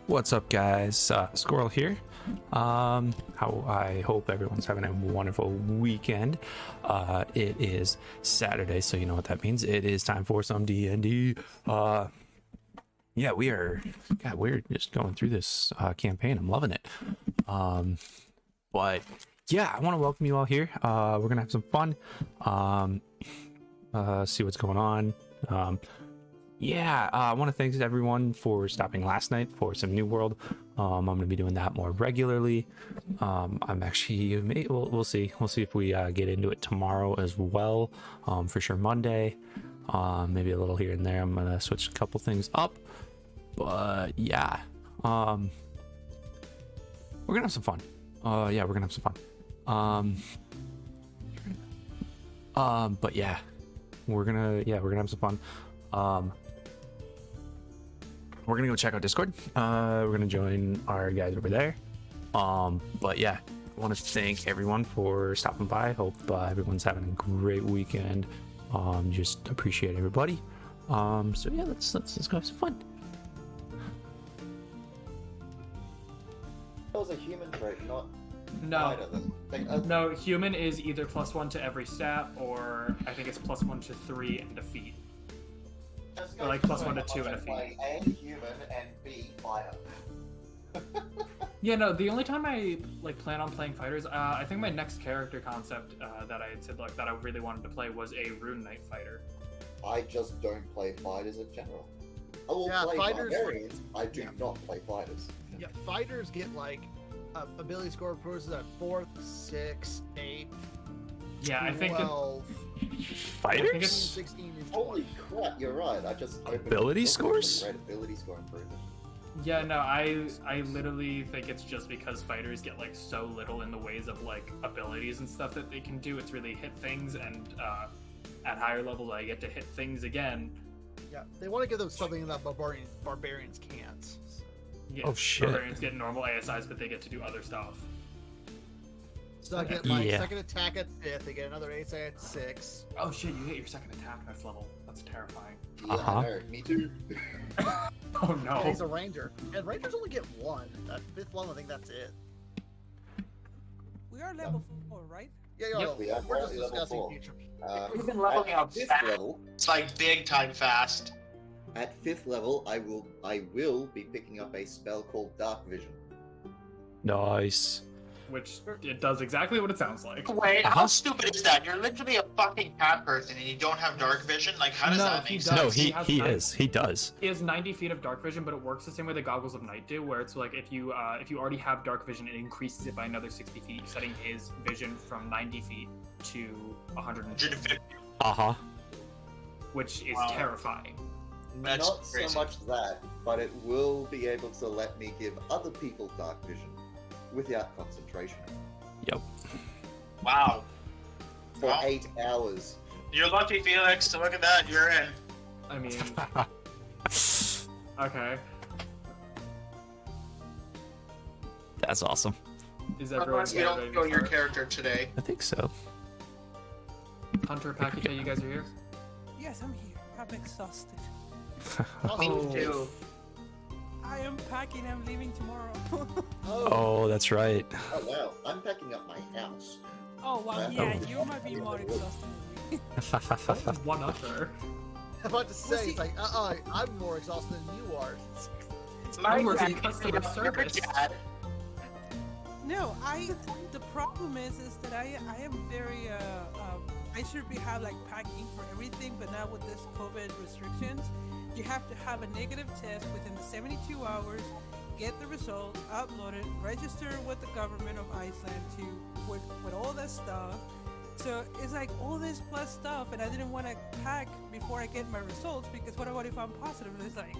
What's up, guys? Squirrel here. How I hope everyone's having a wonderful weekend. It is Saturday, so you know what that means. It is time for some D&D. Yeah, we're just going through this campaign. I'm loving it. But yeah, I want to welcome you all here. We're gonna have some fun. See what's going on. I want to thank everyone for stopping last night for some New World. I'm going to be doing that more regularly. I'm actually, we'll see. We'll see if we get into it tomorrow as well. For sure Monday. Maybe a little here and there. I'm going to switch a couple things up. But yeah, we're going to have some fun. We're going to have some fun. But yeah, we're going to have some fun. We're gonna go check out Discord. We're gonna join our guys over there. But yeah, I want to thank everyone for stopping by. Hope everyone's having a great weekend. Just appreciate everybody. So yeah, let's go have some fun. That was a human trait, not No. fighter. No, human is either +1 to every stat, or I think it's +1 to 3 and defeat. Or like +1 to 2 and defeat. A, human, and B, fighter. Yeah, no, the only time I plan on playing fighters, I think my next character concept that I had said that I really wanted to play was a Rune Knight fighter. I just don't play fighters in general. I will play fighters. barbarians. I do not play fighters. Yeah, fighters get like ability score improvements at 4th, 6th, 8th, Yeah, I think 12, Fighters? 16, and Holy 20. crap, you're right. I just opened Ability the book scores? and read ability score improvement. Yeah, no, I literally think it's just because fighters get so little in the ways of abilities and stuff that they can do. It's really hit things, and at higher levels I get to hit things again. Yeah, they want to give them something that barbarians can't. Yeah, Oh, shit. Barbarians get normal ASIs, but they get to do other stuff. So I get second attack at 5th, they get another ASI at 6. Oh shit, you hit your second attack next level. That's terrifying. Yeah, I know, me too. Oh no. And he's a ranger. And rangers only get 1. At 5th level, I think that's it. We are level 4, right? Yeah, Yep. We are we're just currently level discussing 4. future. We've been leveling up Fifth fast. level, It's like big time fast. at 5th level, I will be picking up a spell called Dark Vision. Nice. Which it does exactly what it sounds like. Wait, how stupid is that? You're literally a fucking cat person and you don't have dark vision? Like, how does No, that he make does. sense? No, He has he nine- is. He does. He has 90 feet of dark vision, but it works the same way the Goggles of Night do, where it's like if you already have dark vision, it increases it by another 60 feet, setting his vision from 90 feet to 150, 150. Uh-huh. which is Wow. terrifying. That's Not crazy. so much that, but it will be able to let me give other people Dark Vision without concentration Yep. Wow. for Wow. 8 hours. You're lucky, Felix, to look at that. You're in. I mean, okay. That's awesome. Is everyone Otherwise, you ready don't to go your start? character today. I think so. Hunter, Pakita, you guys are here? Yes, I'm here. I'm exhausted. Me Oh. too. I am packing. I'm leaving tomorrow. Oh, that's right. Oh wow, I'm packing up my house. oh, wow. Oh. Yeah, you might be more exhausted than me. One upper. I'm about to say, it's like, I'm more exhausted than you are. I'm My working cat customer is your service. cat. No, the problem is that I am very, I should have packing for everything, but now with this COVID restrictions, you have to have a negative test within the 72 hours, get the results, upload it, register with the government of Iceland with all that stuff. So it's like all this plus stuff, and I didn't want to pack before I get my results because what about if I'm positive? And it's like,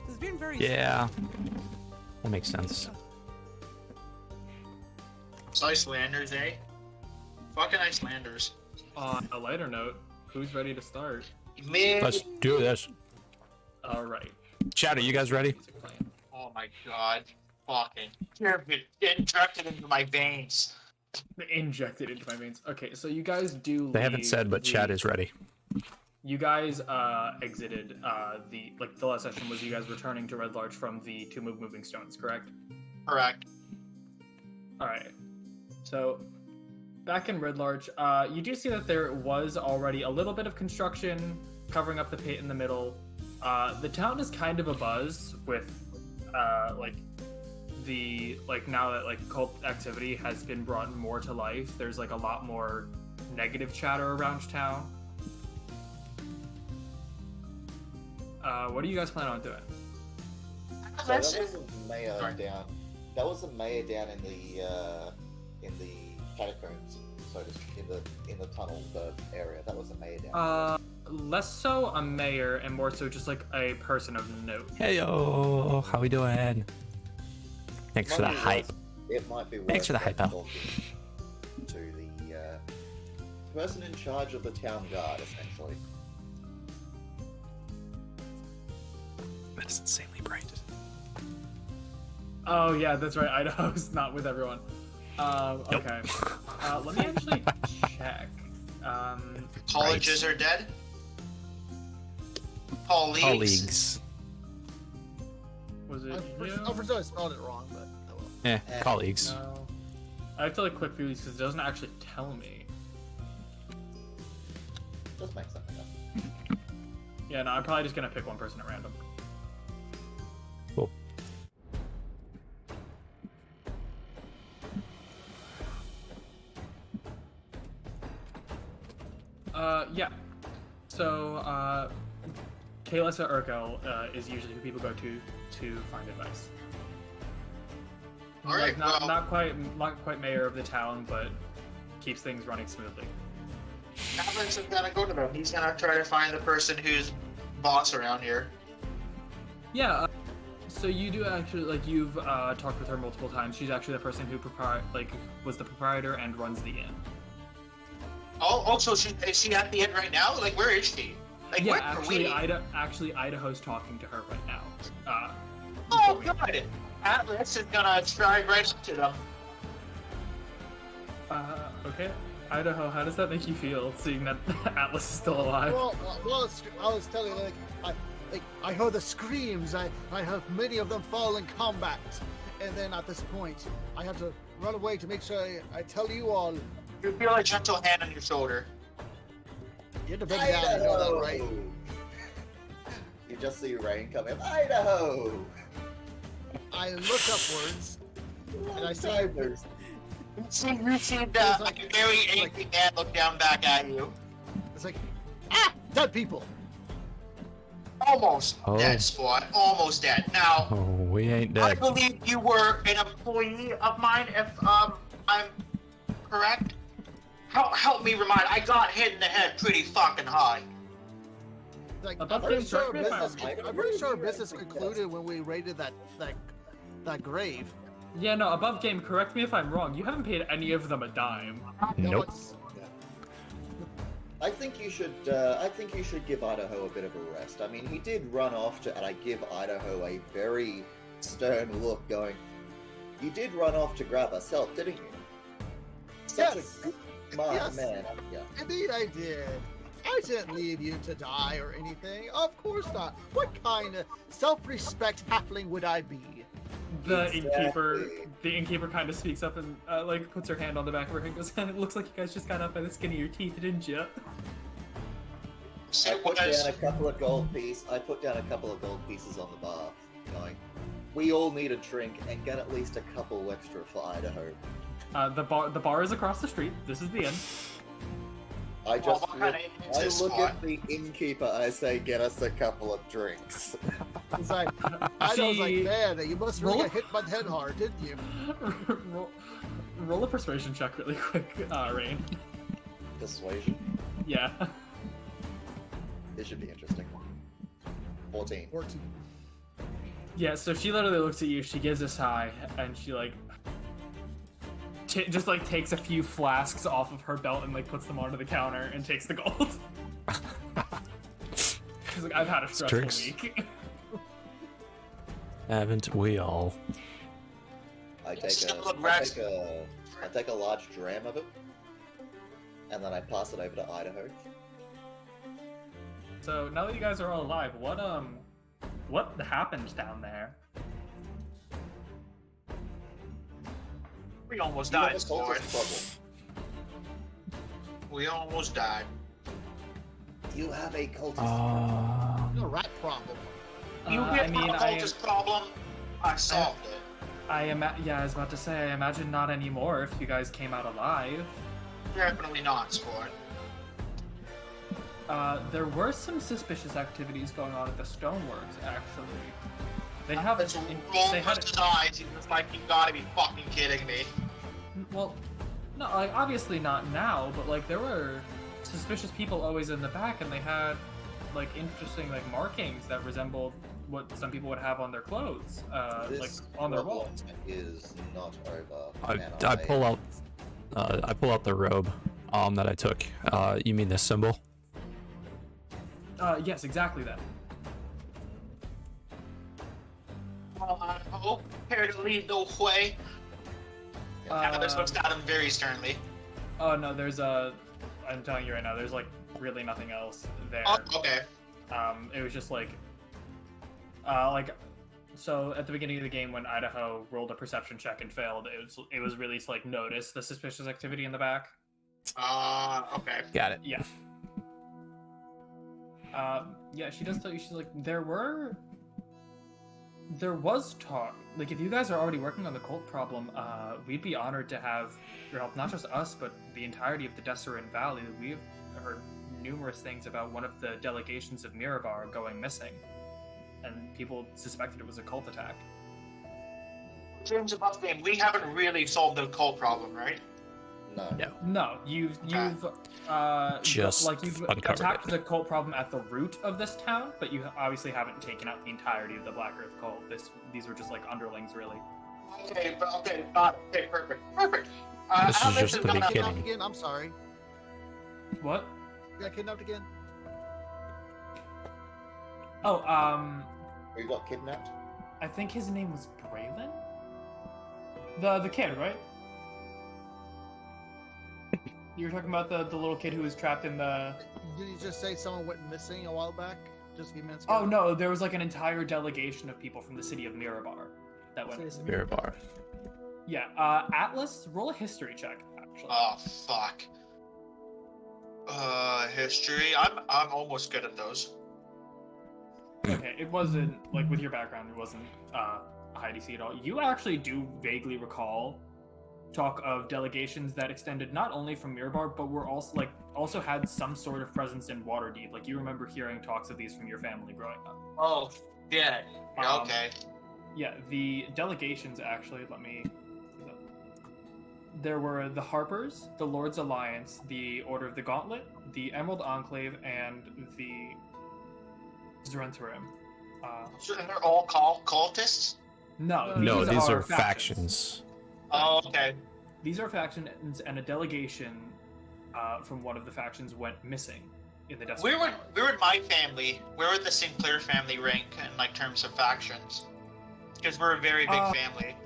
it's been very Yeah. That makes sense. It's Icelanders, eh? Fucking Icelanders. On a lighter note, who's ready to start? Me. Let's do this. All right. Chat, are you guys ready? Music playing. Oh my god. Fucking. You're injected into my veins. Injected into my veins. Okay, so you guys do. They haven't leave said, but the- chat is ready. you guys exited the last session was you guys returning to Red Larch from the Tomb of Moving Stones, correct? Correct. All right. So back in Red Larch, you do see that there was already a little bit of construction covering up the pit in the middle. The town is kind of abuzz with now that cult activity has been brought more to life. There's a lot more negative chatter around town. What do you guys plan on doing? So that was a mayor Sorry. down. That was a mayor down in the catacombs, so to speak, in the tunnel area. That was a mayor down. Less so a mayor and more so just a person of note. Hey yo, how we doing? Thanks for the hype. It might be worth Thanks for the hype, Al. talking to the person in charge of the town guard, essentially. That is insanely bright. Oh yeah, that's right. Idaho's not with everyone. Okay. Let me actually check. Colleges are dead. Colleagues. Colleagues. Was it For you? some reason I spelled it wrong, but oh well. Colleagues. No. I have to click through these because it doesn't actually tell me. Just make something up. Yeah, no, I'm probably just gonna pick one person at random. Cool. Yeah. So, Kaelissa Urkel is usually who people go to find advice. All right, well, not quite mayor of the town, but keeps things running smoothly. Atlas is gonna go to them. He's gonna try to find the person who's boss around here. Yeah. So you do actually you've talked with her multiple times. She's actually the person who was the proprietor and runs the inn. Oh, so is she at the end right now? Where is she? Yeah, where are we? Idaho's talking to her right now. Oh, God! Atlas is gonna drive right up to them. Okay. Idaho, how does that make you feel, seeing that Atlas is still alive? Well, I was telling you, I heard the screams. I have many of them fall in combat, and then at this point, I have to run away to make sure I tell you all. You feel a gentle hand on your shoulder. You're the big guy, you know that, right? You just see rain coming. Idaho! I look upwards, and I see Timers. You see a very angry man look down back at you. it's dead people. Almost Oh. dead, Spot. Almost dead. Now, Oh, we ain't I dead. believe you were an employee of mine, if I'm correct. Help me remind. I got hit in the head pretty fucking hard. About I'm pretty to sure correct me if I'm business. wrong. I'm pretty sure business concluded when we raided that grave. Yeah, no, above game, correct me if I'm wrong. You haven't paid any of them a dime. Nope. I think you should. I think you should give Idaho a bit of a rest. I mean, he did run off to, and I give Idaho a very stern look, going, "You did run off to grab us help, didn't you?" Such Yes. a good, smart Yes. man. Yeah. Indeed, I did. I didn't leave you to die or anything. Of course not. What kind of self-respect halfling would I be? The Exactly. innkeeper kind of speaks up and puts her hand on the back of her head and goes, "It looks like you guys just got up by the skin of your teeth, didn't you?" I put down a couple of gold pieces. I put down a couple of gold pieces on the bar, going, "We all need a drink and get at least a couple extra for Idaho." The bar is across the street. This is the inn. I just what kind of inn is this, look Spot? at the innkeeper. I say, "Get us a couple of drinks." It's like, I was like, She- man, you must really Roll- get hit by the head hard, didn't you? roll a persuasion check really quick, Rain. Persuasion. Yeah. This should be interesting. 14. 14. Yeah, so she literally looks at you, she gives a sigh, and she just takes a few flasks off of her belt and puts them onto the counter and takes the gold. She's like, "I've had a stressful Drinks. week." Haven't we all? I Still look rats. take a large dram of it, and then I pass it over to Idaho. So now that you guys are all alive, what happened down there? We almost You have died, a Sport. cultist We almost died. problem. You have a cultist No rat problem. You I hit mean, the cultist problem. I solved it. yeah, I was about to say, I imagine not anymore if you guys came out alive. Definitely not, Sport. There were some suspicious activities going on at the Stoneworks, actually. They have. It's they rolling had. his eyes. He was like, you gotta be fucking kidding me. Well, no, like obviously not now, but like there were suspicious people always in the back, and they had like interesting like markings that resembled what some people would have on their clothes, like This on their problem walls. is not over. I, and I pull out the robe that I took. You mean this symbol? Yes, exactly that. I hope care to lead the way. Atlas looks at him very sternly. Oh no, I'm telling you right now, there's like really nothing else there. Oh, okay. It was just like, so at the beginning of the game when Idaho rolled a perception check and failed, it was really to like notice the suspicious activity in the back. Okay. Got it. Yeah. Yeah, she does tell you, she's like, there was talk, like if you guys are already working on the cult problem, we'd be honored to have your help, not just us, but the entirety of the Desserin Valley. We've heard numerous things about one of the delegations of Mirabar going missing, and people suspected it was a cult attack. James above game, we haven't really solved the cult problem, right? No. No, you've Just like you've uncovered attacked it. the cult problem at the root of this town, but you obviously haven't taken out the entirety of the Black Earth cult. These were just like underlings, really. Okay, perfect. This is Atlas just the gonna- beginning. Kidnapped again? I'm sorry. What? You got kidnapped again? Oh, We got kidnapped? I think his name was Braylon? The kid, right? You were talking about the little kid who was trapped in the... Did you just say someone went missing a while back? Just a few minutes ago? Oh no, there was like an entire delegation of people from the city of Mirabar that went missing. Spirit bar. Yeah, Atlas, roll a history check, actually. Oh fuck. History. I'm almost good at those. Okay, it wasn't, like, with your background, it wasn't a high DC at all. You actually do vaguely recall talk of delegations that extended not only from Mirabar, but were also had some sort of presence in Waterdeep. Like, you remember hearing talks of these from your family growing up. Oh yeah. Um, Okay. Yeah, the delegations actually, there were the Harpers, the Lord's Alliance, the Order of the Gauntlet, the Emerald Enclave, and the Zerentarim. So they're all cultists? No, No, these are factions. factions. Oh, okay. These are factions, and a delegation from one of the factions went missing in the Desert. Where would my family, where would the Sinclair family rank in like terms of factions? Because we're a very big family.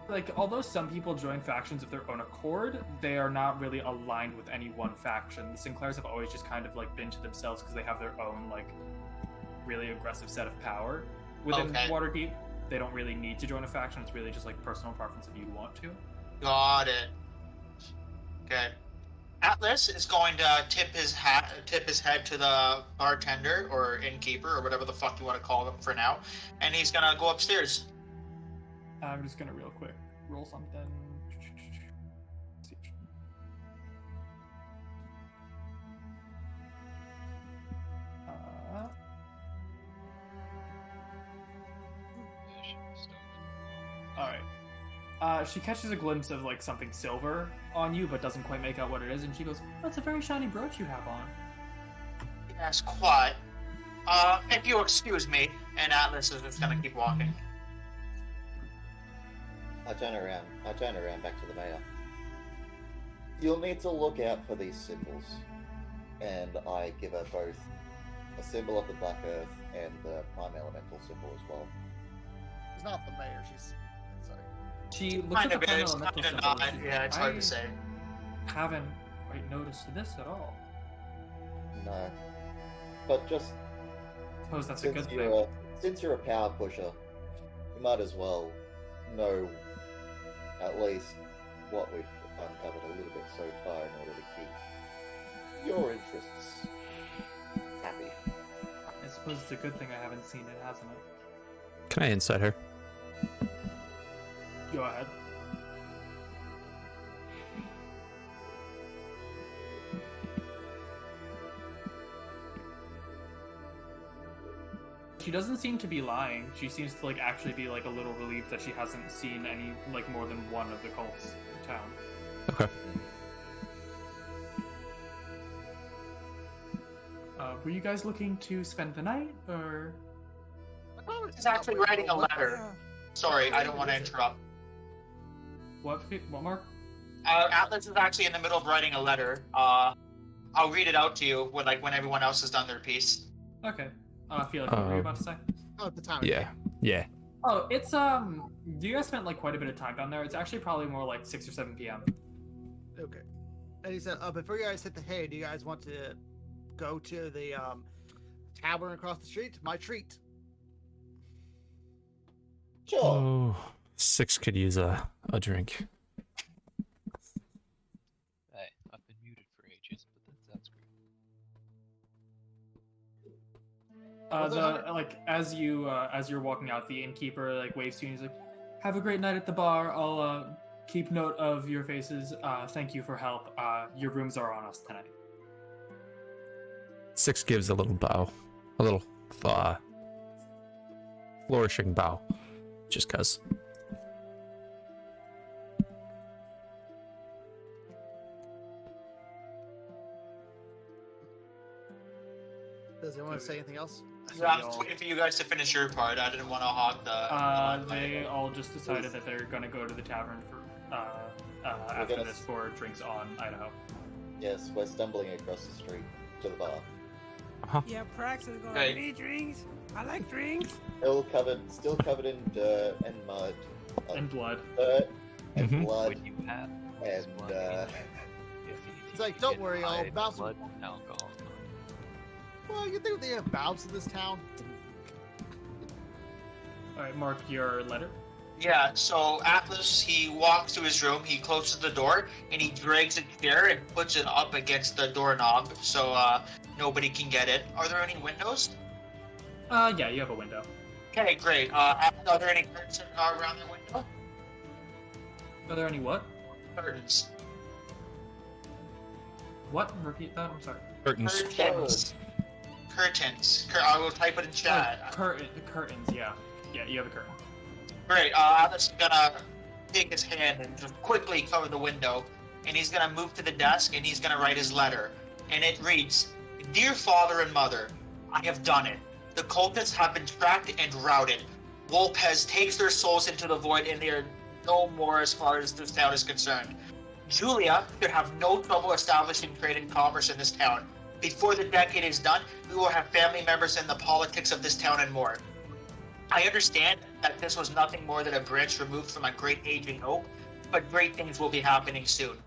Like, although some people join factions of their own accord, they are not really aligned with any one faction. The Sinclairs have always just kind of like been to themselves because they have their own like really aggressive set of power within Okay. Waterdeep. They don't really need to join a faction. It's really just like personal preference if you want to. Got it. Okay. Atlas is going to tip his head to the bartender or innkeeper or whatever the fuck you want to call them for now, and he's gonna go upstairs. I'm just gonna real quick roll something. All right. She catches a glimpse of like something silver on you, but doesn't quite make out what it is, and she goes, "That's a very shiny brooch you have on." Yes, quite. If you excuse me, and Atlas is just gonna keep walking. I turn around back to the mayor. You'll need to look out for these symbols. And I give her both a symbol of the Black Earth and the Prime Elemental symbol as well. She's not the mayor, she's... Sorry. She looks Kind at of the final is, elemental kind of symbol, not. and she- Yeah, it's hard I to say. haven't quite noticed this at all. No. But just Suppose that's a good since thing. since you're a power pusher, you might as well know at least what we've uncovered a little bit so far in order to keep your interests happy. I suppose it's a good thing I haven't seen it, hasn't it? Can I insight her? Go ahead. She doesn't seem to be lying. She seems to like actually be like a little relieved that she hasn't seen any like more than one of the cults in town. Okay. Were you guys looking to spend the night or? He's actually writing a letter. Yeah. Sorry, I don't want to interrupt. What Mark? Atlas is actually in the middle of writing a letter. I'll read it out to you when everyone else has done their piece. Okay. I feel like what were you about to say? Oh, at the time. Yeah. Yeah. Oh, it's you guys spent like quite a bit of time down there. It's actually probably more like 6 or 7 p.m. Okay. And he said, before you guys hit the hay, do you guys want to go to the tavern across the street? My treat. Sure. Oh, 6 could use a drink. Hey, I've been muted for ages, but that sounds great. As you're walking out, the innkeeper like waves to you and he's like, "Have a great night at the bar. I'll keep note of your faces. Thank you for help. Your rooms are on us tonight." 6 gives a little bow, a little flourishing bow, just cause. Does anyone want to say anything else? Yeah, I'm just waiting for you guys to finish your part. I didn't want to hog the. They all just decided that they're gonna go to the tavern for after gonna this for drinks on Idaho. Yes, we're stumbling across the street to the bar. Yeah, Prax is going, Hey. I need drinks. I like drinks. Still covered in dirt and mud. And blood. Dirt and Mhm. blood When you have and blood, if you It's like, don't worry, I'll hide bounce- blood and alcohol. Well, you think they have bounce in this town? All right, Mark, your letter. Yeah, so Atlas, he walks to his room, he closes the door, and he drags a chair and puts it up against the doorknob so nobody can get it. Are there any windows? Yeah, you have a window. Okay, great. Are there any curtains around the window? Are there any what? Curtains. What? Repeat that. I'm sorry. Curtains. Curtains. Curtains. I will type it in chat. Curtains. Yeah, you have a curtain. Great. Atlas is gonna take his hand and just quickly cover the window, and he's gonna move to the desk and he's gonna write his letter. And it reads, "Dear father and mother, I have done it. The cultists have been tracked and routed. Wolpez takes their souls into the void, and they are no more as far as this town is concerned. Julia should have no trouble establishing trade and commerce in this town. Before the decade is done, we will have family members in the politics of this town and more. I understand that this was nothing more than a branch removed from a great aging oak, but great things will be happening soon.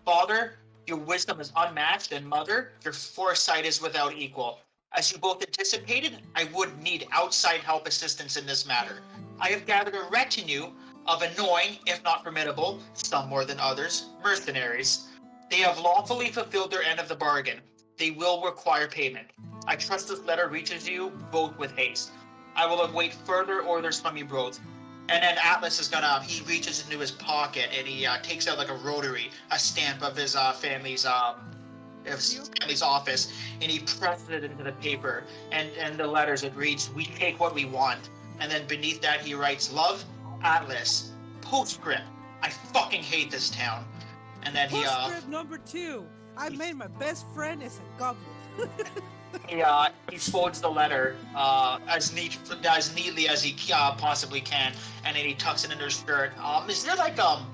Father, your wisdom is unmatched, and Mother, your foresight is without equal. As you both anticipated, I would need outside help assistance in this matter. I have gathered a retinue of annoying, if not formidable, some more than others, mercenaries. They have lawfully fulfilled their end of the bargain. They will require payment. I trust this letter reaches you both with haste. I will await further orders from you both." And then Atlas is he reaches into his pocket and he takes out like a rotary, a stamp of his family's office, and he presses it into the paper. And the letters, it reads, "We take what we want." And then beneath that he writes, "Love, Atlas." Postscript, "I fucking hate this town." And then Postscript number 2. I made my best friend as a goblin. he folds the letter as neatly as he possibly can, and then he tucks it into his shirt. Is there like a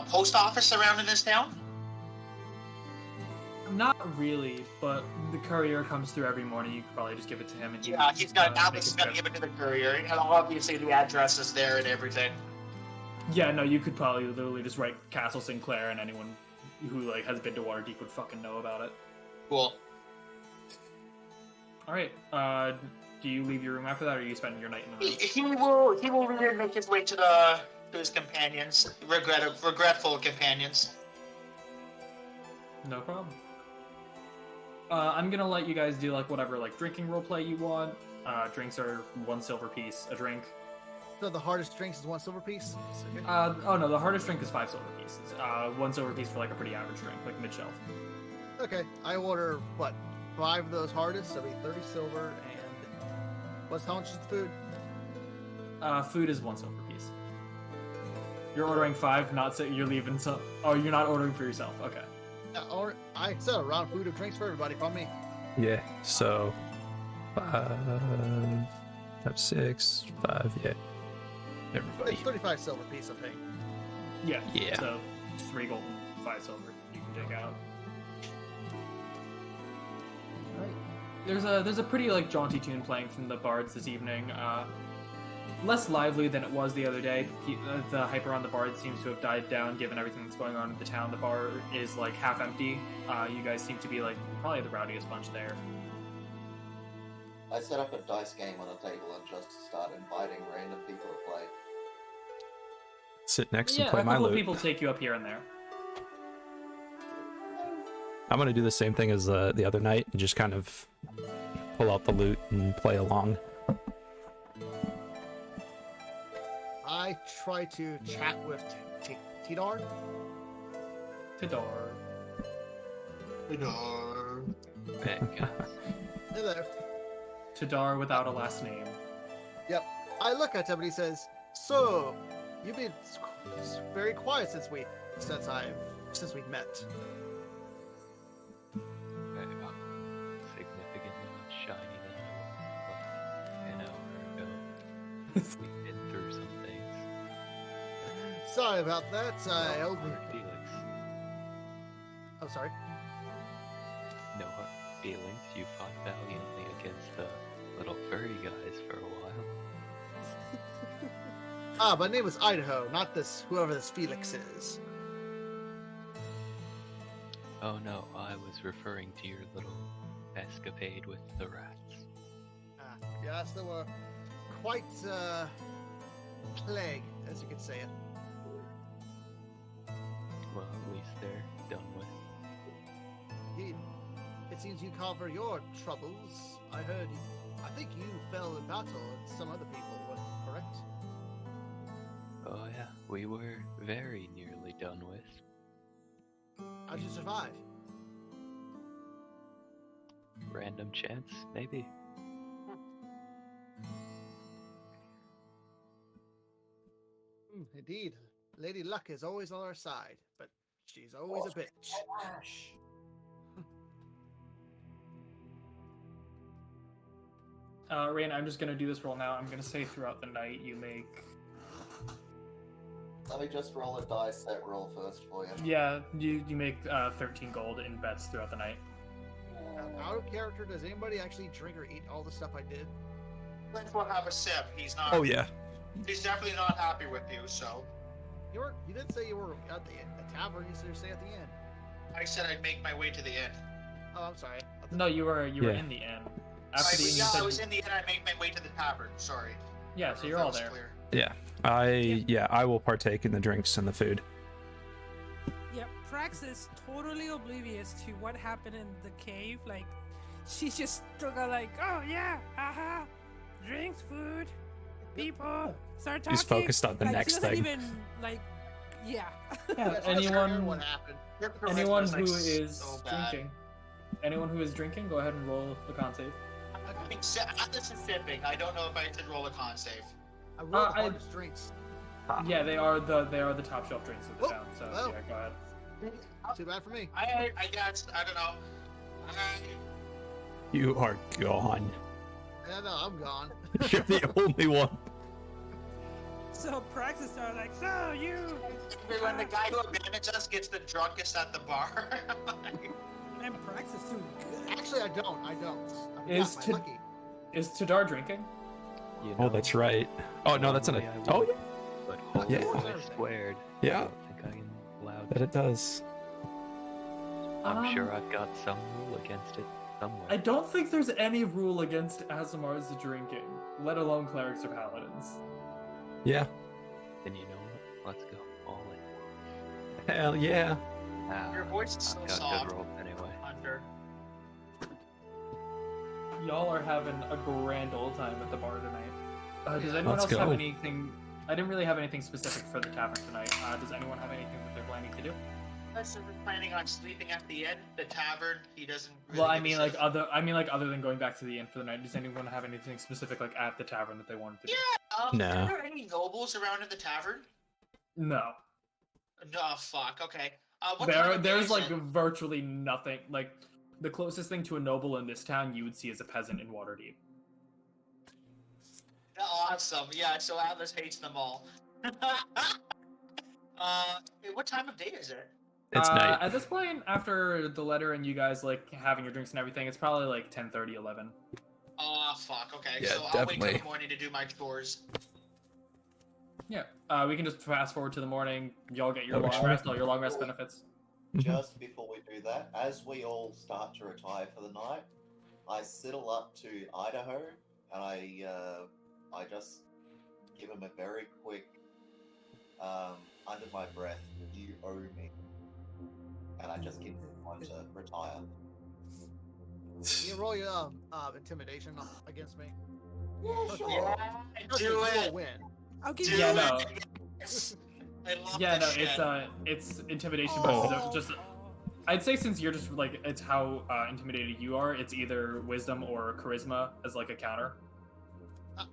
post office around in this town? Not really, but the courier comes through every morning. You could probably just give it to him. And Yeah, he's got make Atlas is a gonna trip. give it to the courier, and obviously the address is there and everything. Yeah, no, you could probably literally just write Castle Sinclair, and anyone who like has been to Waterdeep would fucking know about it. Cool. All right. Do you leave your room after that, or are you spending your night in the room? He will make his way to his companions, regretful companions. No problem. I'm gonna let you guys do like whatever like drinking roleplay you want. Drinks are 1 silver piece a drink. So the hardest drinks is 1 silver piece. Oh no, the hardest drink is 5 silver pieces. 1 silver piece for like a pretty average drink, like mid shelf. Okay, I order what 5 of those hardest. So it'll be 30 silver and how much is the food? Food is 1 silver piece. You're ordering 5, you're leaving some. Oh, you're not ordering for yourself. Okay. I said a round food of drinks for everybody from me. Yeah. So 5, 6, 5. Yeah. Everybody. It's 35 silver piece I'm paying. Yeah. Yeah. So 3 gold and 5 silver you can take out. There's a pretty like jaunty tune playing from the bards this evening. Less lively than it was the other day. The hype around the bard seems to have died down given everything that's going on in the town. The bar is like half empty. You guys seem to be like probably the rowdiest bunch there. I set up a dice game on the table and just start inviting random people to play. Sit next Yeah, and play a my couple of loot. people take you up here and there. I'm gonna do the same thing as the other night and just kind of pull out the loot and play along. I try to chat with Tidar. Tidar. Bad guys. Hey there. Tidar without a last name. Yep. I look at him and he says, "So, you've been very quiet since we've met." Significantly less shiny than I was an hour ago. We've been through some things. Sorry about that. I hope. Felix. Oh, sorry. No hard feelings. You fought valiantly against the little furry guys for a while. My name is Idaho, not whoever this Felix is. Oh no, I was referring to your little escapade with the rats. Yes, they were quite plague, as you could say it. Well, at least they're done with. Indeed. It seems you cover your troubles. I think you fell in battle and some other people were correct? Oh yeah, we were very nearly done with. How'd you survive? Random chance, maybe. Indeed. Lady Luck is always on our side, but she's always a bitch. Rain, I'm just gonna do this roll now. I'm gonna say throughout the night you make. Let me just roll a dice set roll first for you. Yeah, you make 13 gold in bets throughout the night. Out of character, does anybody actually drink or eat all the stuff I did? Clint will have a sip. He's not. Oh yeah. He's definitely not happy with you. So You didn't say you were at the tavern. You said you stay at the inn. I said I'd make my way to the inn. Oh, I'm sorry. No, you were Yeah. in the inn. After the inn, you Yeah, said I was in the inn. I make my way to the tavern. Sorry. yeah, so If you're that all was there. clear. Yeah. I will partake in the drinks and the food. Yep, Prax is totally oblivious to what happened in the cave. Like, she's just still got like, oh yeah, haha, drinks, food, people, start talking. He's focused on the like, next she doesn't thing. even like, yeah. Yeah, Yes, I heard anyone what happened. Your charisma anyone is, who like, is so bad. drinking. Anyone who is drinking, go ahead and roll the con save. I mean, Atlas is sipping. I don't know if I should roll a con save. I rolled the I- hardest drinks. Yeah, they are the top shelf drinks of the Oh, town. So well. yeah, go ahead. Too bad for me. I guess. I don't know. You are gone. Yeah, no, I'm gone. You're the only one. So Prax is started like, so you. When the guy who abandons us gets the drunkest at the bar. And Prax is doing good. Actually, I don't. I'm Is not lucky. Is Tidar drinking? You Oh, know, that's right. Oh no, that's an. normally I Oh would, yeah. But holy Yeah. I squared. Yeah. I don't think I am allowed. That it does. I'm sure I've got some rule against it. somewhere. I don't think there's any rule against Asimar's drinking, let alone clerics or paladins. Yeah. And you know what? Let's go all in. Hell yeah. Ah, Your voice is so I've got soft. good rolls anyway. Hunter. Y'all are having a grand old time at the bar tonight. Does anyone Let's else have go. anything? I didn't really have anything specific for the tavern tonight. Does anyone have anything that they're planning to do? Unless we're planning on sleeping at the inn, the tavern, he doesn't. Really Well, I give a mean, shit. other than going back to the inn for the night, does anyone have anything specific like at the tavern that they wanted to do? Yeah. No. Are there any nobles around in the tavern? No. No, fuck. Okay. What time of day There's is like it? virtually nothing. Like the closest thing to a noble in this town you would see is a peasant in Waterdeep. Awesome. Yeah. So Atlas hates them all. What time of day is it? It's night. At this point, after the letter and you guys like having your drinks and everything, it's probably like 10:30, 11. Oh, fuck. Okay. Yeah, so I'll wait definitely. till the morning to do my chores. Yeah. We can just fast forward to the morning. Y'all get your Oh, long sure. rest, all your long rest benefits. Mhm. Just before we do that, as we all start to retire for the night, I sidle up to Idaho and I just give him a very quick, under my breath, "You owe me," and I just give him time to retire. You roll your intimidation against me. Yeah, sure. Yeah, Trust me, do you'll it. win. I'll give Do you Yeah, it. no. Yes. I love Yeah, this no, shit. it's intimidation Oh. versus just. I'd say since you're just like it's how intimidated you are, it's either wisdom or charisma as like a counter.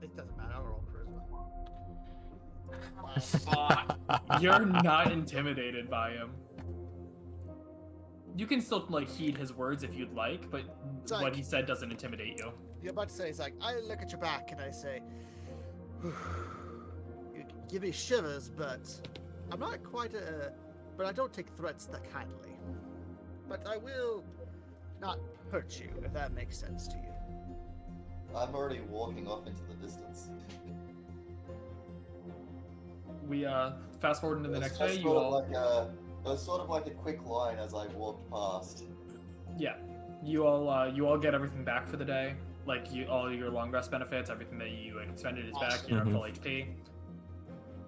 It doesn't matter. I'll roll charisma. Oh, fuck. You're not intimidated by him. You can still like heed his words if you'd like, but It's what like- he said doesn't intimidate you. You're about to say, it's like, I look at your back and I say, you give me shivers, but I'm not quite but I don't take threats that kindly. But I will not hurt you, if that makes sense to you. I'm already walking off into the distance. We fast forward into the It was next just day. You sort of all, like it was sort of like a quick line as I walked past. yeah, you all get everything back for the day. Like all your long rest benefits, everything that you expended is back. Awesome. You're Mhm. at full HP.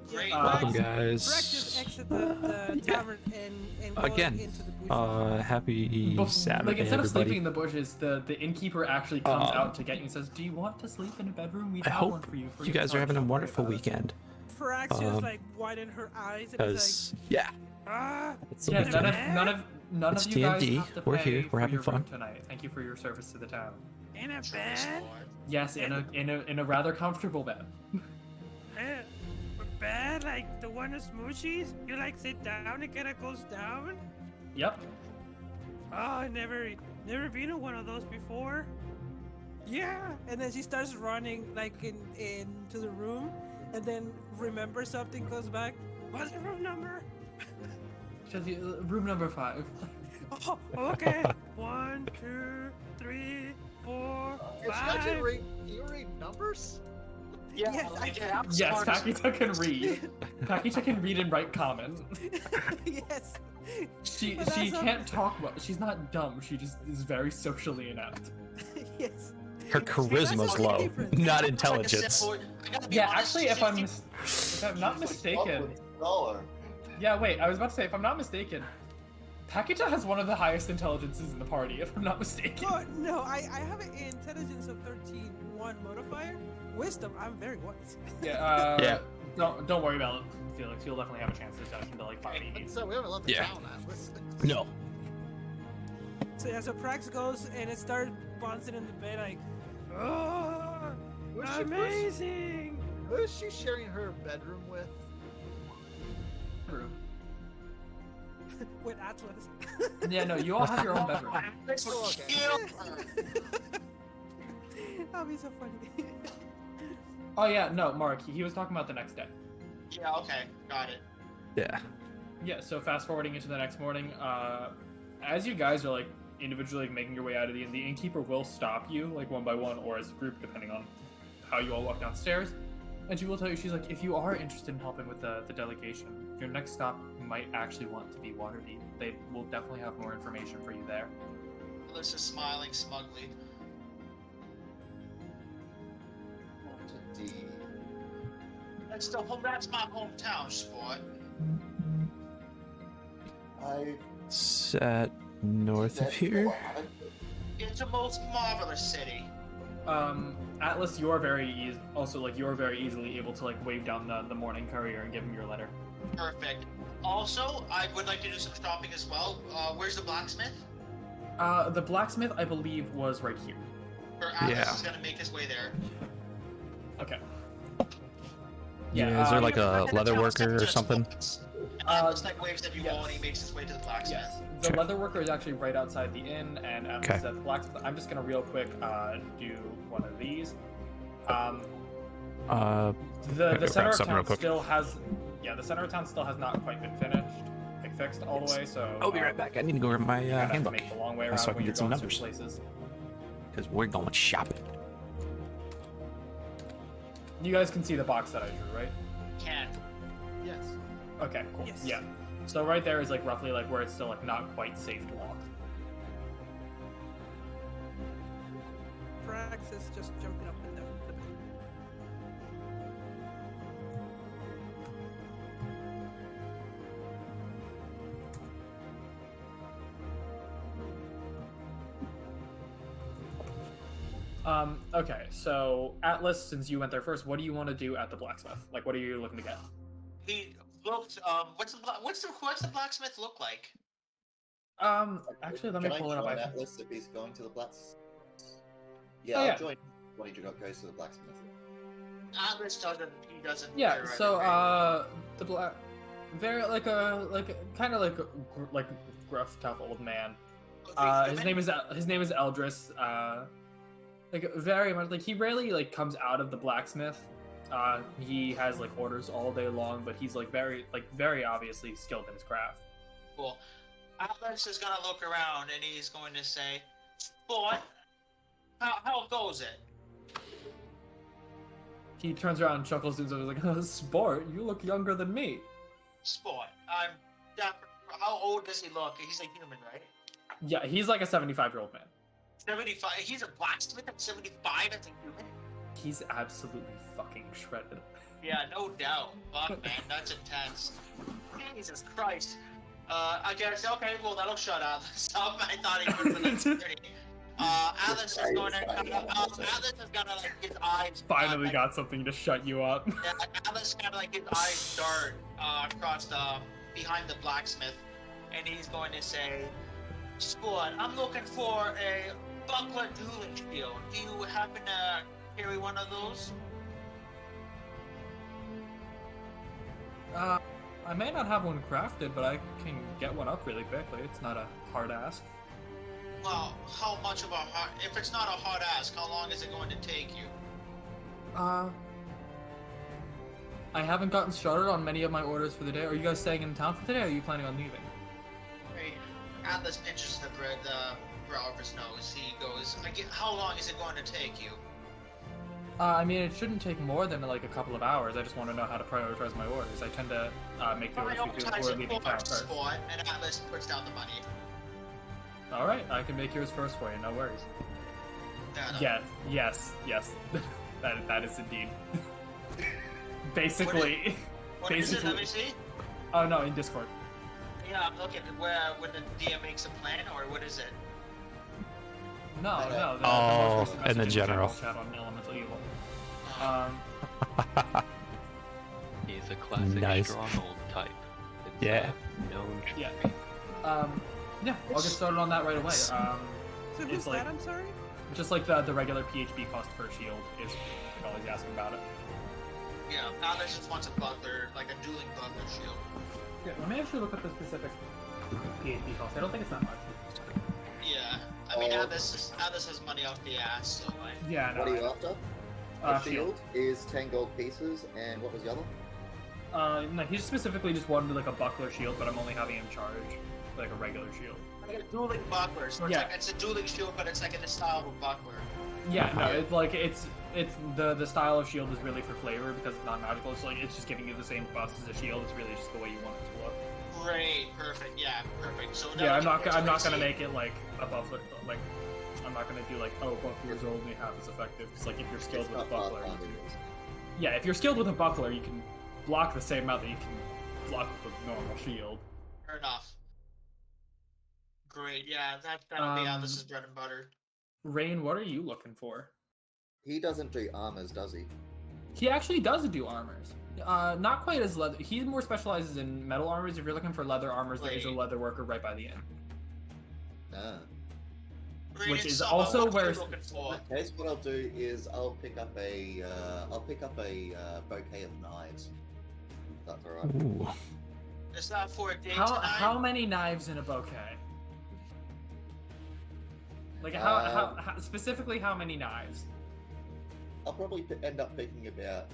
Great. Welcome, Breck guys. just exit the tavern and go Again, into the bushes. Happy Bef- Saturday, like instead of everybody. sleeping in the bushes, the innkeeper actually comes Um, out to get you and says, "Do you want to sleep in a bedroom? We I have hope one for you." For you your guys are charge. having a Don't worry wonderful about it." weekend. Farax just um, like widened her eyes and was Because yeah, like, it's Yeah, it's none been- none It's of you guys D&D. have to We're pay here. We're for having your room fun. tonight. Thank you for your service to the town. in a Travis bed? Lord. Yes, in a rather comfortable bed. A bed like the one of Smooshies? You like sit down and it kind of goes down? Yep. Oh, I never been in one of those before. Yeah, and then she starts running like into the room, and then remembers something, goes back. What's the room number? Just, room number 5. Oh, okay. 1, 2, 3, 4, Can she actually 5. read, can you read numbers? Yeah, Yes, I like, can. I'm Yes, smart. Pakita can read. Pakita can read and write common. Yes. She But she that's can't talk well. She's not dumb. She just is very socially inept. Yes. her That's charisma's okay, low, different. not Like a intelligence. simple- I gotta be Yeah, honest, actually, if she's I'm not mistaken. Upward scholar. Yeah, wait. I was about to say, if I'm not mistaken, Pakita has one of the highest intelligences in the party. If I'm not mistaken. Oh, no, I have an intelligence of 13, 1 modifier. Wisdom, I'm very wise. Yeah. Yeah. Don't worry about it, Felix. You'll definitely have a chance to judge into like 5 But so we haven't left the Yeah. town, Atlas. No. So yeah, so Prax goes and it starts bouncing in the bed like, oh, amazing. Who is she sharing her bedroom with? With Atlas. Yeah, no, you all have your own bedroom. This Oh, was okay. cute. That'll be so funny. Oh yeah, no, Mark. He was talking about the next day. Yeah, okay, got it. Yeah. Yeah, so fast forwarding into the next morning, as you guys are like individually making your way out of the inn, the innkeeper will stop you like one by one or as a group, depending on how you all walk downstairs. And she will tell you, she's like, if you are interested in helping with the delegation, your next stop might actually want to be Waterdeep. They will definitely have more information for you there. Atlas is smiling smugly. Indeed. That's my hometown, sport. Set north of here. It's a most marvelous city. Atlas, you're very easily able to like wave down the morning courier and give him your letter. Perfect. Also, I would like to do some shopping as well. Where's the blacksmith? The blacksmith, I believe, was right here. Or Atlas Yeah. is gonna make his way there. Okay. Yeah, is there like a leather worker or something? Atlas like waves at you yes. all and he makes his way to the blacksmith. Yes. The Okay. leather worker is actually right outside the inn, and Atlas Okay. is at the blacksmith. I'm just gonna real quick do one of these. The grab center of something real town quick. still has, the center of town still has not quite been finished, like fixed all the way. So I'll be right back. I need to go grab my you're gonna have to handbook make the long way around so I when can you're get some going numbers. certain places. because we're going shopping. You guys can see the box that I drew, right? Can. Yes. Okay, cool. Yes. Yeah. So right there is like roughly like where it's still like not quite safe to walk. Frax is just jumping up and down. Okay, so Atlas, since you went there first, what do you want to do at the blacksmith? Like, what are you looking to get? He looks. What's the blacksmith look like? Actually, let me Can pull it I up. join I Atlas if he's going to the blacksmith? Yeah, Oh, I'll yeah. join when he goes to the blacksmith. Atlas doesn't. He doesn't. Yeah. wear So, anything. the black, very kind of like gruff, tough old man. His name is Eldris. Like very much like he rarely like comes out of the blacksmith. He has like orders all day long, but he's like very obviously skilled in his craft. Cool. Atlas is gonna look around and he's going to say, "Boy, how goes it?" He turns around and chuckles and is like, "Sport, you look younger than me." Sport. How old does he look? He's a human, right? Yeah, he's like a 75-year-old man. 75. He's a blacksmith at 75 as a human. He's absolutely fucking shredded. Yeah, no doubt. Fuck, man, that's intense. Jesus Christ. I guess, okay, well, that'll shut Atlas up. I thought he was like 30. Atlas is going to, Atlas is gonna, like, his eyes... Finally got something to shut you up. Yeah, Atlas kind of, like, his eyes dart across behind the blacksmith. And he's going to say, Sport, I'm looking for a buckler dueling shield. Do you happen to carry one of those? I may not have one crafted, but I can get one up really quickly. It's not a hard ask. Well, how much of a hard... If it's not a hard ask, how long is it going to take you? I haven't gotten started on many of my orders for the day. Are you guys staying in town for today, or are you planning on leaving? Hey, Atlas pinches the brow of his nose. He goes, how long is it going to take you? I mean, it shouldn't take more than like a couple of hours. I just want to know how to prioritize my orders. I tend to make the orders before Prioritize it leaving town first, first. Sport, and Atlas puts down the money. All right, I can make yours first for you. No worries. Yeah, Yes. that is indeed. Basically, What is it? basically. Let me see. Oh no, in Discord. Yeah, I'm looking where when the DM makes a plan, or what is it? No. The Oh, most recent in the message general. chat on Elemental Evil. He's a classic Nice. stronghold type. It's Yeah. known to Yeah. be. Yeah, I'll get started on that right away. So who's It's like- that? I'm sorry. Just like the regular PHB cost per shield is always asking about it. Yeah, Atlas just wants a buckler, like a dueling buckler shield. Yeah, let me actually look at the specific PHB cost. I don't think it's that much. Yeah, I mean Oh. Atlas has money off the ass, so like. Yeah, no. What are you after? Uh, The shield is 10 gold pieces, and what was the other? No, he specifically just wanted like a buckler shield, but I'm only having him charge like a regular shield. Like a dueling buckler, so Yeah. it's a dueling shield, but it's like in the style of a buckler. Yeah, no, it's like it's the style of shield is really for flavor because it's not magical. It's just giving you the same buffs as a shield. It's really just the way you want it to look. Great, perfect, yeah, perfect. going. So Yeah, I'm not gonna gonna make it like a buckler. Like, I'm not gonna do like, oh, bucklers are only half as effective. Because like, if you're skilled It's with a not buckler, you Pathfinder. can, yeah, if you're skilled with a buckler, you can block the same amount that you can block with a normal shield. Fair enough. Great. Yeah, that'll be how this Um, is bread and butter. Rain, what are you looking for? He doesn't do armors, does he? He actually does do armors. Not quite as leather. He more specializes in metal armors. If you're looking for leather armors, there is a Wait. leather worker right by the inn. Ah. Which Greetings, is Summer. also What are where- you looking for? In that case, what I'll do is I'll pick up a bouquet of knives. If that's alright. Ooh. Is that for a date How tonight? many knives in a bouquet? Like how specifically how many knives? I'll probably end up picking about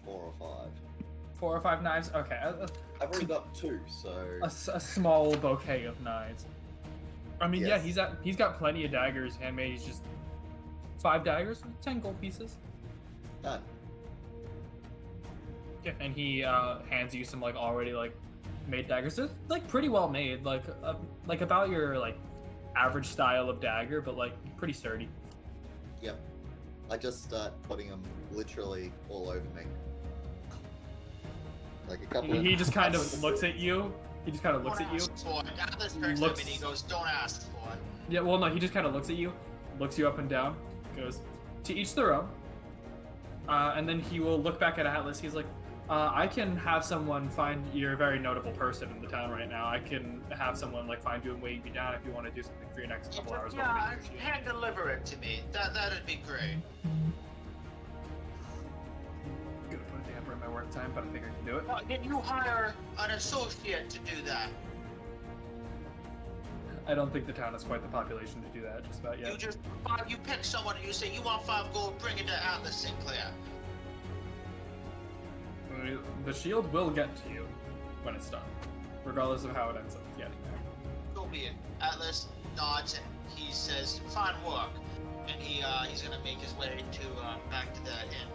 4 or 5. 4 or 5 knives? Okay, I've already got 2, so a small bouquet of knives. I mean, yeah, Yes. he's got plenty of daggers handmade. He's just 5 daggers, 10 gold pieces. done. Yeah, and he hands you some like already like made daggers. They're like pretty well made, like about your like average style of dagger, but like pretty sturdy. Yep. I just start putting them literally all over me. Like a couple of... He just kind of looks at you. He just kind of looks Don't at you. ask for it. Atlas turns Looks- to me and he goes, "Don't ask for it." Yeah, well, no, he just kind of looks at you, looks you up and down, goes, to each their own. And then he will look back at Atlas. He's like, I can have someone find you're a very notable person in the town right now. I can have someone like find you and weigh you down if you want to do something for your next couple hours. while Yeah, we make your shield." hand deliver it to me. That'd be great. I'm gonna put a damper in my work time, but I think I can do it. Did you hire an associate to do that? I don't think the town has quite the population to do that just about You yet. just you pick someone and you say you want 5 gold, bring it to Atlas Sinclair. The shield will get to you when it's done, regardless of how it ends up getting there. So be it. Atlas nods and he says, "Fine work," and he's gonna make his way to back to the inn.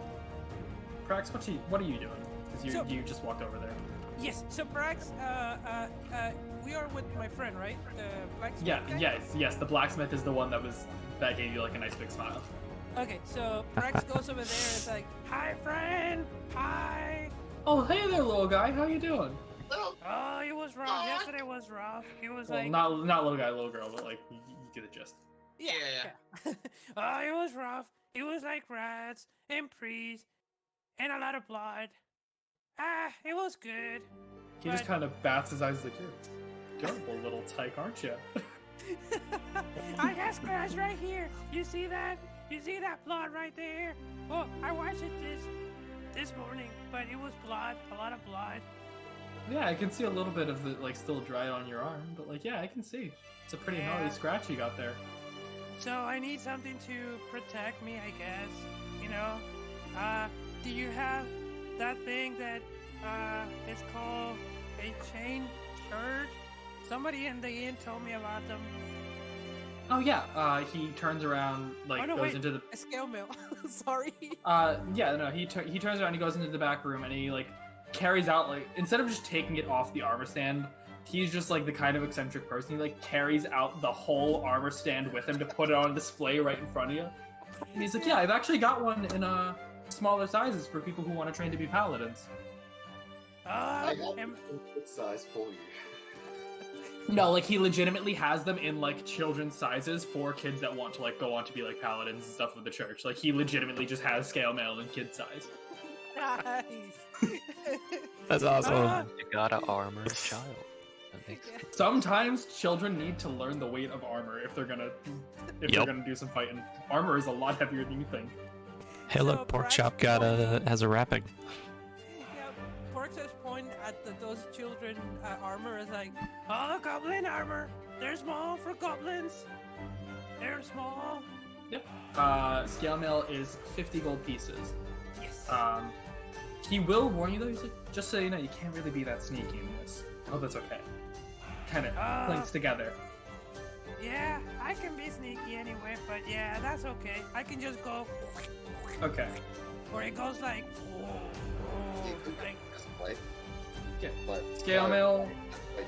Prax, what are you doing? Because So- you just walked over there. Yes. So Prax, we are with my friend, right? The blacksmith Yeah, guy? yes. The blacksmith is the one that gave you like a nice big smile. Okay, so Prax goes over there and is like, "Hi, friend. Hi." Oh, hey there, little guy. How you doing? Little, Oh, it was rough. Yesterday was rough. He was Well, like, not little guy, little girl, but like you get the gist. yeah. Oh, it was rough. It was like rats and priests and a lot of blood. Ah, it was good. He just But- kind of bats his eyes like, you're a little tyke, aren't you? I got scratch right here. You see that? You see that blood right there? Oh, I watched it this morning, but it was blood, a lot of blood. Yeah, I can see a little bit of it like still dry on your arm, but like yeah, I can see. It's a pretty gnarly Yeah. scratch you got there. So I need something to protect me, I guess. You know? Do you have that thing that is called a chain shirt? Somebody in the inn told me about them. Oh yeah, he turns around like Oh, no, goes wait. into the A scale mail. Sorry. yeah, no, he turns around, he goes into the back room, and he like carries out like instead of just taking it off the armor stand, he's just like the kind of eccentric person. He like carries out the whole armor stand with him to put it on display right in front of you. And he's like, yeah, I've actually got one in smaller sizes for people who want to train to be paladins. I have am- a good size for you. No, like he legitimately has them in like children's sizes for kids that want to like go on to be like paladins and stuff with the church. Like he legitimately just has scale mail in kid size. Nice. That's awesome. You gotta armor a child. That makes Sometimes children need to learn the weight of armor if they're gonna Yep. do some fighting. Armor is a lot heavier than you think. Hey, So look, pork Prax chop has a wrapping. Yeah, Pork's point at those children armor is like, oh, goblin armor. They're small for goblins. They're small. Yep. Scale mail is 50 gold pieces. Yes. He will warn you though. He's like, just so you know, you can't really be that sneaky in this. Oh, that's okay. Kind of links together. Yeah, I can be sneaky anyway, but yeah, that's okay. I can just go, Okay. or it goes like, You could like just play. Yeah. But Scale mail.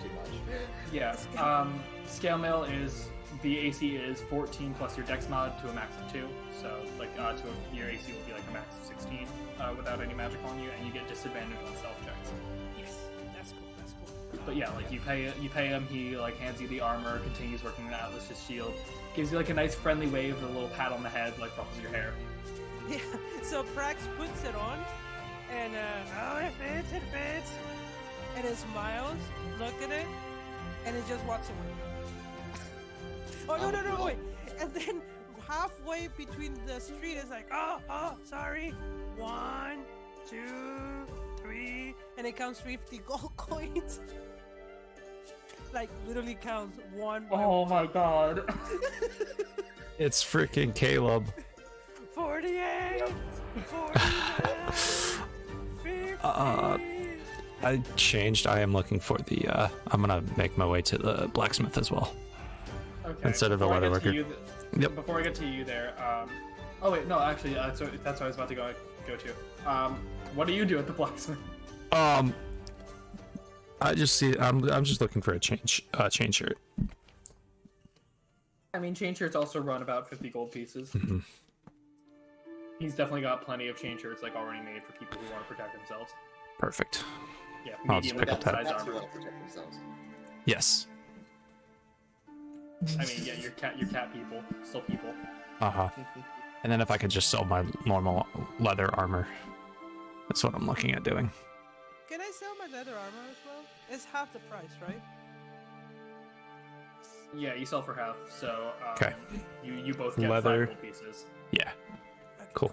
too much. Yeah. Scale mail is the AC is 14 plus your Dex mod to a max of 2. So like your AC will be like a max of 16 without any magic on you, and you get disadvantage on stealth checks. Yes, that's cool. That's cool. But yeah, like you pay him, he like hands you the armor, continues working on Atlas's shield, gives you like a nice friendly wave with a little pat on the head, like ruffles your hair. Yeah. So Prax puts it on, and it fits, and it smiles. Look at it, and it just walks away. Oh no, wait! And then halfway between the street is like, oh, sorry. 1, 2, 3, and it counts 50 gold coins. Like literally counts 1. Oh my god. It's freaking Caleb. 48, 49, 50. I changed. I am looking for the. I'm gonna make my way to the blacksmith as well. Okay. Instead of the before I leather get to worker. you Yep. Before I get to you there, oh wait, no, actually, that's what I was about to go to. What do you do at the blacksmith? I just see. I'm just looking for a chain shirt. I mean, chain shirts also run about 50 gold pieces. Mhm. He's definitely got plenty of chain shirts like already made for people who want to protect themselves. Perfect. Yeah, I'll just medium pick up that. size That's who armor. want to protect themselves. Yes. I mean, yeah, your cat people, still people. And then if I could just sell my normal leather armor, that's what I'm looking at doing. Can I sell my leather armor as well? It's half the price, right? Yeah, you sell for half, so Okay. you both get Leather. 5 gold pieces. Yeah. Okay, Cool.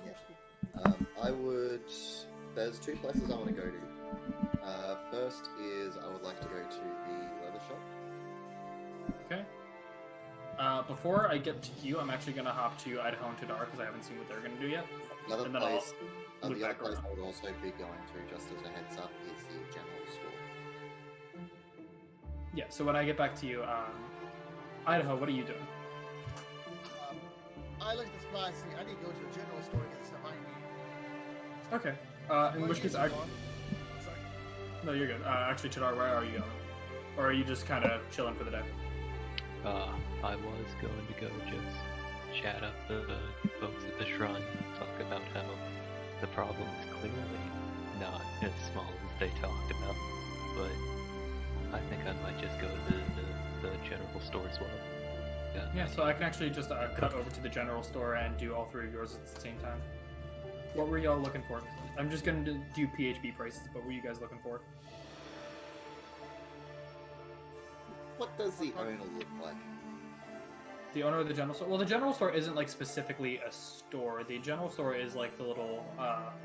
I would. There's 2 places I want to go to. First is I would like to go to the leather shop. Okay. Before I get to you, I'm actually gonna hop to Idaho and Tadar because I haven't seen what they're gonna do yet. The other And then place, I'll loop the other back place around. I would also be going to, just as a heads up, is the general store. Yeah. So when I get back to you, Idaho, what are you doing? I look at the supply and see I need to go to the general store and get the stuff I need. Okay. In What which do case, you I. need, Vaughn? Sorry. No, you're good. Actually, Tadar, where are you going? Or are you just kind of chilling for the day? I was going to go just chat up the folks at the shrine, talk about how the problem is clearly not as small as they talked about, but I think I might just go to the general store as well. Yeah. So I can actually just cut over to the general store and do all 3 of yours at the same time. What were y'all looking for? I'm just gonna do PHB prices, but what were you guys looking for? What does the owner look like? The owner of the general store? Well, the general store isn't like specifically a store. The general store is like the little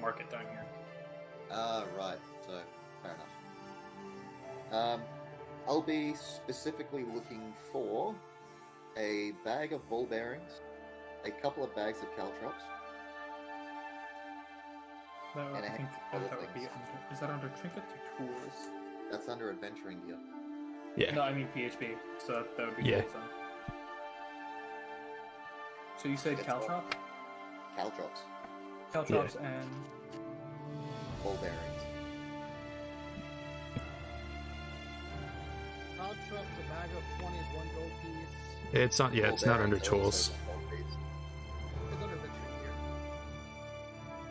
market down here. Right. So, fair enough. I'll be specifically looking for a bag of ball bearings, a couple of bags of caltrops. No, And I a think other that would be things. under. Is that under trinkets or tools? That's under adventuring gear. Yeah. No, I mean PHB. So that would be Yeah. tools then. So you said Yes, caltrop? Caltrops, Caltrops and ball bearings. Cloud trucks, a bag of 20 is 1 gold piece. It's not. Yeah, Ball it's not under bearings are tools. also gold piece. It's under adventuring gear.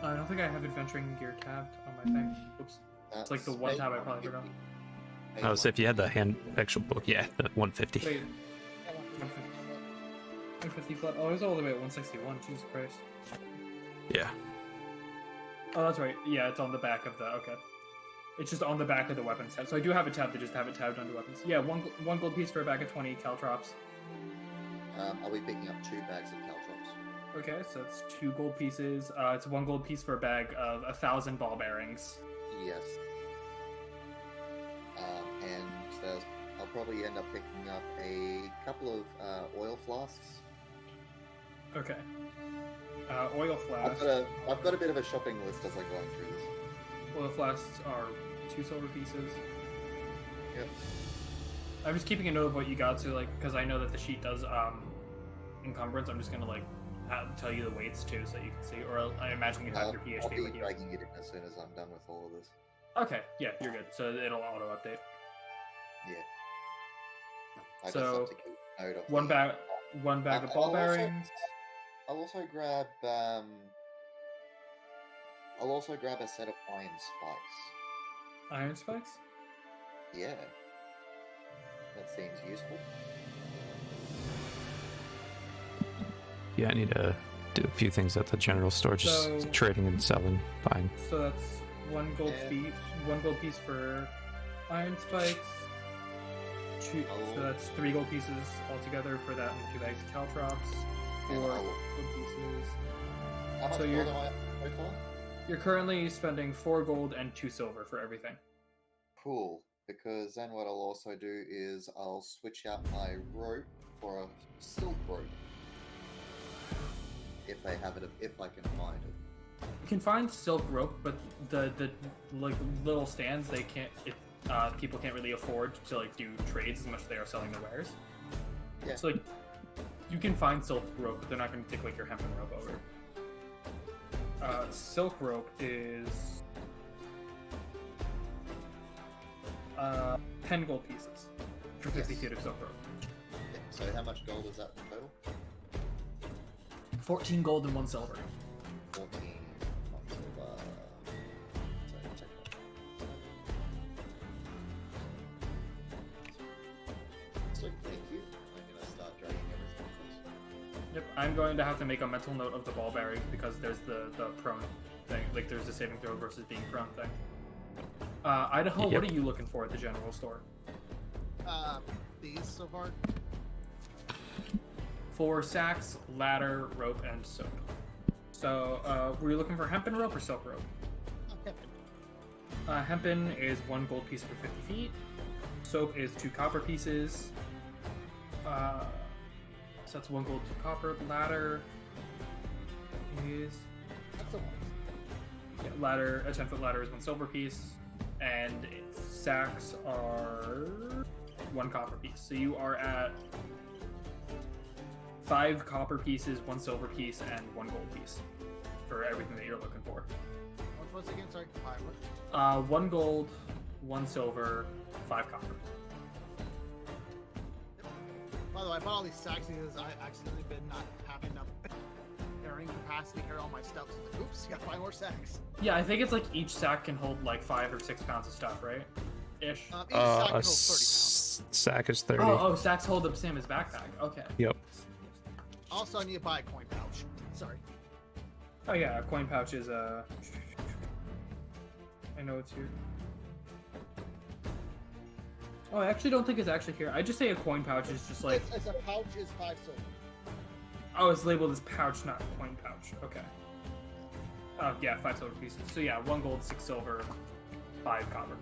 I don't think I have adventuring gear tabbed on my thing. Oops. It's like the one tab I probably forgot. Oh, so if you had the actual book, yeah, the 150. Wait, 150 flat. Oh, it was all the way at 161. Jesus Christ. Yeah. Oh, that's right. Yeah, it's on the back of the. Okay. It's just on the back of the weapons tab. So I do have a tab to just have it tabbed under weapons. Yeah, one gold piece for a bag of 20 caltrops. I'll be picking up 2 bags of caltrops. Okay, so it's 2 gold pieces. It's 1 gold piece for a bag of 1,000 ball bearings. Yes. And I'll probably end up picking up a couple of oil flasks. Okay. Oil flasks. I've got a bit of a shopping list as I'm going through this. Oil flasks are 2 silver pieces. Yep. I'm just keeping a note of what you got, so like, because I know that the sheet does encumbrance. I'm just gonna like tell you the weights too, so you can see. Or I imagine you have your I'll PHP be with you. dragging it in as soon as I'm done with all of this. Okay, yeah, you're good. So it'll auto update. Yeah. I just So, have to keep note of One the- bag of And ball I'll also- bearings. I'll also grab a set of iron spikes. Iron spikes? Yeah. That seems useful. Yeah, I need to do a few things at the general store, just So- trading and selling. Fine. So that's one gold Yeah. one gold piece for iron spikes. Two, Oh. so that's 3 gold pieces altogether for that, and 2 bags of caltrops. And 4 I'll- gold pieces. How much So gold you're- am I so far? You're currently spending 4 gold and 2 silver for everything. Cool. Because then what I'll also do is I'll switch out my rope for a silk rope. If they have it, if I can find it. You can find silk rope, but the like little stands they can't. People can't really afford to like do trades as much as they are selling their wares. Yeah. So like, you can find silk rope, but they're not going to take like your hempen rope over. Silk rope is 10 gold pieces for 50 Yes. feet of silk rope. Yeah. So how much gold is that in total? 14 gold and 1 silver. 14. Not silver. So check that. So thank you. I'm gonna start dragging everything first. Yep, I'm going to have to make a mental note of the ball bearing because there's the prone thing. Like there's the saving throw versus being prone thing. Idaho, Yep. what are you looking for at the general store? These so far. For sacks, ladder, rope, and soap. So, were you looking for hempen rope or silk rope? Okay. Hempen is 1 gold piece for 50 feet. Soap is 2 copper pieces. So that's 1 gold, 2 copper. Ladder is That's the one. yeah, ladder. A 10-foot ladder is 1 silver piece, and sacks are 1 copper piece. So you are at 5 copper pieces, 1 silver piece, and 1 gold piece for everything that you're looking for. Once again, sorry. Alright, 1 gold, 1 silver, 5 copper. by the way, I bought all these sacks because I accidentally been not having enough carrying capacity to carry all my stuff. So like, oops, gotta buy more sacks. Yeah, I think it's like each sack can hold like 5 or 6 pounds of stuff, right? Ish. Each sack can hold 30 A pounds. sack is 30. Oh, sacks hold the same as backpack. Okay. Yep. Also, I need to buy a coin pouch. Sorry. Oh yeah, a coin pouch is I know it's here. Oh, I actually don't think it's actually here. I just say a coin pouch is just like It's a pouch is 5 silver. oh, it's labeled as pouch, not coin pouch. Okay. Oh yeah, 5 silver pieces. So yeah, 1 gold, 6 silver, 5 copper.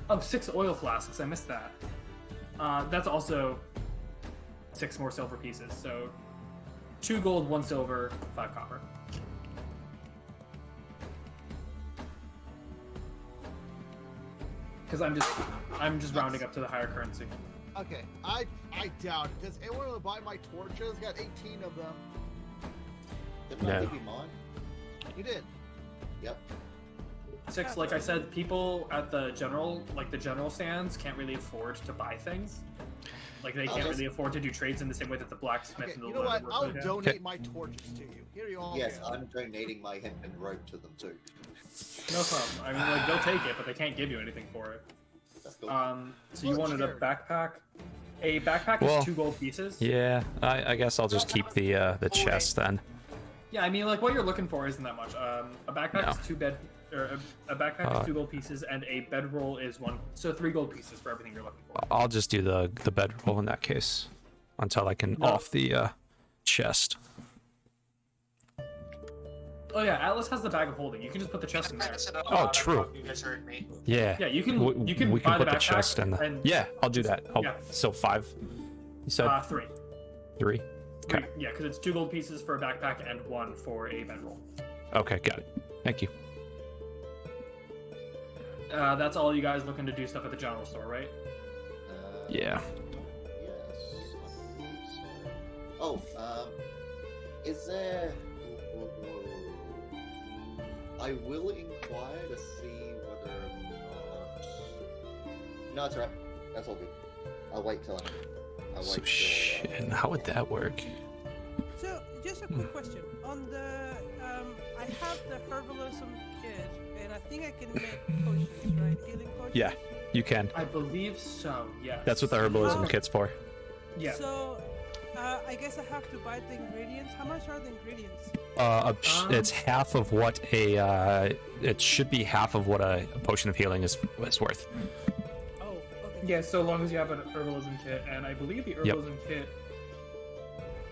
Oh, 6 oil flasks. I missed that. That's also 6 more silver pieces. So 2 gold, 1 silver, 5 copper. Because I'm just rounding up to the higher currency. Okay, I doubt it. Does anyone want to buy my torches? Got 18 of them. Didn't I No. give you mine? You did. Yep. 6, like I said, people at the general stands can't really afford to buy things. Like they can't really afford to do trades in the same way that the blacksmith Okay, and the you know what? leatherworker I'll can. donate my torches to you. Here you all Yes, go. I'm donating my hempen rope to them too. No problem. I mean, like they'll take it, but they can't give you anything for it. That's cool. So you Well, wanted a sure. backpack? A backpack Well, is 2 gold pieces. Yeah, I guess I'll just keep the chest then. Yeah, I mean, like what you're looking for isn't that much. A backpack No. is 2 bed, or a backpack Uh, is 2 gold pieces, and a bedroll is 1. So 3 gold pieces for everything you're looking for. I'll just do the bedroll in that case until I can No. off the chest. Oh yeah, Atlas has the bag of holding. You can just put the chest in there. Oh, true. You just heard me. Yeah. Yeah, you can We buy can the put the backpack chest in the. Yeah, I'll do that. Yeah. So 5. You said 3. 3. Okay. Yeah, because it's 2 gold pieces for a backpack and 1 for a bedroll. Okay, got it. Thank you. That's all you guys looking to do stuff at the general store, right? Yeah. Yes. I believe so. Oh, is there? I will inquire to see whether or not No, it's alright. That's all good. I'll wait till I'll So wait till, shit. And how would that work? So, just a quick question. On the, I have the herbalism kit, and I think I can make potions, right? Healing potions? Yeah, you can. I believe so. Yes. That's what the herbalism Oh. kit's for. Yeah. So, I guess I have to buy the ingredients. How much are the ingredients? It's half of what it should be half of what a potion of healing is worth. Oh, okay. Yeah, so long as you have an herbalism kit, and I believe the herbalism kit.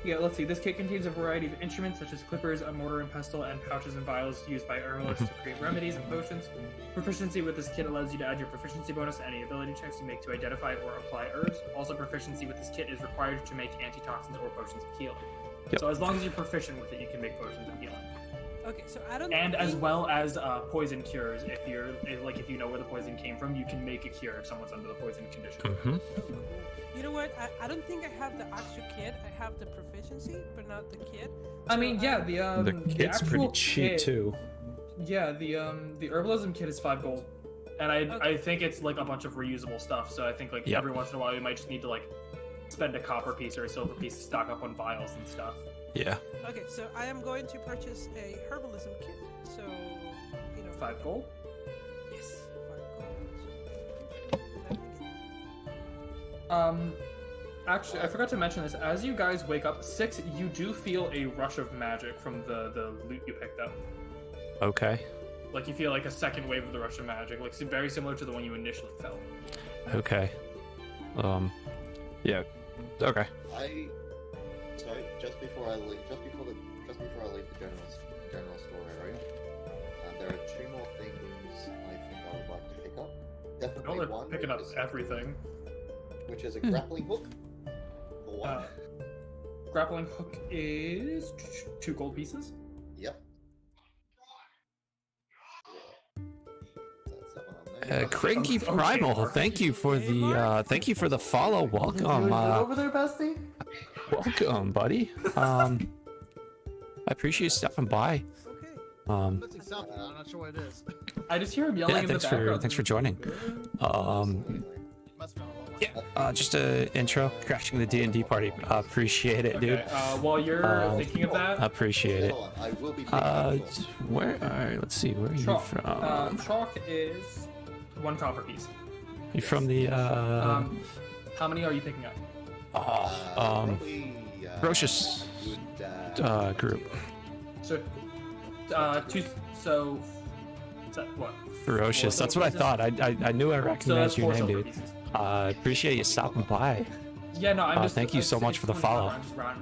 Yeah, let's see. This kit contains a variety of instruments such as clippers, a mortar and pestle, and pouches and vials used by herbalists to create remedies and potions. Proficiency with this kit allows you to add your proficiency bonus to any ability checks you make to identify or apply herbs. Also, proficiency with this kit is required to make antitoxins or potions of healing. Yep. So as long as you're proficient with it, you can make potions of healing. Okay, so I don't. And as think- well as poison cures. If if you know where the poison came from, you can make a cure if someone's under the poison condition. Mm-hmm. Oh, cool. You know what? I don't think I have the actual kit. I have the proficiency, but not the kit. I mean, So, yeah, The kit's pretty actual cheap kit- too. Yeah, the herbalism kit is 5 gold, and I Okay. think it's like a bunch of reusable stuff. So I think like Yep. every once in a while you might just need to like spend a copper piece or a silver piece to stock up on vials and stuff. Yeah. Okay, so I am going to purchase a herbalism kit. So, 5 gold. Yes, 5 gold. Actually, I forgot to mention this. As you guys wake up, 6, you do feel a rush of magic from the loot you picked up. Okay. Like you feel like a second wave of the rush of magic, like very similar to the one you initially felt. Okay. Yeah. Okay. Sorry, just before I leave the general store area, there are 2 more things I think I would like to pick up. Definitely They're one, picking up which is- everything. which is a grappling hook. For one. Grappling hook is 2 gold pieces. Yep. That's that one on there. Cranky Okay, Primal, Mark. thank you for the follow. Welcome. over there, bestie? Welcome, buddy. I appreciate you stopping by. Okay. I'm missing something. I'm not sure what it is. I just hear him yelling Yeah, in the thanks background. for joining. Must have been a long Yeah, just a intro, crashing the D&D party. Appreciate it, dude. Okay, while you're thinking of that, Appreciate it. Hold on, I will be picking up yours. Where? Alright, let's see. Where are you chalk. from? Chalk is 1 copper piece. You from the How many are you picking up? Probably, Ferocious good, group. So, 2. So, is that what? Ferocious. 4 That's what I silver thought. I knew I pieces? So that's recognized 4 your name, silver dude. pieces. Appreciate you stopping by. Yeah, no, I'm just. thank you so much for the follow.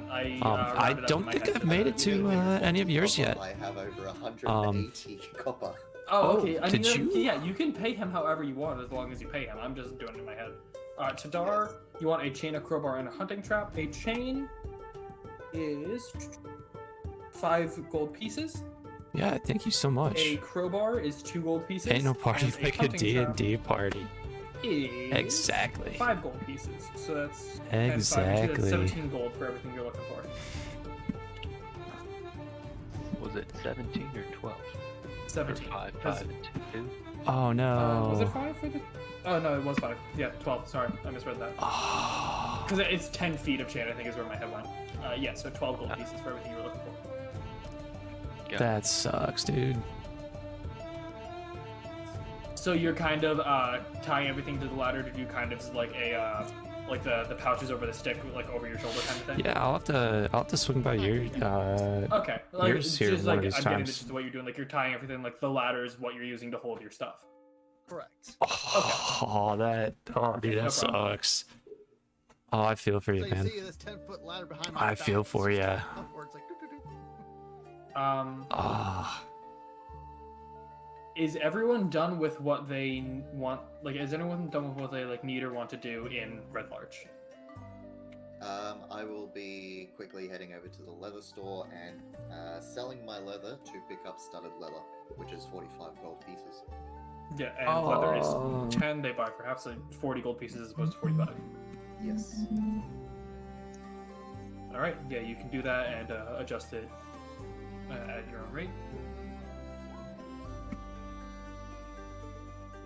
I I don't think I've made it to any of yours yet. I have over 180 copper. Oh, okay. I did mean, you? Yeah, you can pay him however you want as long as you pay him. I'm just doing it in my head. Tadar, you want a chain, a crowbar, and a hunting trap. A chain is 5 gold pieces. Yeah, thank you so much. A crowbar is 2 gold pieces. Ain't no party and like a hunting trap D&D party. is Exactly. 5 gold pieces. So that's 10, 5, 2, Exactly. that's 17 gold for everything you're looking for. Was it 17 or 12? 17. Or 5, Has- 5, and 2? Oh no. was it 5 for the? Oh no, it was 5. Yeah, 12. Sorry, I misread that. Oh, Because it's 10 feet of chain, I think is where my head went. Yeah, so 12 gold pieces for everything you were looking for. that sucks, dude. So you're kind of tying everything to the ladder to do kind of like a like the pouches over the stick, like over your shoulder kind of thing. Yeah, I'll have to swing by your Okay. Like Yours it's here just one like of I'm these getting times. this is what you're doing. Like you're tying everything. Like the ladder is what you're using to hold your stuff. Correct. Oh, dude, that no problem. sucks. Oh, I feel for you, So you man. see this 10-foot ladder behind my I back. feel for it's ya. upwards, like, doo-doo-doo. Ah, Is everyone done with what they want? Like, is anyone done with what they like need or want to do in Red Larch? I will be quickly heading over to the leather store and selling my leather to pick up studded leather, which is 45 gold pieces. Yeah, and leather Oh. is 10. They buy perhaps like 40 gold pieces as opposed to 45. Yes. All right. Yeah, you can do that and adjust it at your own rate.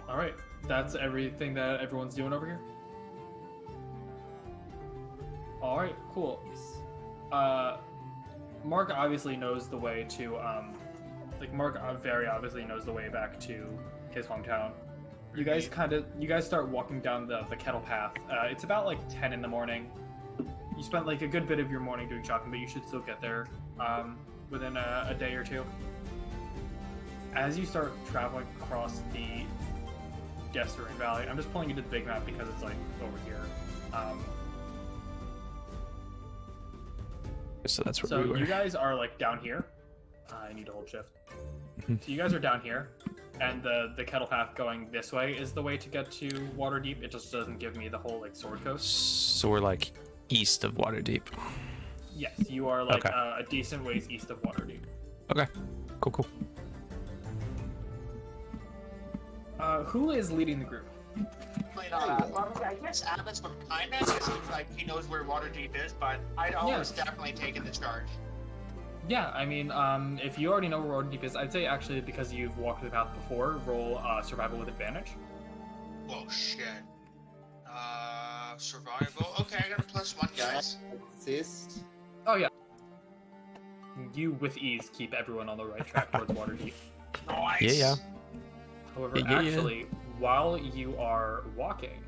All right. That's everything that everyone's doing over here? Alright, cool. Mark obviously knows the way to, Mark very obviously knows the way back to his hometown. You guys start walking down the kettle path. It's about like 10 in the morning. You spent like a good bit of your morning doing shopping, but you should still get there within a day or two. As you start traveling across the Desirine Valley, I'm just pulling you to the big map because it's like over here. So that's where So we were. you guys are like down here. I need to hold shift. So you guys are down here, and the kettle path going this way is the way to get to Waterdeep. It just doesn't give me the whole like Sword Coast. So we're like east of Waterdeep. Yes, you are like Okay. a decent ways east of Waterdeep. Okay. Cool. Who is leading the group? I guess Atlas would kind of, because he's like, he knows where Waterdeep is, but Idaho is definitely taking the charge. Yeah, I mean, if you already know where Waterdeep is, I'd say actually because you've walked the path before, roll survival with advantage. Oh shit. Survival. Okay, I got a +1, guys. Assist. Oh yeah. You with ease keep everyone on the right track towards Waterdeep. Nice. Yeah. However, Yeah. actually, while you are walking,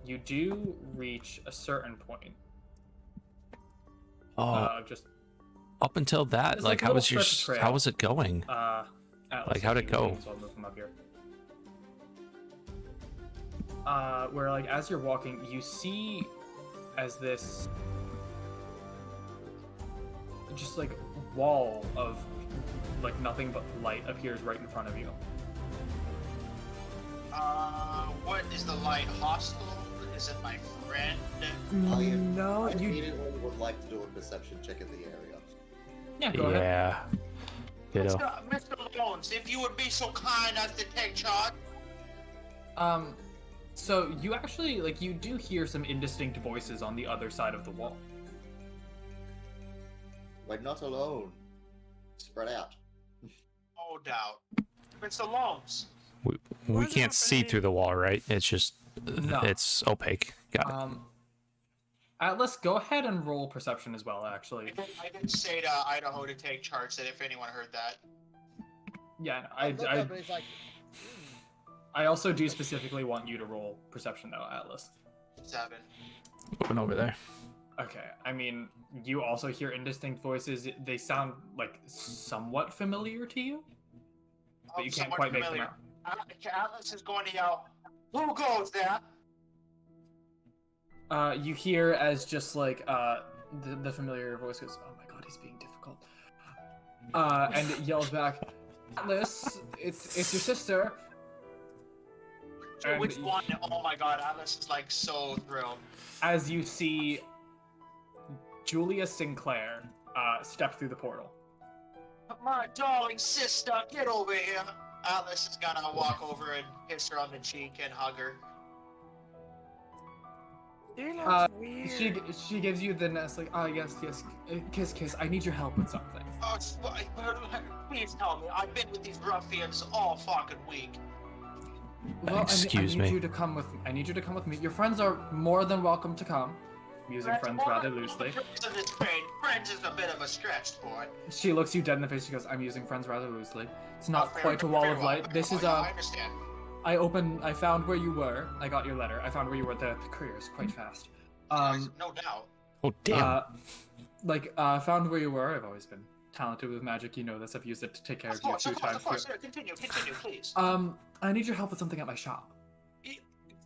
you do reach a certain point. Just Up until that, It's like, like a how was little your, stretch of trail. how was it going? Atlas, Like, how'd it you go? can- so I'll move them up here. Where like as you're walking, you see as this just like wall of like nothing but light appears right in front of you. What is the light? Hostile? Is it my friend? No, I you. immediately would like to do a perception check in the area. Yeah, go ahead. Yeah. Ditto. Mr. Lones, if you would be so kind as to take charge. So you actually like you do hear some indistinct voices on the other side of the wall. We're not alone. Spread out. No doubt. Mr. Lones. We What's can't see happening? through the wall, right? It's just, No. it's opaque. Got it. Atlas, go ahead and roll perception as well, actually. I did say to Idaho to take charge, that if anyone heard that. Yeah, Look up and he's like, I also do specifically want you to roll perception though, Atlas. 7. Moving over there. Okay, I mean, you also hear indistinct voices. They sound like somewhat familiar to you, but you can't Somewhat quite make familiar. them out. Atlas is going to yell, "Who goes there?" You hear as just like the familiar voice goes, "Oh my god, he's being difficult," and it yells back, "Atlas, it's your sister." And Which one? Oh my god, Atlas is like so thrilled. as you see Julia Sinclair step through the portal. My darling sister, get over here. Atlas is gonna walk over and kiss her on the cheek and hug her. She looks weird. She gives you the nest like, oh yes, kiss. I need your help with something. Oh, please tell me. I've been with these ruffians all fucking week. Well, Excuse I me. need you to come with. I need you to come with me. Your friends are more than welcome to come. I'm using friends rather loosely. Friends is a bit of a stretch, sport. She looks you dead in the face. She goes, "I'm using friends rather loosely. It's not Fair- quite a wall very of well, light. very This well, is yeah, I understand. I found where you were. I got your letter. I found where you were. The courier is quite fast. No doubt. Oh, damn. Found where you were. I've always been talented with magic. You know this. I've used it to take care of you a few times. Of course. Continue, please. I need your help with something at my shop.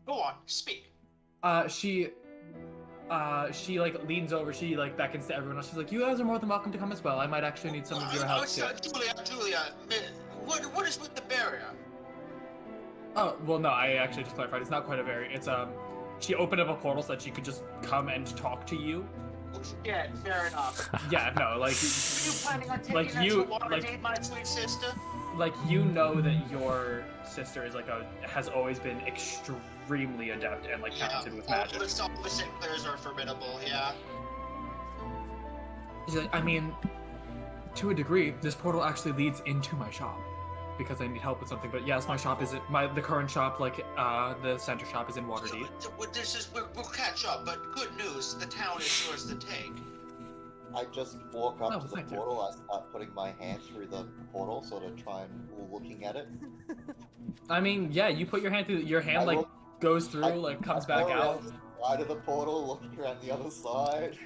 Go on, speak. She like leans over. She like beckons to everyone else. She's like, "You guys are more than welcome to come as well. I might actually need some of your help too." Julia, what is with the barrier? Oh, well, no, I actually just clarified. It's not quite a very. It's she opened up a portal so that she could just come and talk to you. Yeah, fair enough. Yeah, no, like, Are you planning on taking Like her you- to Waterdeep, my sweet sister? like you know that your sister is like has always been extremely adept and like talented with magic. All the Sinclairs are formidable, yeah. She's like, I mean, to a degree, this portal actually leads into my shop. because I need help with something. But yes, my shop is the current shop, like the center shop, is in Waterdeep. We'll catch up, but good news, the town is yours to take. I just walk up Oh, to the thank you. portal. I start putting my hand through the portal, sort of try and looking at it. I mean, yeah, you put your hand through. Your hand I like look- goes through, I- like comes I back go out. around the side of the portal, looking around the other side.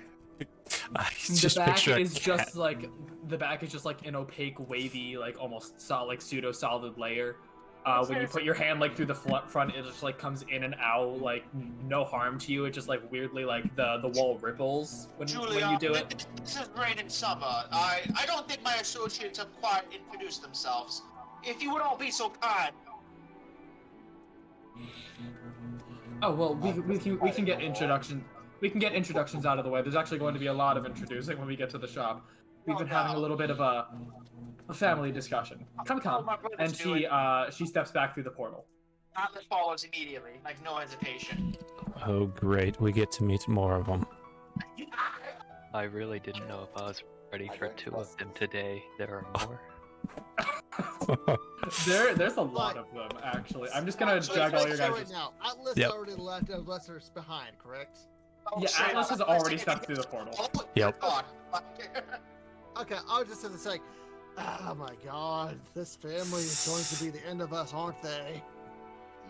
I The just back picture a is cat. just like an opaque, wavy, like almost solid, like pseudo solid layer. When you put your hand like through the front, it just like comes in and out, like no harm to you. It just like weirdly like the wall ripples when Julia, you do it. this is rain and summer. I don't think my associates have quite introduced themselves. If you would all be so kind. Oh well, we can get introduction. We can get introductions out of the way. There's actually going to be a lot of introducing when we get to the shop. We've been having a little bit of a family discussion. Come. my brother's And she steps back through the portal. Atlas follows immediately, like no hesitation. Oh, great. We get to meet more of them. I really didn't know if I was ready I for don't 2 trust of them today. There are more. There's a lot of them actually. I'm just gonna So drag all let's your say guys. right now, Atlas Yep. already left Lesser's behind, correct? Yeah, Atlas has already stepped through the portal. Oh, Yep. God. Okay, I was just gonna say, oh my god, this family is going to be the end of us, aren't they?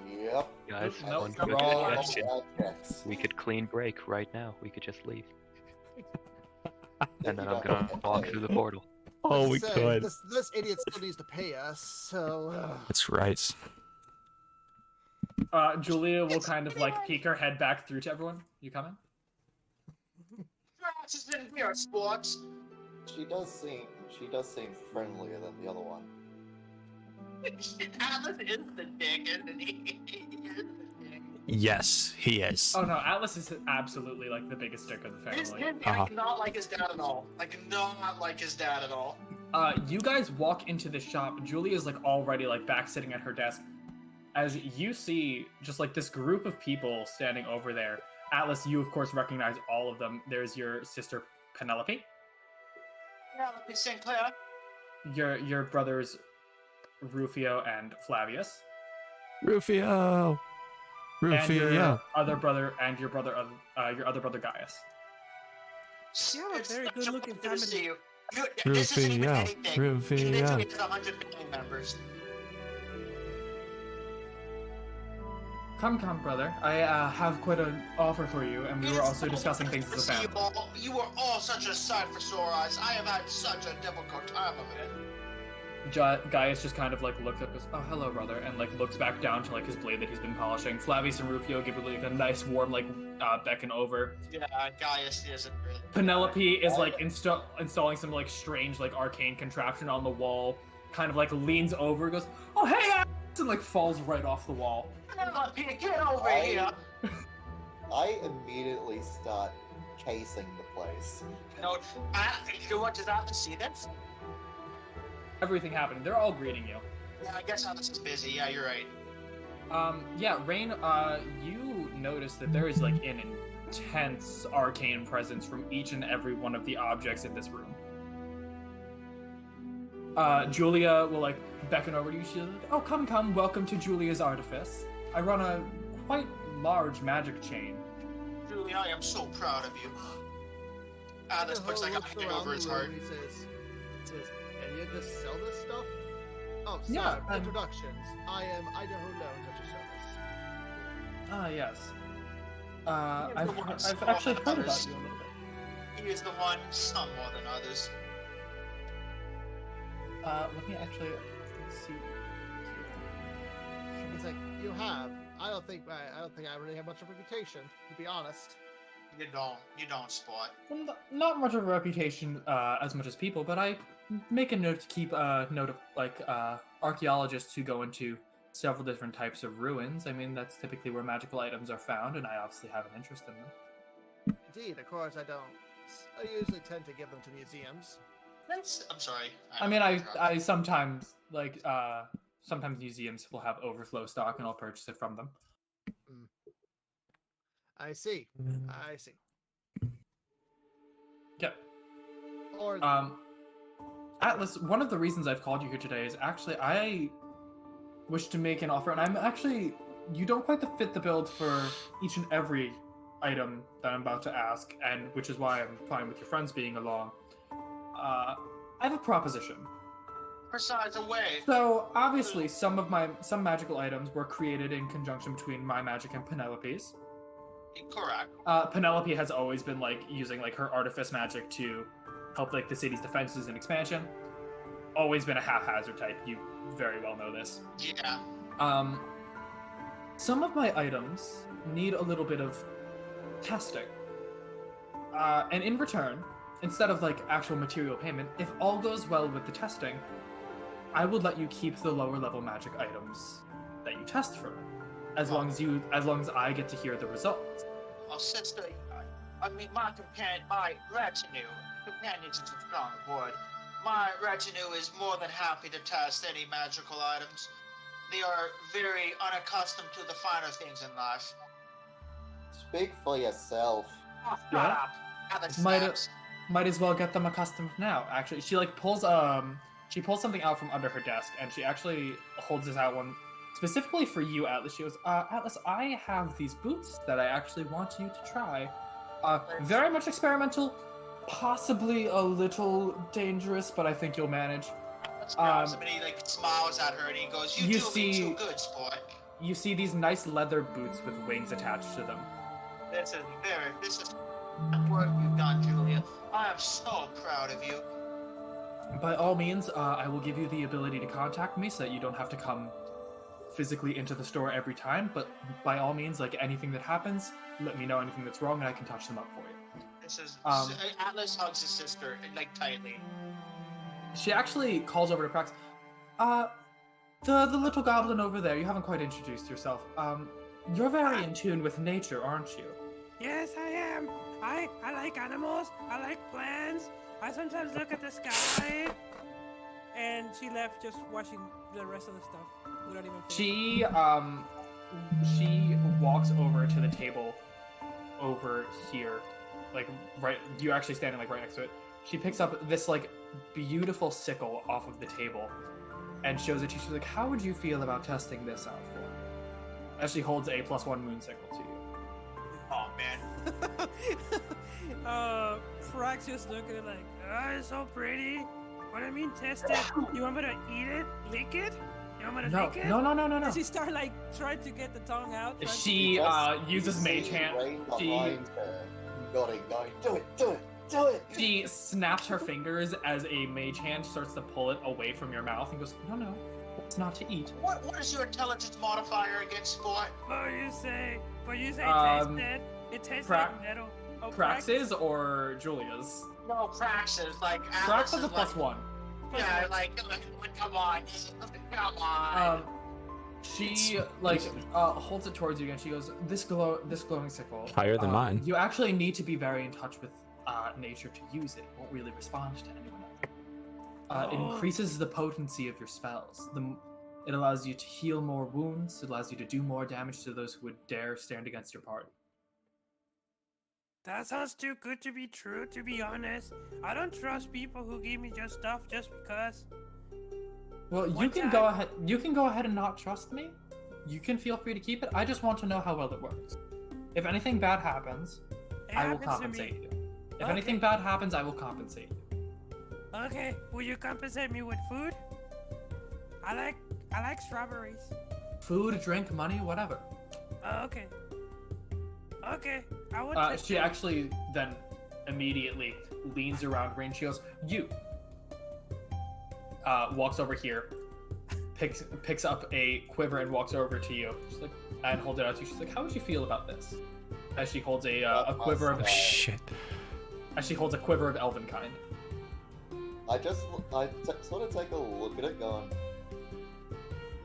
Yep. Guys, Nope, one you're quick wrong. suggestion. Yes. We could clean break right now. We could just leave. And then You I'm don't gonna have to walk pay. through the portal. Oh, we Say, could. This idiot still needs to pay us, so. That's right. Julia will kind of like peek her head back through to everyone. You coming? This is in here, sports. She does seem friendlier than the other one. Atlas is the dick, isn't he? He is the dick. Yes, he is. Oh no, Atlas is absolutely like the biggest dick of the His family. I do not like his dad at all. I do not like his dad at all. You guys walk into the shop. Julia's like already like back sitting at her desk. As you see just like this group of people standing over there. Atlas, you of course recognize all of them. There's your sister Penelope, Penelope Sinclair. your brothers Rufio and Flavius, Rufio! and your Rufio! other brother and your other brother Gaius. You have a It's very such good-looking pleasure to see family. you. This isn't even Rufio, anything. Rufio. You literally have 100 family members. Come, brother. I have quite an offer for you, and we were also discussing things as a family. You were all such a sight for sore eyes. I have had such a difficult time of it. Gaius just kind of like looks up, goes, "Oh, hello, brother," and like looks back down to like his blade that he's been polishing. Flavius and Rufio give it like a nice warm like beckon over. Yeah, Gaius isn't really. Penelope is like installing some like strange like arcane contraption on the wall. Kind of like leans over, goes, "Oh, hey!" Alex," and like falls right off the wall. Penelope, get over here. I immediately start casing the place. You know what? Does Atlas see this? Everything happening. They're all greeting you. Yeah, I guess Atlas is busy. Yeah, you're right. Yeah, Rain, you notice that there is like an intense arcane presence from each and every one of the objects in this room. Julia will like beckon over to you. She's like, "Oh, come, welcome to Julia's Artifice. I run a quite large magic chain." Julie, I am so proud of you. Atlas puts like a hand over his heart. He says, "Can you just sell this stuff?" Oh, sorry. Yeah, Introductions. I am Idaho Loans at your service. Ah, yes. You're the one I've small actually than heard about others. you a little bit. He is the one, some more than others. Let me actually see. He's like, "You have. I don't think I really have much of a reputation, to be honest." You don't, Spot. Well, not much of a reputation as much as people, but I make a note to keep a note of like archaeologists who go into several different types of ruins. I mean, that's typically where magical items are found, and I obviously have an interest in them. Indeed, of course I don't. I usually tend to give them to museums. I'm sorry. I mean, I sometimes like sometimes museums will have overflow stock, and I'll purchase it from them. I see. I see. Yep. Or Atlas, one of the reasons I've called you here today is actually I wish to make an offer, and I'm actually, you don't quite fit the build for each and every item that I'm about to ask, and which is why I'm fine with your friends being along. I have a proposition. Precise away. So obviously, some magical items were created in conjunction between my magic and Penelope's. Correct. Penelope has always been like using like her artifice magic to help like the city's defenses and expansion. Always been a haphazard type. You very well know this. Yeah. Some of my items need a little bit of testing. And in return, instead of like actual material payment, if all goes well with the testing, I would let you keep the lower level magic items that you test for me, as long as I get to hear the results. Oh, sister, I mean, my retinue, companions is a strong word. My retinue is more than happy to test any magical items. They are very unaccustomed to the finer things in life. Speak for yourself. Oh, shut Yeah? up. Alex Might snaps. might as well get them accustomed now. Actually, she like pulls something out from under her desk, and she actually holds this out one specifically for you, Atlas. She goes, Atlas, I have these boots that I actually want you to try. Very much experimental, possibly a little dangerous, but I think you'll manage. Alex grabs him and he like smiles at her and he goes, "You do me too good, sport." You see these nice leather boots with wings attached to them. This is work you've done, Julia. I am so proud of you. By all means, I will give you the ability to contact me so that you don't have to come physically into the store every time, but by all means, like anything that happens, let me know anything that's wrong and I can touch them up for you. This is Atlas hugs his sister like tightly. She actually calls over to Prax. The little goblin over there, you haven't quite introduced yourself. You're very in tune with nature, aren't you? Yes, I am. I like animals. I like plants. I sometimes look at the sky. And she left just watching the rest of the stuff without even finishing. She walks over to the table over here. Like right, you're actually standing like right next to it. She picks up this like beautiful sickle off of the table and shows it to you. She's like, "How would you feel about testing this out for?" As she holds a +1 moon sickle to you. Oh man. Frax just look at it like, it's so pretty. What I mean, test it. You want me to eat it? Lick it? You want me to lick it? No. And she start like trying to get the tongue out. She uses mage hand. Behind her, nodding, going, "Do it!" She snaps her fingers as a mage hand starts to pull it away from your mouth and goes, No, it's not to eat. What is your intelligence modifier against sport? But you say taste it. It tastes Prax- like metal. Oh, Prax's or Julia's? No, Praxis. Like Prax Atlas has a is like, +1. Yeah, like come on, come on. She like holds it towards you and she goes, this glowing sickle. Higher than mine. You actually need to be very in touch with nature to use it. It won't really respond to anyone else. It increases the potency of your spells. It allows you to heal more wounds. It allows you to do more damage to those who would dare stand against your party. That sounds too good to be true, to be honest. I don't trust people who give me just stuff just because. Well, you can go ahead and not trust me. You can feel free to keep it. I just want to know how well it works. If anything bad happens, I will compensate you. If anything bad happens, I will compensate you. Okay, will you compensate me with food? I like strawberries. Food, drink, money, whatever. Okay. Okay, I would. She actually then immediately leans around Rain. She goes, "You." Walks over here, picks up a quiver and walks over to you. She's like, and holds it out to you. She's like, "How would you feel about this?" As she holds a quiver of Shit. As she holds a quiver of elven kind. I sort of take a look at it, going,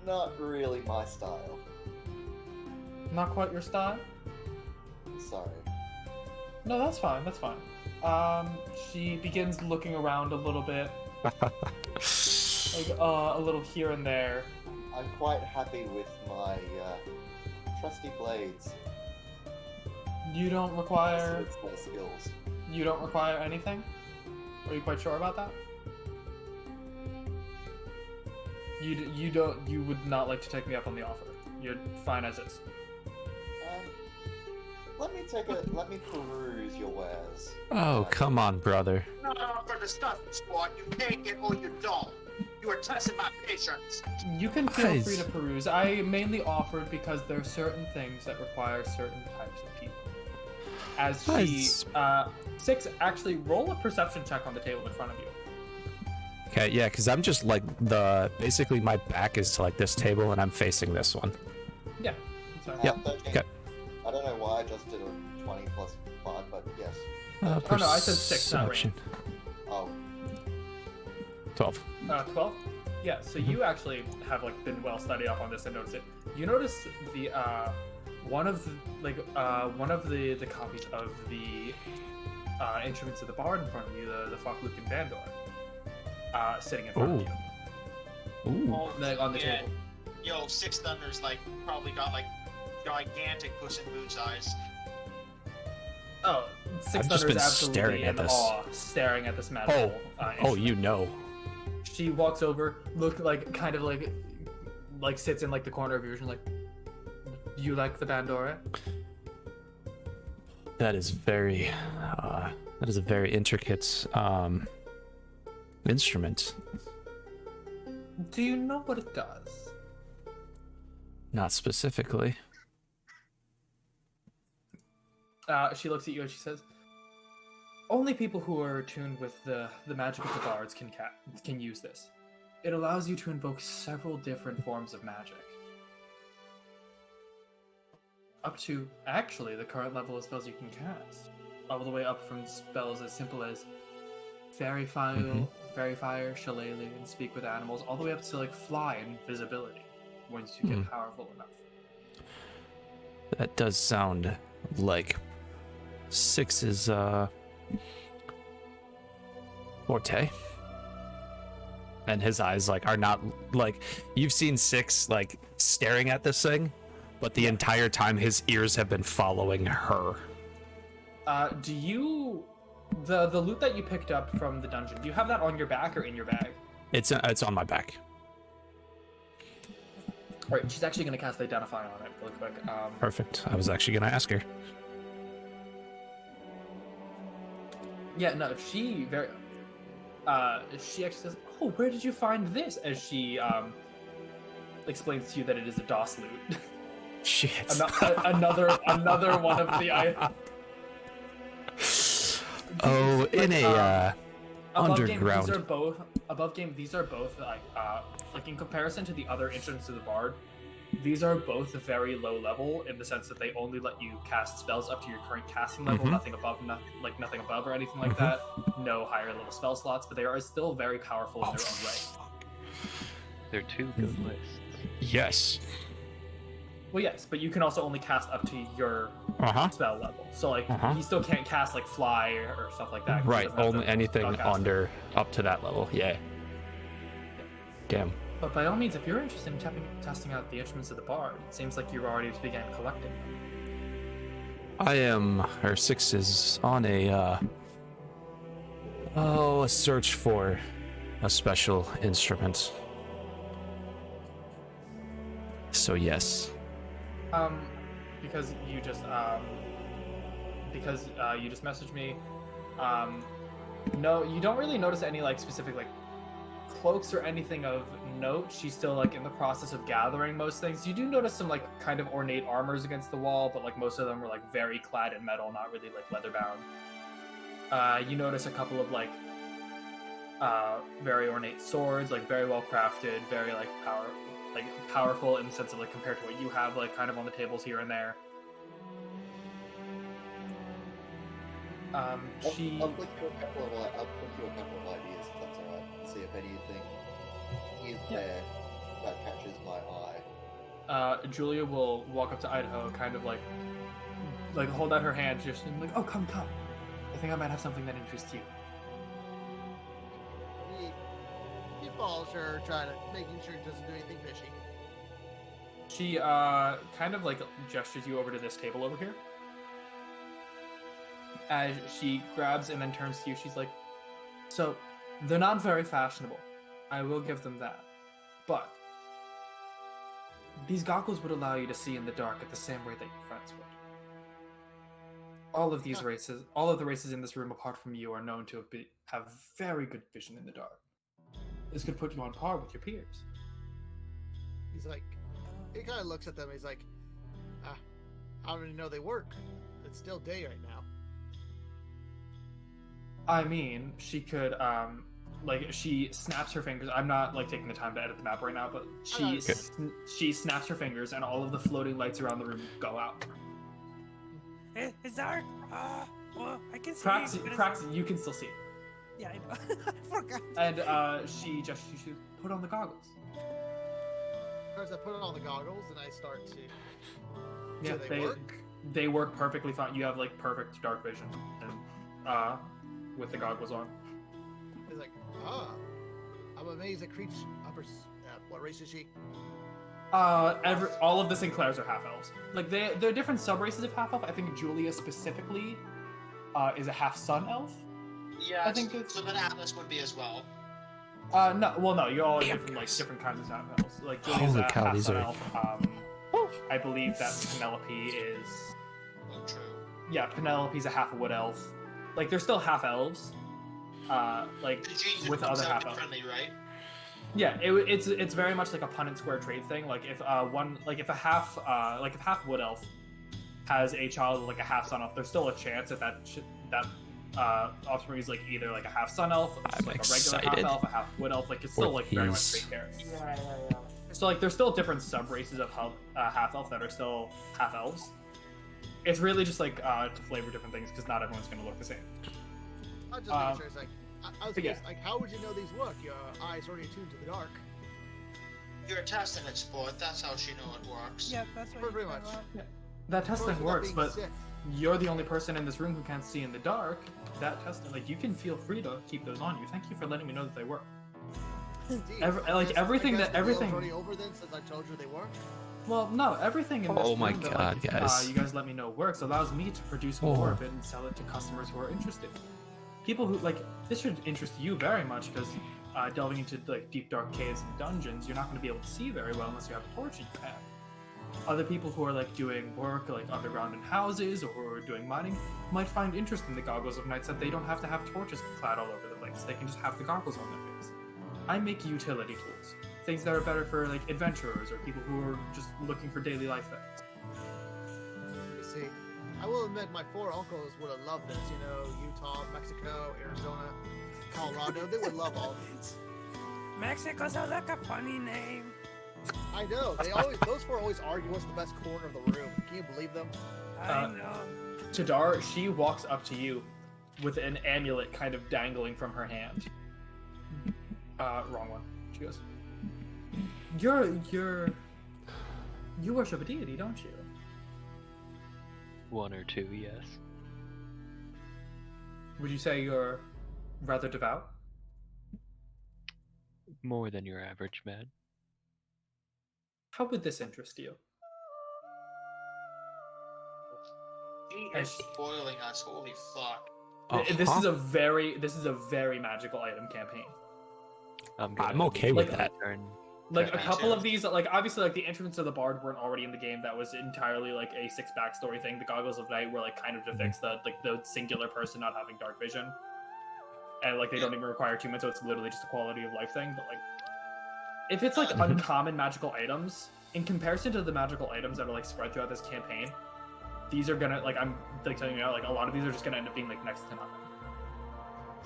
"Not really my style." Not quite your style? Sorry. No, that's fine. That's fine. She begins looking around a little bit, like a little here and there. I'm quite happy with my trusty blades. You don't require. My skills. You don't require anything? Are you quite sure about that? You would not like to take me up on the offer. You're fine as is. Let me peruse your wares. Oh, come on, brother. Not offer the stuff, squad. You take it or you don't. You are testing my patience. You can feel Guys. free to peruse. I mainly offered because there are certain things that require certain types of people. As she, Guys. 6, actually roll a perception check on the table in front of you. Okay, yeah, because I'm just like basically my back is to like this table and I'm facing this one. Yeah. Sorry. Yep. 13. Okay. I don't know why I just did a 20 plus 5, but yes. Oh, no, I said 6, not Perception. Oh, 12. 12. Yeah. So you actually have like been well studied up on this and notice it. You notice the one of the copies of the instruments of the bard in front of you, the Faklukin Bandor, sitting in front of you. Ooh. Oh, On the yeah. table. Yo, Six Thunder's like probably got like gigantic Puss in Boots eyes. Oh, Six I've just Thunder is been absolutely staring at in this. awe, staring at this magical. Oh, instrument. you know. She walks over, look like kind of like sits in like the corner of your vision, like, you like the Bandora? That is very, that is a very intricate instrument. Do you know what it does? Not specifically. She looks at you and she says, "Only people who are attuned with the magic of the bards can use this. It allows you to invoke several different forms of magic. Up to, actually, the current level of spells you can cast. All the way up from spells as simple as Fairy Fire, Shillelagh, and Speak with Animals, all the way up to like Fly and Invisibility, once you get powerful enough. That does sound like Six's forte. And his eyes like are not like you've seen Six like staring at this thing, but the entire time his ears have been following her. Do you the loot that you picked up from the dungeon? Do you have that on your back or in your bag? It's on my back. All right, she's actually gonna cast Identify on it really quick. Perfect. I was actually gonna ask her. Yeah, no, she actually says, "Oh, where did you find this?" As she explains to you that it is a DOS loot. Shit. another one of the Oh, in a underground. Above game. These are both like in comparison to the other instruments of the bard. These are both very low level in the sense that they only let you cast spells up to your current casting level, nothing above or anything like that. No higher level spell slots, but they are still very powerful in their own way. They're two good lists. Yes. Well, yes, but you can also only cast up to your spell level. So like, he still can't cast like Fly or stuff like that. 'cause he Right. doesn't have Only the anything spellcaster. under up to that level. Yeah. Damn. But by all means, if you're interested in testing out the instruments of the bard, it seems like you've already began collecting them. Six is on a search for a special instrument. So yes. Because you just messaged me. No, you don't really notice any like specific like cloaks or anything of note. She's still like in the process of gathering most things. You do notice some like kind of ornate armors against the wall, but like most of them are like very clad in metal, not really like leather bound. You notice a couple of like very ornate swords, like very well crafted, very like powerful in the sense of like compared to what you have like kind of on the tables here and there. I'll flick you a couple of ideas if that's alright, and see if anything is there that catches my eye. Julia will walk up to Idaho, kind of like hold out her hand, just like, "Oh, come. I think I might have something that interests you." He follows her, trying to making sure he doesn't do anything fishy. She kind of like gestures you over to this table over here. As she grabs and then turns to you, she's like, "So, they're not very fashionable. I will give them that. but these goggles would allow you to see in the dark at the same way that your friends would. All of these races, all of the races in this room apart from you are known to have very good vision in the dark. This could put you on par with your peers. He's like, he kind of looks at them. He's like, I don't even know they work. It's still day right now. I mean, she could, like, she snaps her fingers. I'm not, like, taking the time to edit the map right now, but she snaps her fingers, and all of the floating lights around the room go out. It's dark. Well, I can see. Praxi, you can still see it. Yeah, I know. I forgot. And she should put on the goggles. First, I put on the goggles, and I start to. Yeah, Do they work? They work perfectly fine. You have, like, perfect dark vision, and with the goggles on. He's like, I'm amazed at Creech. What race is she? All of the Sinclairs are half elves. Like, they're different sub races of half elf. I think Julia specifically is a half sun elf. Yeah, I think so then Atlas would be as well. No, you're all different kinds of half elves. Like, Julia's Holy a cow, half these sun are- elf. I believe that Penelope is. Oh, true. Yeah, Penelope's a half wood elf. Like, they're still half elves. Like, It with comes other out half elves. differently, right? Yeah, it's very much like a Punnett square trade thing. Like, if if half wood elf has a child with like a half sun elf, there's still a chance that offspring is like either like a half sun elf, or just, I'm like a regular excited. half elf, a half wood elf. Like, it's still like very much trade characters. Yeah. So like there's still different sub races of half elf that are still half elves. It's really just like to flavor different things because not everyone's gonna look the same. I'm just making sure. It's like, I was but curious, yeah. like, how would you know these work? Your eyes already attuned to the dark. You're testing it, sport. That's how she know it works. Yeah, that's what. Pretty you much. said, well. That testing Without works, being but sick. you're the only person in this room who can't see in the dark. That testing, like, you can feel free to keep those on you. Thank you for letting me know that they work. Indeed. Everything I guess the everything- deal's already over then, since I told you they work. Well, no, everything in this Oh my room that, God, like, guys. you guys let me know works allows me to produce Oh. more of it and sell it to customers who are interested. People who like this should interest you very much because delving into like deep dark caves and dungeons, you're not going to be able to see very well unless you have a torch in your hand. Other people who are like doing work like underground in houses or who are doing mining might find interest in the goggles of nights that they don't have to have torches clad all over the place. They can just have the goggles on their face. I make utility tools, things that are better for like adventurers or people who are just looking for daily life things. You see, I will admit my 4 uncles would have loved this. You know, Utah, Mexico, Arizona, Colorado. They would love all these. Mexico sounds like a funny name. I know. Those 4 always argue what's the best corner of the room. Can you believe them? I know. Tadar, she walks up to you with an amulet kind of dangling from her hand. Wrong one. She goes, you worship a deity, don't you? One or two, yes. Would you say you're rather devout? More than your average man. How would this interest you? He is spoiling us. Holy fuck. This is a very magical item campaign. I'm okay with that. Like a Me couple too. of these, like obviously, like the entrance of the bard weren't already in the game. That was entirely like a 6 backstory thing. The goggles of night were like kind of to fix the singular person not having dark vision, and like they don't even require attunement, so it's literally just a quality of life thing. But like, if it's like uncommon magical items in comparison to the magical items that are like spread throughout this campaign, these are gonna like I'm like telling you now, like a lot of these are just gonna end up being like next to nothing.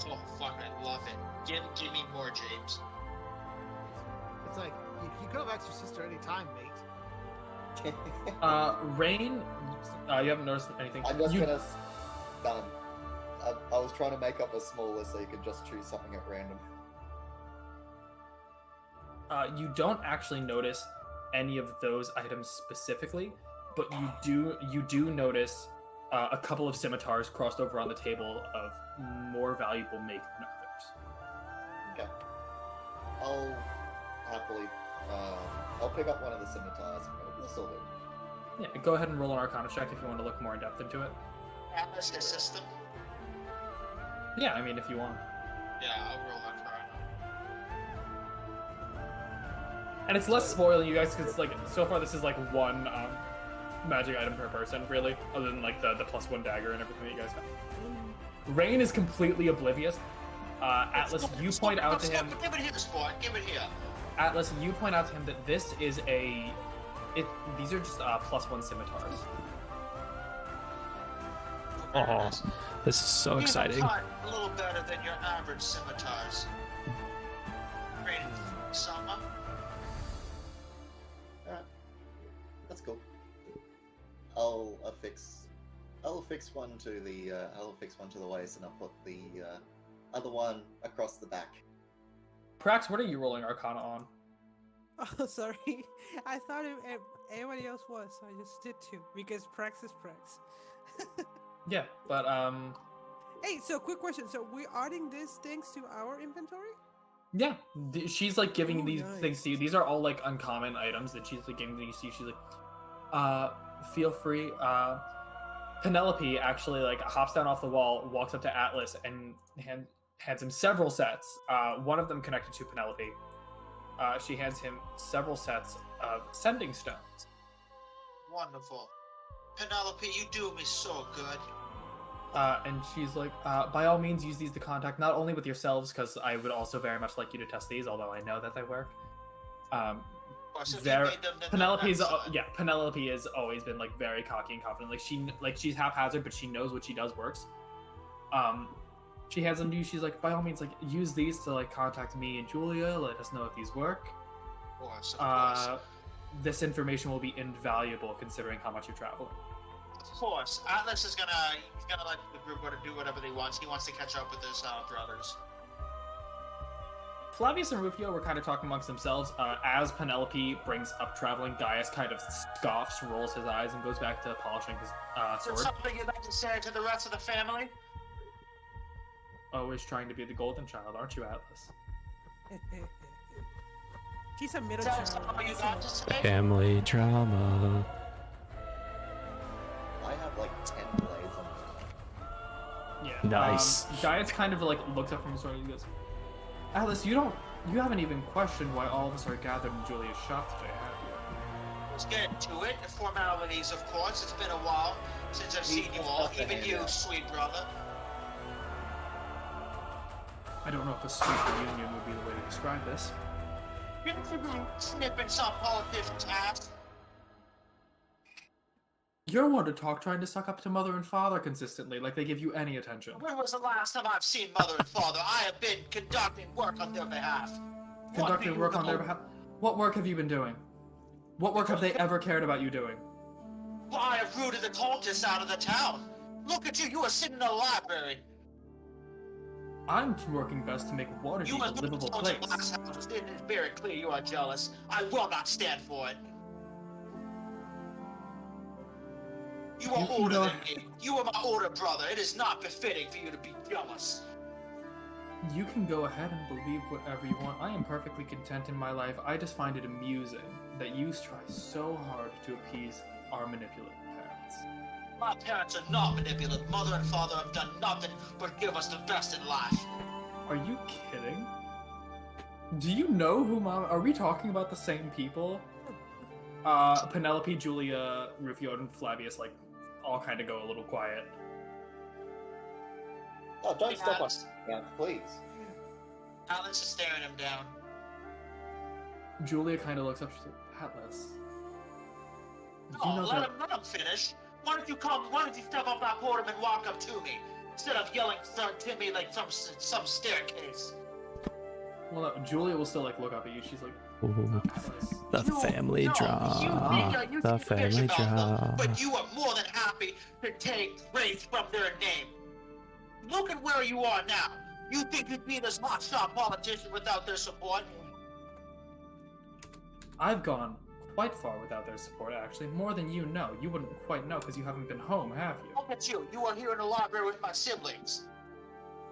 Oh fuck, I love it. Give me more, James. It's like, you could have asked your sister any time, mate. Rain, you haven't noticed anything. I'm just You- gonna. Done. I was trying to make up a small list so you could just choose something at random. You don't actually notice any of those items specifically, but you do notice a couple of scimitars crossed over on the table of more valuable make than others. Okay. I'll happily. I'll pick up one of the scimitars. This will do. Yeah, go ahead and roll an Arcana check if you want to look more in depth into it. Atlas assist them? Yeah, I mean if you want. Yeah, I'll roll that for right And it's less spoiling you guys because like so far this is like one magic item per person really, other than like the +1 dagger and everything that you guys have. Rain is completely oblivious. Atlas, you point out to him. Give it here, sport. Give it here. Atlas, you point out to him that this is these are just +1 scimitars. Oh, this is so Even exciting. cut a little better than your average scimitars. Rain, summer. Alright. That's cool. I'll affix one to the waist, and I'll put the other one across the back. Prax, what are you rolling Arcana on? Oh, sorry. I thought everybody else was, so I just did 2 because Prax is Prax. Yeah, but Hey, so quick question. So we're adding these things to our inventory? yeah, she's like giving Oh, these nice. things to you. These are all like uncommon items that she's like giving these to you. She's like, feel free. Penelope actually like hops down off the wall, walks up to Atlas, and hands him several sets. One of them connected to Penelope. She hands him several sets of sending stones. Wonderful. Penelope, you do me so good. And she's like, by all means, use these to contact not only with yourselves, because I would also very much like you to test these, although I know that they work. Of course, if you Very, made them, then Penelope's that's fine. yeah. Penelope has always been like very cocky and confident. She's haphazard, but she knows what she does works. She hands them to you. She's like, by all means, like use these to like contact me and Julia. Let us know if these work. Of course, of course. This information will be invaluable considering how much you're traveling. Of course. Atlas is gonna let the group do whatever they want. He wants to catch up with his brothers. Flavius and Rufio were kind of talking amongst themselves. As Penelope brings up traveling, Gaius kind of scoffs, rolls his eyes, and goes back to polishing his Is there sword. something you'd like to say to the rest of the family? Always trying to be the golden child, aren't you, Atlas? He's a middle Tell us child. all you got to say. Family drama. I have like 10 blades on me. Yeah. Nice. Gaius kind of like looks up from his sword and goes, Atlas, you haven't even questioned why all of us are gathered in Julia's shop today, have you? Let's get into it. The formalities, of course. It's been a while since I've seen you all. Even you, sweet brother. I don't know if a sweet reunion would be the way to describe this. You're snipping some politician's ass. You're one to talk trying to suck up to mother and father consistently, like they give you any attention. When was the last time I've seen mother and father? I have been conducting work on their behalf. What do Conducting you work on their know? behalf. What work have you been doing? What work have they ever cared about you doing? Well, I have rooted the cultists out of the town. Look at you. You are sitting in a library. I'm working best to make Waterdeep You a must livable told place. your last house. It is very clear you are jealous. I will not stand for it. You are You can older go- than me. You are my older brother. It is not befitting for you to be jealous. You can go ahead and believe whatever you want. I am perfectly content in my life. I just find it amusing that you try so hard to appease our manipulative parents. My parents are not manipulative. Mother and father have done nothing but give us the best in life. Are you kidding? Do you know who Mom? Are we talking about the same people? Penelope, Julia, Rufio, and Flavius like all kind of go a little quiet. Oh, don't stop Yeah. us, yeah, please. Atlas is staring him down. Julia kind of looks up. She's like, Atlas. No, You know let that. him finish. Why don't you step off that podium and walk up to me instead of yelling to me like some staircase? Well, no, Julia will still like look up at you. She's like, Ooh, Atlas. the family you drama. think The a bitch family about them, drama. but you are more than happy to take grace from their name. Look at where you are now. You think you'd be this hotshot politician without their support? I've gone quite far without their support, actually. More than you know. You wouldn't quite know because you haven't been home, have you? Look at you. You are here in the library with my siblings.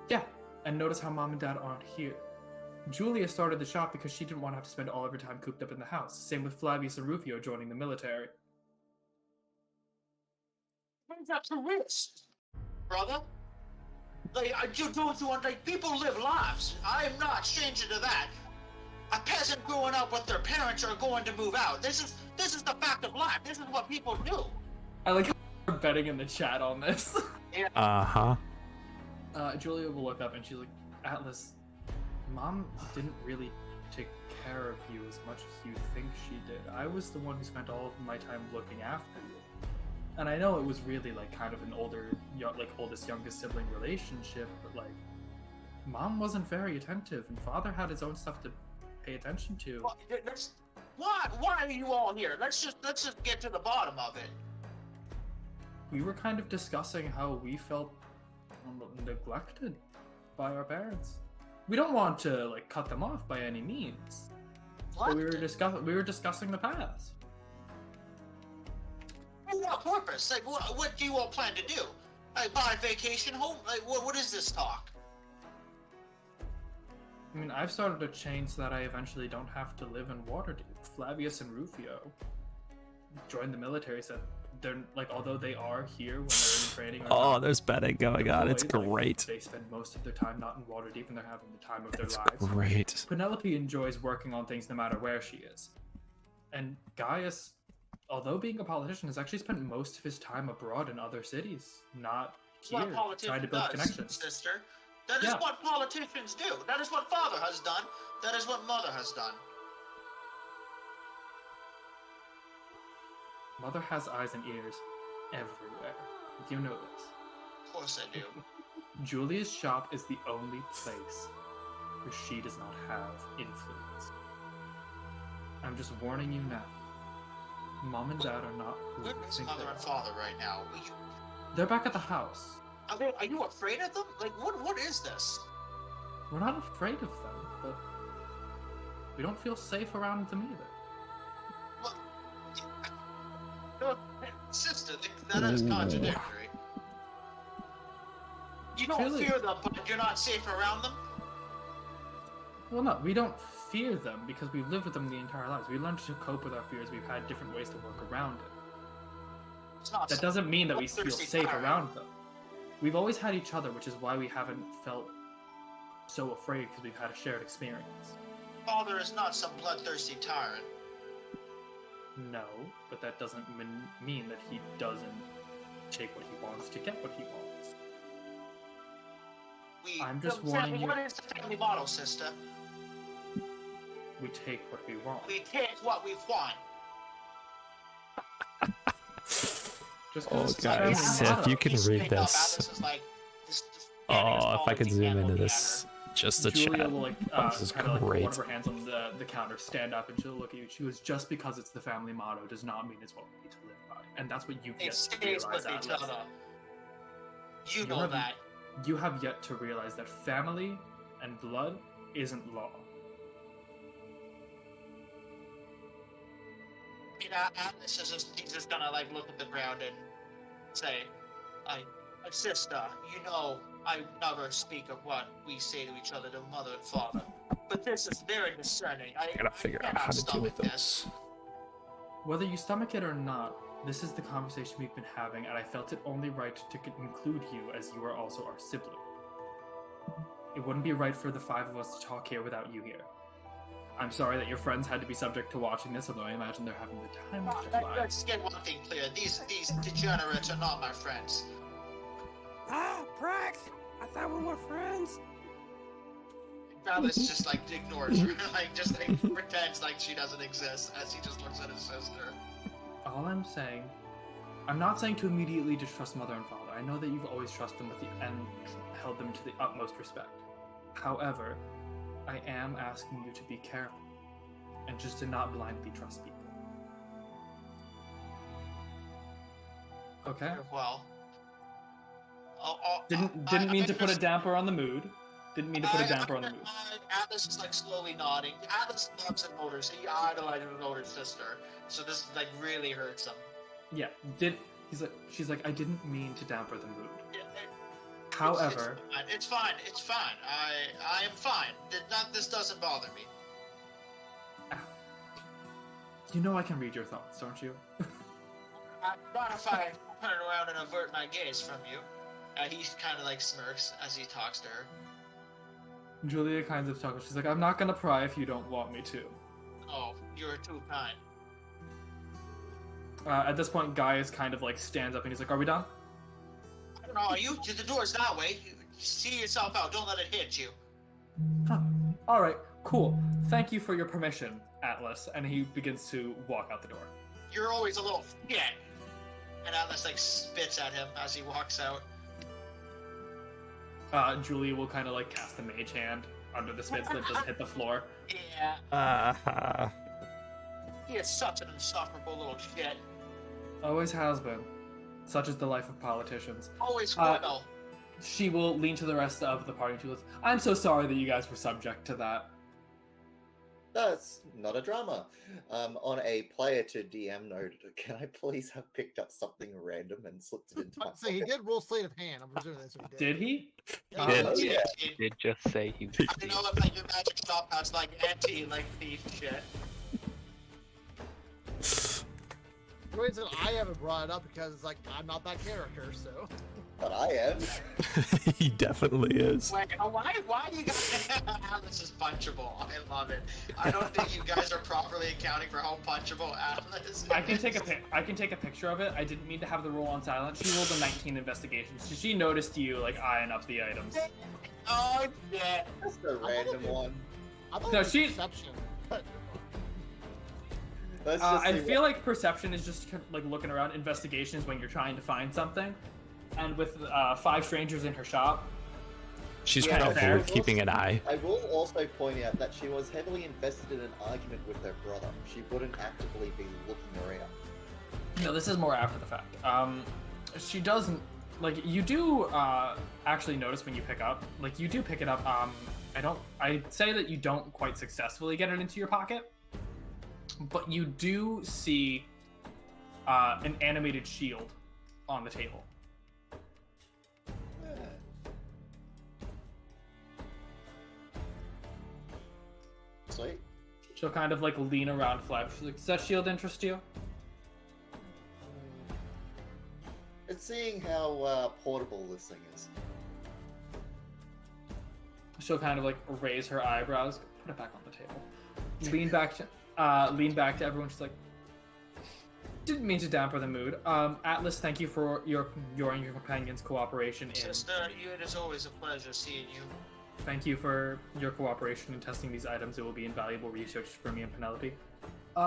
Yeah, and notice how Mom and Dad aren't here. Julia started the shop because she didn't want to have to spend all of her time cooped up in the house. Same with Flavius and Rufio joining the military. Where's that to risk, brother? Like, you do what you want. Like, people live lives. I am not changing to that. a peasant growing up with their parents are going to move out. This is the fact of life. This is what people do. I like how we're betting in the chat on this. Uh-huh. Julia will look up and she's like, Atlas, Mom didn't really take care of you as much as you think she did. I was the one who spent all of my time looking after you. And I know it was really like kind of an oldest youngest sibling relationship, but like Mom wasn't very attentive and Father had his own stuff to pay attention to. Why are you all here? Let's just get to the bottom of it. We were kind of discussing how we felt neglected by our parents. We don't want to like cut them off by any means. But we were discussing the past. For what purpose? Like, what do you all plan to do? Like, buy a vacation home? Like, what is this talk? I mean, I've started a chain so that I eventually don't have to live in Waterdeep. Flavius and Rufio joined the military, said they're like, although they are here when they're in training. Oh, there's betting going on. It's deployed, like, great. they spend most of their time not in Waterdeep and they're having the time of their It's lives. great. Penelope enjoys working on things no matter where she is. And Gaius, although being a politician, has actually spent most of his time abroad in other cities, not That's here, what a politician trying to build does, connections. sister. That is Yeah. what politicians do. That is what Father has done. That is what Mother has done. Mother has eyes and ears everywhere. You know this. Of course I do. Julia's shop is the only place where she does not have influence. I'm just warning you now. Mom and Dad are not who Where you is think Mother they and are. Father right now? They're back at the house. Are you afraid of them? Like, what is this? We're not afraid of them, but we don't feel safe around them either. What? No, sister, that is contradictory. You don't Really? fear them, but you're not safe around them? Well, no, we don't fear them because we've lived with them the entire lives. We learned to cope with our fears. We've had different ways to work around it. It's not That doesn't mean that we feel Bloodthirsty safe tyrant. around them. We've always had each other, which is why we haven't felt so afraid because we've had a shared experience. Father is not some bloodthirsty tyrant. No, but that doesn't mean that he doesn't take what he wants to get what he wants. I'm just warning you. What is the family motto, sister? We take what we want. We take what we want. Just 'cause Oh, it's the guys, family Seth, motto. you can He's read speaking up. this. Atlas is like, this Oh, if I could zoom into looking this, just the Julia chat. will like This is kind of like put one great. of her hands on the counter, stand up, and she'll look at you. She goes, "Just because it's the family motto does not mean it's what we need to live by," and that's what you It get to stays realize. with each Atlas. other. You You know have- that. You have yet to realize that family and blood isn't law. You know, Atlas is he's just gonna like look at the ground and say, sister, you know, I never speak of what we say to each other to mother and father. But this is very discerning. I I gotta figure out cannot how to deal with stomach this. Whether you stomach it or not, this is the conversation we've been having, and I felt it only right to include you as you are also our sibling. It wouldn't be right for the five of us to talk here without you here. I'm sorry that your friends had to be subject to watching this, although I imagine they're having the time of their lives. Let's get one thing clear. These degenerates are not my friends. Ah, Prax! I thought we were friends. Atlas just like ignores her, like just like pretends like she doesn't exist as he just looks at his sister. All I'm saying, I'm not saying to immediately distrust mother and father. I know that you've always trusted them and held them to the utmost respect. However, I am asking you to be careful and just to not blindly trust people. Okay? Well, Didn't mean to put a damper on the mood. Didn't mean to put a damper on the mood. Atlas is like slowly nodding. Atlas loves an older, so he idolizes an older sister. So this like really hurts him. Yeah, she's like, I didn't mean to damper the mood. It's However, fine. It's fine. I am fine. This doesn't bother me. you know I can read your thoughts, don't you? Not if I turn around and avert my gaze from you. He kind of like smirks as he talks to her. Julia kind of chuckles. She's like, I'm not gonna pry if you don't want me to. Oh, you're too kind. At this point, Gaius kind of like stands up and he's like, are we done? I don't know. The door's that way. You see yourself out. Don't let it hit you. Huh. Alright, cool. Thank you for your permission, Atlas. And he begins to walk out the door. You're always a little shit. And Atlas like spits at him as he walks out. Julia will kind of like cast a mage hand under the spit so it doesn't hit the floor. Yeah. He is such an insufferable little shit. Always has been. Such is the life of politicians. Always will. She will lean to the rest of the party. She goes, I'm so sorry that you guys were subject to that. That's not a drama. On a player to DM note, can I please have picked up something random and slipped it into my So he did roll sleight of hand. I'm presuming that's what he did. Did he? Yeah. He Yeah. did just say he was I know if like your magic shop has like anti like thief shit. The reason I haven't brought it up because it's like I'm not that character, so. But I am. He definitely is. Wait, why do you guys? Atlas is punchable. I love it. I don't think you guys are properly accounting for how punchable Atlas is. I can take a picture of it. I didn't mean to have the roll on silent. She rolled a 19 investigation. So she noticed you like eyeing up the items. Oh yeah. Just a random one. I thought No, it was she- perception. But Let's just I see feel like perception is just like looking around. Investigation is when you're trying to find something. And with 5 strangers in her shop, She's Yeah, probably fair. keeping an eye. I will also point out that she was heavily invested in an argument with her brother. She wouldn't actively be looking around. no, this is more after the fact. She doesn't like you do actually notice when you pick up. Like you do pick it up. I'd say that you don't quite successfully get it into your pocket, but you do see an animated shield on the table. Yeah. Sweet. She'll kind of like lean around Flav. She's like, does that shield interest you? It's seeing how portable this thing is. She'll kind of like raise her eyebrows, put it back on the table, lean back to everyone. She's like, didn't mean to damper the mood. Atlas, thank you for your and your companion's cooperation. Sister, it is always a pleasure seeing you. Thank you for your cooperation in testing these items. It will be invaluable research for me and Penelope.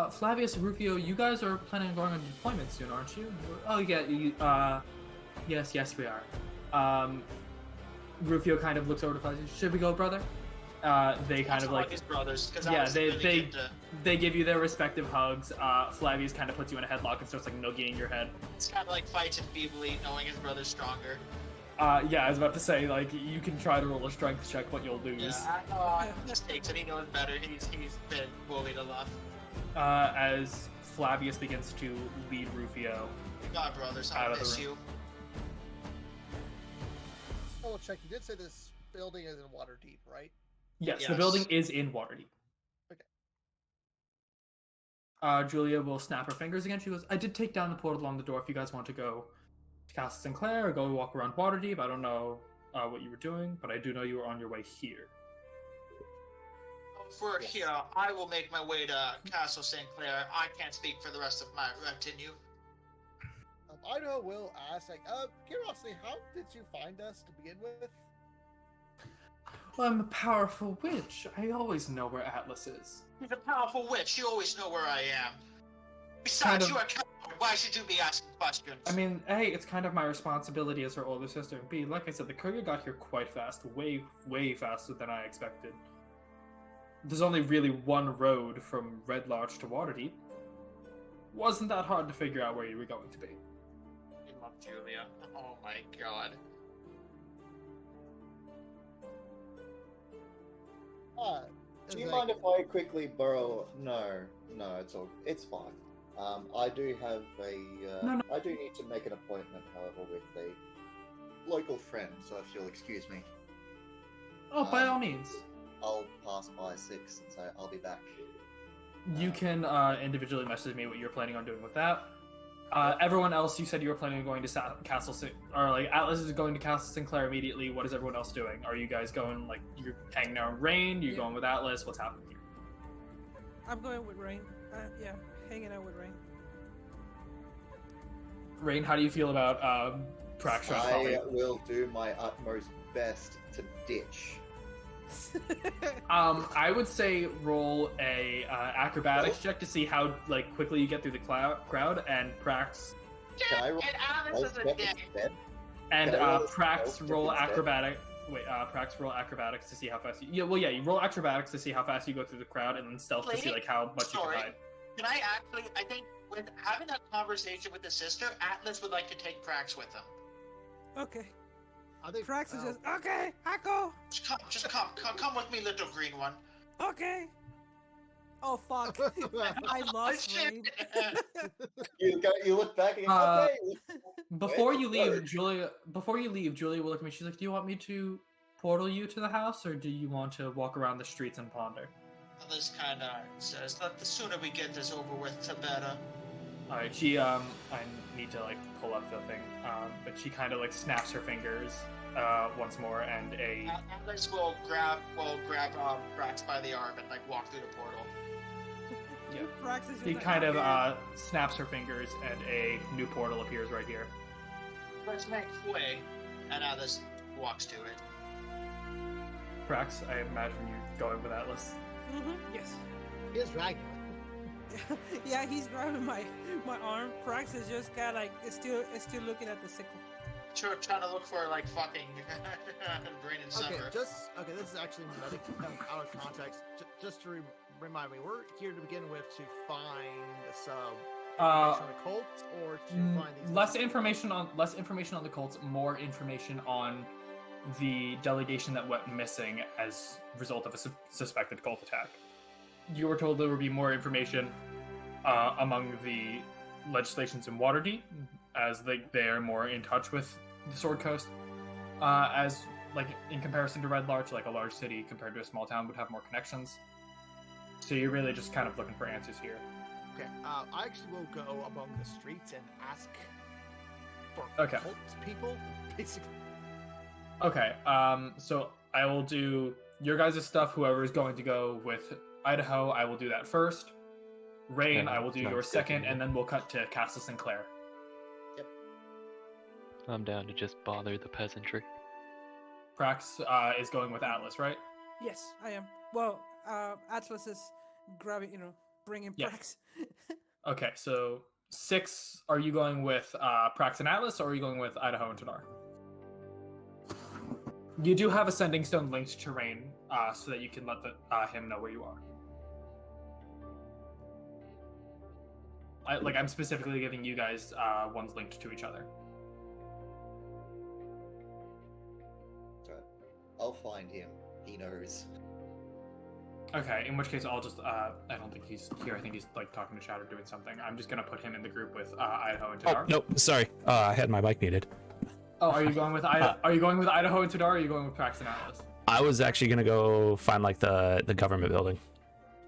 Flavius, Rufio, you guys are planning on going on deployment soon, aren't you? Oh yeah, yes we are. Rufio kind of looks over to Flavius. Should we go, brother? They kind of like his brothers. Cause yeah, they they give you their respective hugs. Flavius kind of puts you in a headlock and starts like noogieing your head. It's kind of like fights and feebly, knowing his brother's stronger. Yeah, I was about to say like you can try to roll a strength check, but you'll lose. Yeah, I know. He just takes it. He knows better. He's been bullied enough. As Flavius begins to lead Rufio. God, brothers, Out I of the miss room. you. double check. You did say this building is in Waterdeep, right? Yes, the Yes. building is in Waterdeep. Okay. Julia will snap her fingers again. She goes, I did take down the portal on the door if you guys want to go to Castle Sinclair or go walk around Waterdeep. I don't know what you were doing, but I do know you were on your way here. For here, I will make my way to Castle St. Clair. I can't speak for the rest of my retinue. I know Will ask, like, curiosity, how did you find us to begin with? Well, I'm a powerful witch. I always know where Atlas is. He's a powerful witch. You always know where I am. Kind Besides, of- you are a coward. Why should you be asking questions? I mean, A, it's kind of my responsibility as her older sister, and B, like I said, the courier got here quite fast, way, way faster than I expected. There's only really one road from Red Lodge to Waterdeep. Wasn't that hard to figure out where you were going to be. I love Julia. Oh my god. Do you mind if I quickly borrow? No, it's fine. I do have a. No. I do need to make an appointment, however, with a local friend. So if you'll excuse me, Oh, by all means. I'll pass by 6 and say I'll be back. You can individually message me what you're planning on doing with that. Everyone else, you said you were planning on going to Atlas is going to Castle Sinclair immediately. What is everyone else doing? Are you guys going, like, you're hanging out with Rain? You're going with Atlas? What's happening here? I'm going with Rain. Yeah, hanging out with Rain. Rain, how do you feel about Prax? I will do my utmost best to ditch. I would say roll a acrobatics check to see how like quickly you get through the crowd, and Prax Can I roll And Alice stealth is a check dick. instead? and Can I roll a Prax stealth roll check instead? Prax roll acrobatics to see how fast you you roll acrobatics to see how fast you go through the crowd, and then stealth to see Lady, like how much sorry. you can hide. Can I think with having a conversation with the sister, Atlas would like to take Prax with him. Okay. I think Prax is just okay. I go. Just come with me, little green one. Okay. Oh fuck! I Oh, lost shit. Rain. You look back and Uh, okay. Before you Where? leave, Julia will look at me. She's like, "Do you want me to portal you to the house, or do you want to walk around the streets and ponder?" This kind of says that the sooner we get this over with, the better. All right, she I need to like pull up the thing, but she kind of like snaps her fingers once more, and Atlas will grab Prax by the arm and like walk through the portal. Yeah. Prax is just she like, kind of okay. snaps her fingers, and a new portal appears right here. Let's make way, and Atlas walks to it. Prax, I imagine you going with Atlas. Yes. He is dragging. Yeah, he's grabbing my arm. Prax is just kind of like is still looking at the sickle. Trying to look for like fucking brain and Okay, supper. this is actually another kind of out of context. Just to remind me, we're here to begin with to find some information on the cults, or to find these Less information on the cults, more information on the delegation that went missing as a result of a suspected cult attack. You were told there would be more information among the legislations in Waterdeep, as they are more in touch with the Sword Coast, as like in comparison to Red Larch, like a large city compared to a small town would have more connections. So you're really just kind of looking for answers here. Okay, I actually will go among the streets and ask for Okay. cult people, basically. Okay, so I will do your guys' stuff. Whoever is going to go with Idaho, I will do that first. Rain, Yeah, I will do sounds yours good second, to me. and then we'll cut to Castle Sinclair. I'm down to just bother the peasantry. Prax is going with Atlas, right? Yes, I am. Well, Atlas is grabbing, bringing Yeah. Prax. Okay, so 6, are you going with Prax and Atlas, or are you going with Idaho and Tadar? You do have a sending stone linked to Rain, so that you can let him know where you are. I'm specifically giving you guys ones linked to each other. Sorry. I'll find him. He knows. Okay, in which case I'll just I don't think he's here. I think he's like talking to chat or doing something. I'm just gonna put him in the group with Idaho and Tadar. Oh, nope, sorry. I had my mic muted. Oh, are you going with Are you going with Idaho and Tadar, or are you going with Prax and Atlas? I was actually gonna go find like the government building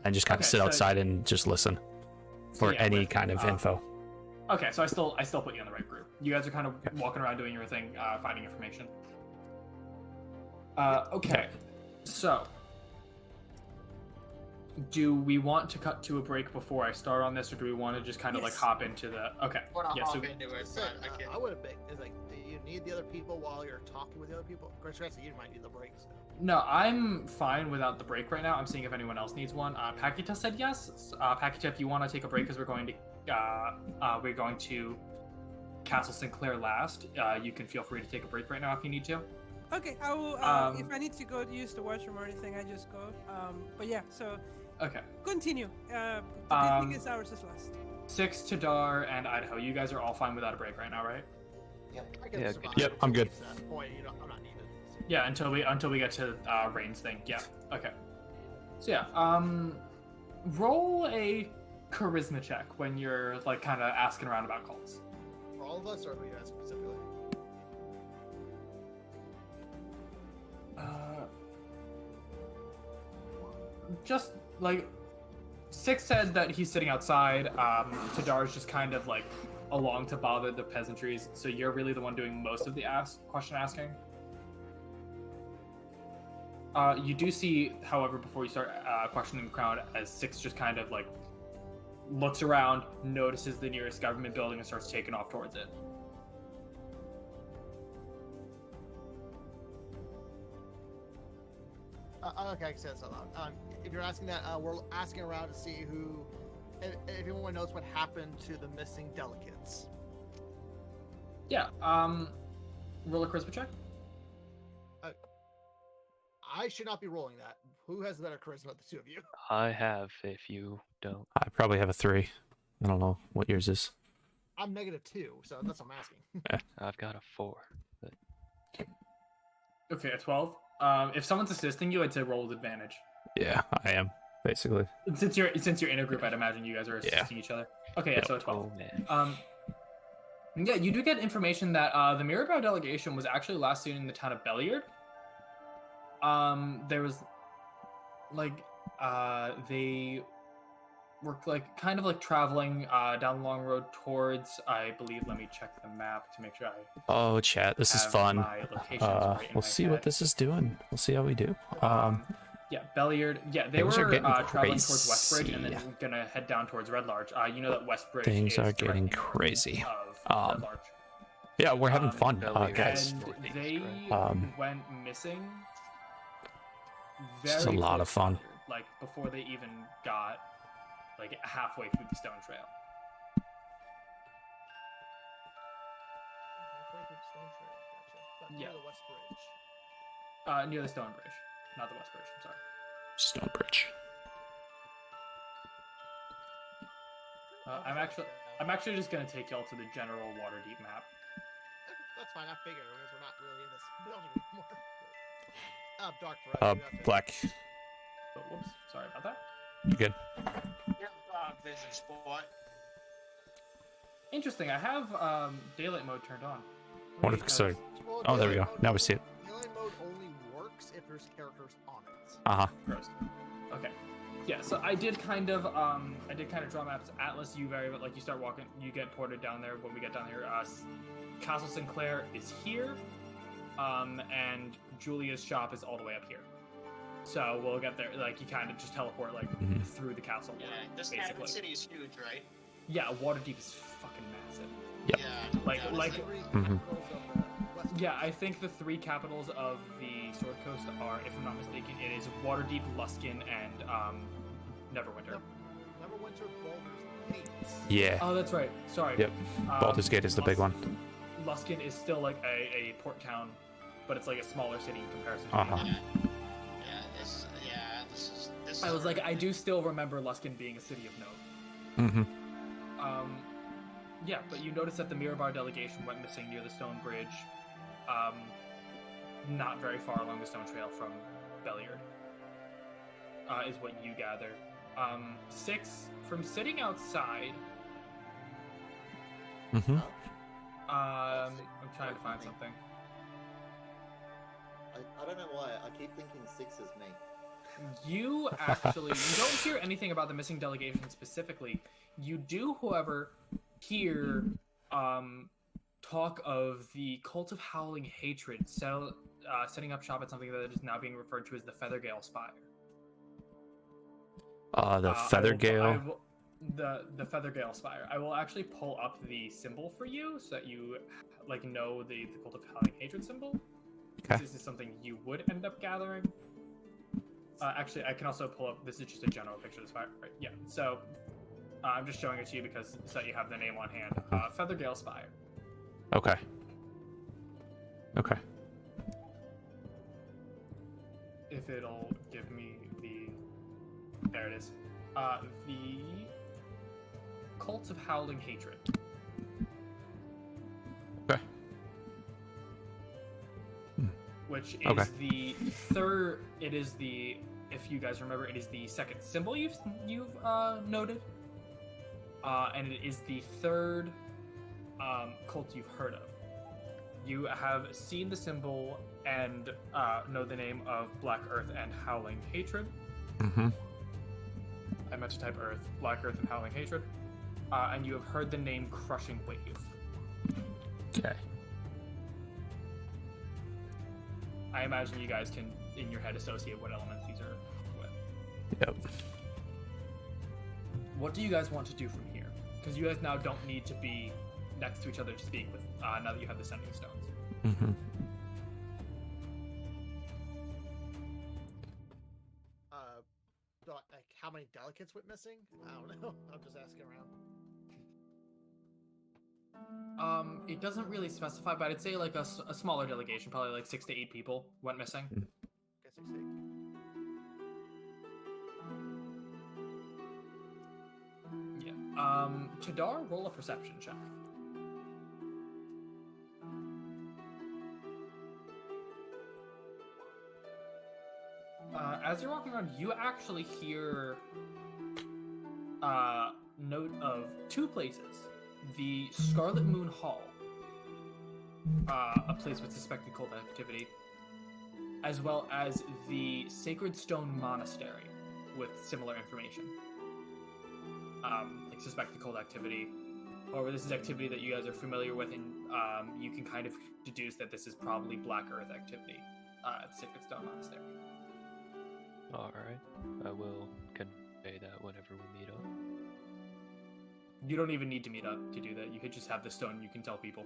and just kind of Okay, sit so- outside and just listen for yeah, any with, kind of info. Okay, so I still put you in the right group. You guys are kind of walking around doing your thing, finding information. Okay, so do we want to cut to a break before I start on this, or do we want to just kind of like Yes. hop into the? Okay, We're not yeah. So into it, So, but I can. I would have been. It's like, do you need the other people while you're talking with the other people? Of course, you might need the breaks. no, I'm fine without the break right now. I'm seeing if anyone else needs one. Pakita said yes. Pakita, if you want to take a break, because we're going to Castle Sinclair last. You can feel free to take a break right now if you need to. Okay, I will. If I need to go to use the washroom or anything, I just go. But yeah, so Okay. continue. The good thing is ours is last. 6, Tadar, and Idaho. You guys are all fine without a break right now, right? I can Yeah, survive Yep, until I'm we good. get to that point, I'm not needed. Yeah, until we get to Rain's thing. Yeah. Okay. So yeah, roll a charisma check when you're like kind of asking around about cults. For all of us, or who you guys specifically? Just like 6 said that he's sitting outside. Tadar's just kind of like along to bother the peasantries, so you're really the one doing most of the question asking. You do see, however, before you start questioning the crowd, as Six just kind of like looks around, notices the nearest government building, and starts taking off towards it. Okay, I can say this out loud. If you're asking that, we're asking around to see if anyone knows what happened to the missing delegates. Yeah. Roll a charisma check. I should not be rolling that. Who has the better charisma of the two of you? I have, if you don't. I probably have a 3. I don't know what yours is. I'm -2, so that's what I'm asking. I've got a 4. But Okay, a 12. If someone's assisting you, I'd say roll with advantage. Yeah, I am basically. Since you're in a group, I'd imagine you guys are assisting each other. Okay, yeah, so a 12. oh man. Yeah, you do get information that the Mirabelle delegation was actually last seen in the town of Belliard. There was they were like kind of like traveling down the long road towards, I believe, let me check the map to make sure I Oh, chat, this is have fun. my locations right in We'll my see what head. this is doing. We'll see how we do. Yeah, Belliard. Yeah, they Things were are getting traveling towards Westbridge and then crazy. gonna head down towards Red Larch. You know that Westbridge Things is are directly getting north crazy. of Red Um, Larch. Yeah, we're having Um, fun, Belliard guys. and- And northeast, they right? went missing. This is a very lot of close fun. after, like before they even got like halfway through the stone trail. Yeah. Near the West Bridge. Near the Stone Bridge, not the West Bridge. I'm sorry. Stonebridge. I'm actually just gonna take y'all to the general Waterdeep map. That's fine. I figured because we're not really in this building anymore. Dark for us. you have to- Black. Oh, whoops, sorry about that. You good? Your vision spot. Interesting. I have daylight mode turned on. What if- Because- sorry. Well, Oh, there we daylight go. mode Now we see it. Daylight mode only works if there's characters on it. Uh-huh. Gross. Okay. Yeah, so I did kind of draw maps. Atlas, you you start walking, you get ported down there. When we get down here, Castle Sinclair is here, and Julia's shop is all the way up here. So we'll get there. Like you kind of just teleport Mhm. through the castle. Yeah, this basically. capital city is huge, right? Yeah, Waterdeep is fucking massive. Yep. Yeah. Like- yeah, like- it's Three Mhm. capitals of the West Yeah, Coast. I think the 3 capitals of the Sword Coast are, if I'm not mistaken, it is Waterdeep, Luskin, and Neverwinter. Neverwinter, Baldur's Gate. Yeah. Oh, that's right. Sorry. Yep. Baldur's Gate is the big one. Luskin is still like a port town, but it's like a smaller city in comparison. to Uh-huh. This I is was like, I do still remember Luskin being a city of note. Mm-hmm. Yeah, but you notice that the Mirabar delegation went missing near the Stone Bridge, not very far along the Stone Trail from Belliard, is what you gather. 6, from sitting outside, Mm-hmm. I'm trying to find something. I don't know why. I keep thinking 6 is me. You actually, you don't hear anything about the missing delegation specifically. You do, however, hear talk of the Cult of Howling Hatred setting up shop at something that is now being referred to as the Feathergale Spire. The Feathergale. The Feathergale Spire. I will actually pull up the symbol for you so that you know the Cult of Howling Hatred symbol. Okay. This is something you would end up gathering. Actually, I can also pull up. This is just a general picture of the spire. Right? Yeah. So I'm just showing it to you because so that you have the name on hand. Feathergale Spire. Okay. Okay. If it'll give me the. There it is. The Cults of Howling Hatred. Okay. Which is Okay. the third. It is the. If you guys remember, it is the second symbol you've noted, and it is the third cult you've heard of. You have seen the symbol and know the name of Black Earth and Howling Hatred. Mm-hmm. I meant to type Earth, Black Earth, and Howling Hatred. and you have heard the name Crushing Wave. Okay. I imagine you guys can, in your head, associate what elements these are with. Yep. What do you guys want to do from here? Because you guys now don't need to be next to each other to speak with, now that you have the Sending Stones. Mm-hmm. Like how many delegates went missing? I don't know. I'm just asking around. It doesn't really specify, but I'd say like a smaller delegation, probably like 6 to 8 people went missing. Okay, 6 to 8. Yeah. Tadar, roll a perception check. As you're walking around, you actually hear note of 2 places. The Scarlet Moon Hall, a place with suspected cult activity, as well as the Sacred Stone Monastery with similar information. Like suspected cult activity. However, this is activity that you guys are familiar with, and you can kind of deduce that this is probably Black Earth activity at the Sacred Stone Monastery. Alright, I will convey that whenever we meet up. You don't even need to meet up to do that. You could just have the stone. You can tell people.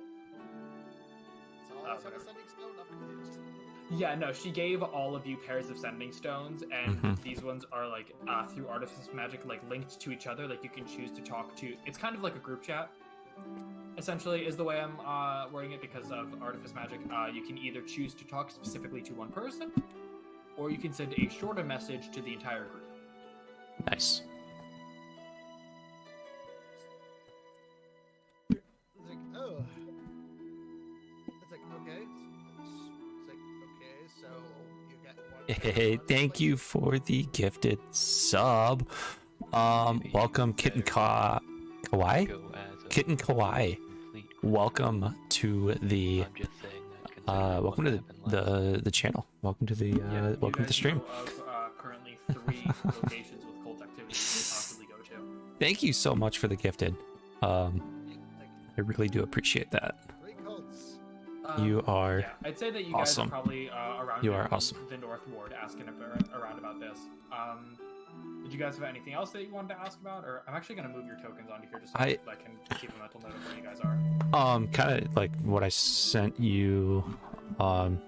So all of a whatever. Sending Stone? I'm confused. Yeah, no, she gave all of you pairs of Sending Stones, and Mhm. these ones are like through Artifice Magic, like linked to each other. Like you can choose to talk to. It's kind of like a group chat. Essentially, is the way I'm wording it because of Artifice Magic. You can either choose to talk specifically to one person, or you can send a shorter message to the entire group. Nice. It's like, oh. It's like, okay. It's like, okay, so you got one. Hey, thank you for the gifted sub. Welcome, Kitten Kawaii. Go as a Kitten Kawaii. complete Welcome to the I'm just saying that considering welcome what to happened last the channel. Welcome to the Yeah, welcome to the stream. Know of currently 3 locations with cult activity you can possibly go to. Thank you so much for the gifted. I really do appreciate that. 3 cults. You are Yeah, I'd say that you guys awesome. are probably around You are awesome. the North Ward asking around about this. Did you guys have anything else that you wanted to ask about? Or I'm actually going to move your tokens onto here just so I can keep a mental note of where you guys are. kind of like what I sent you. I'm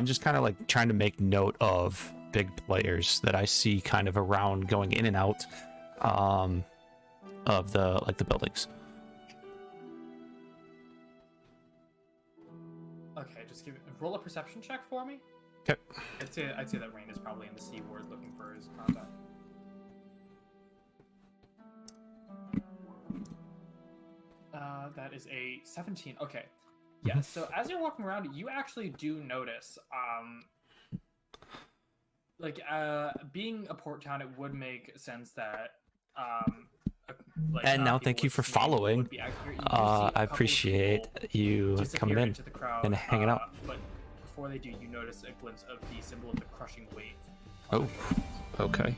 just kind of like trying to make note of big players that I see kind of around going in and out of the buildings. Okay, just roll a perception check for me. Okay. I'd say that Rain is probably in the C ward looking for his contact. That is a 17. Okay. Yeah, so as you're walking around, you actually do notice, being a port town, it would make sense that, And now people thank you with for names following. would be accurate. You do see a couple I of appreciate people you disappear coming in into the crowd, and hanging out. But before they do, you notice a glimpse of the symbol of the crushing wave. Oh, okay.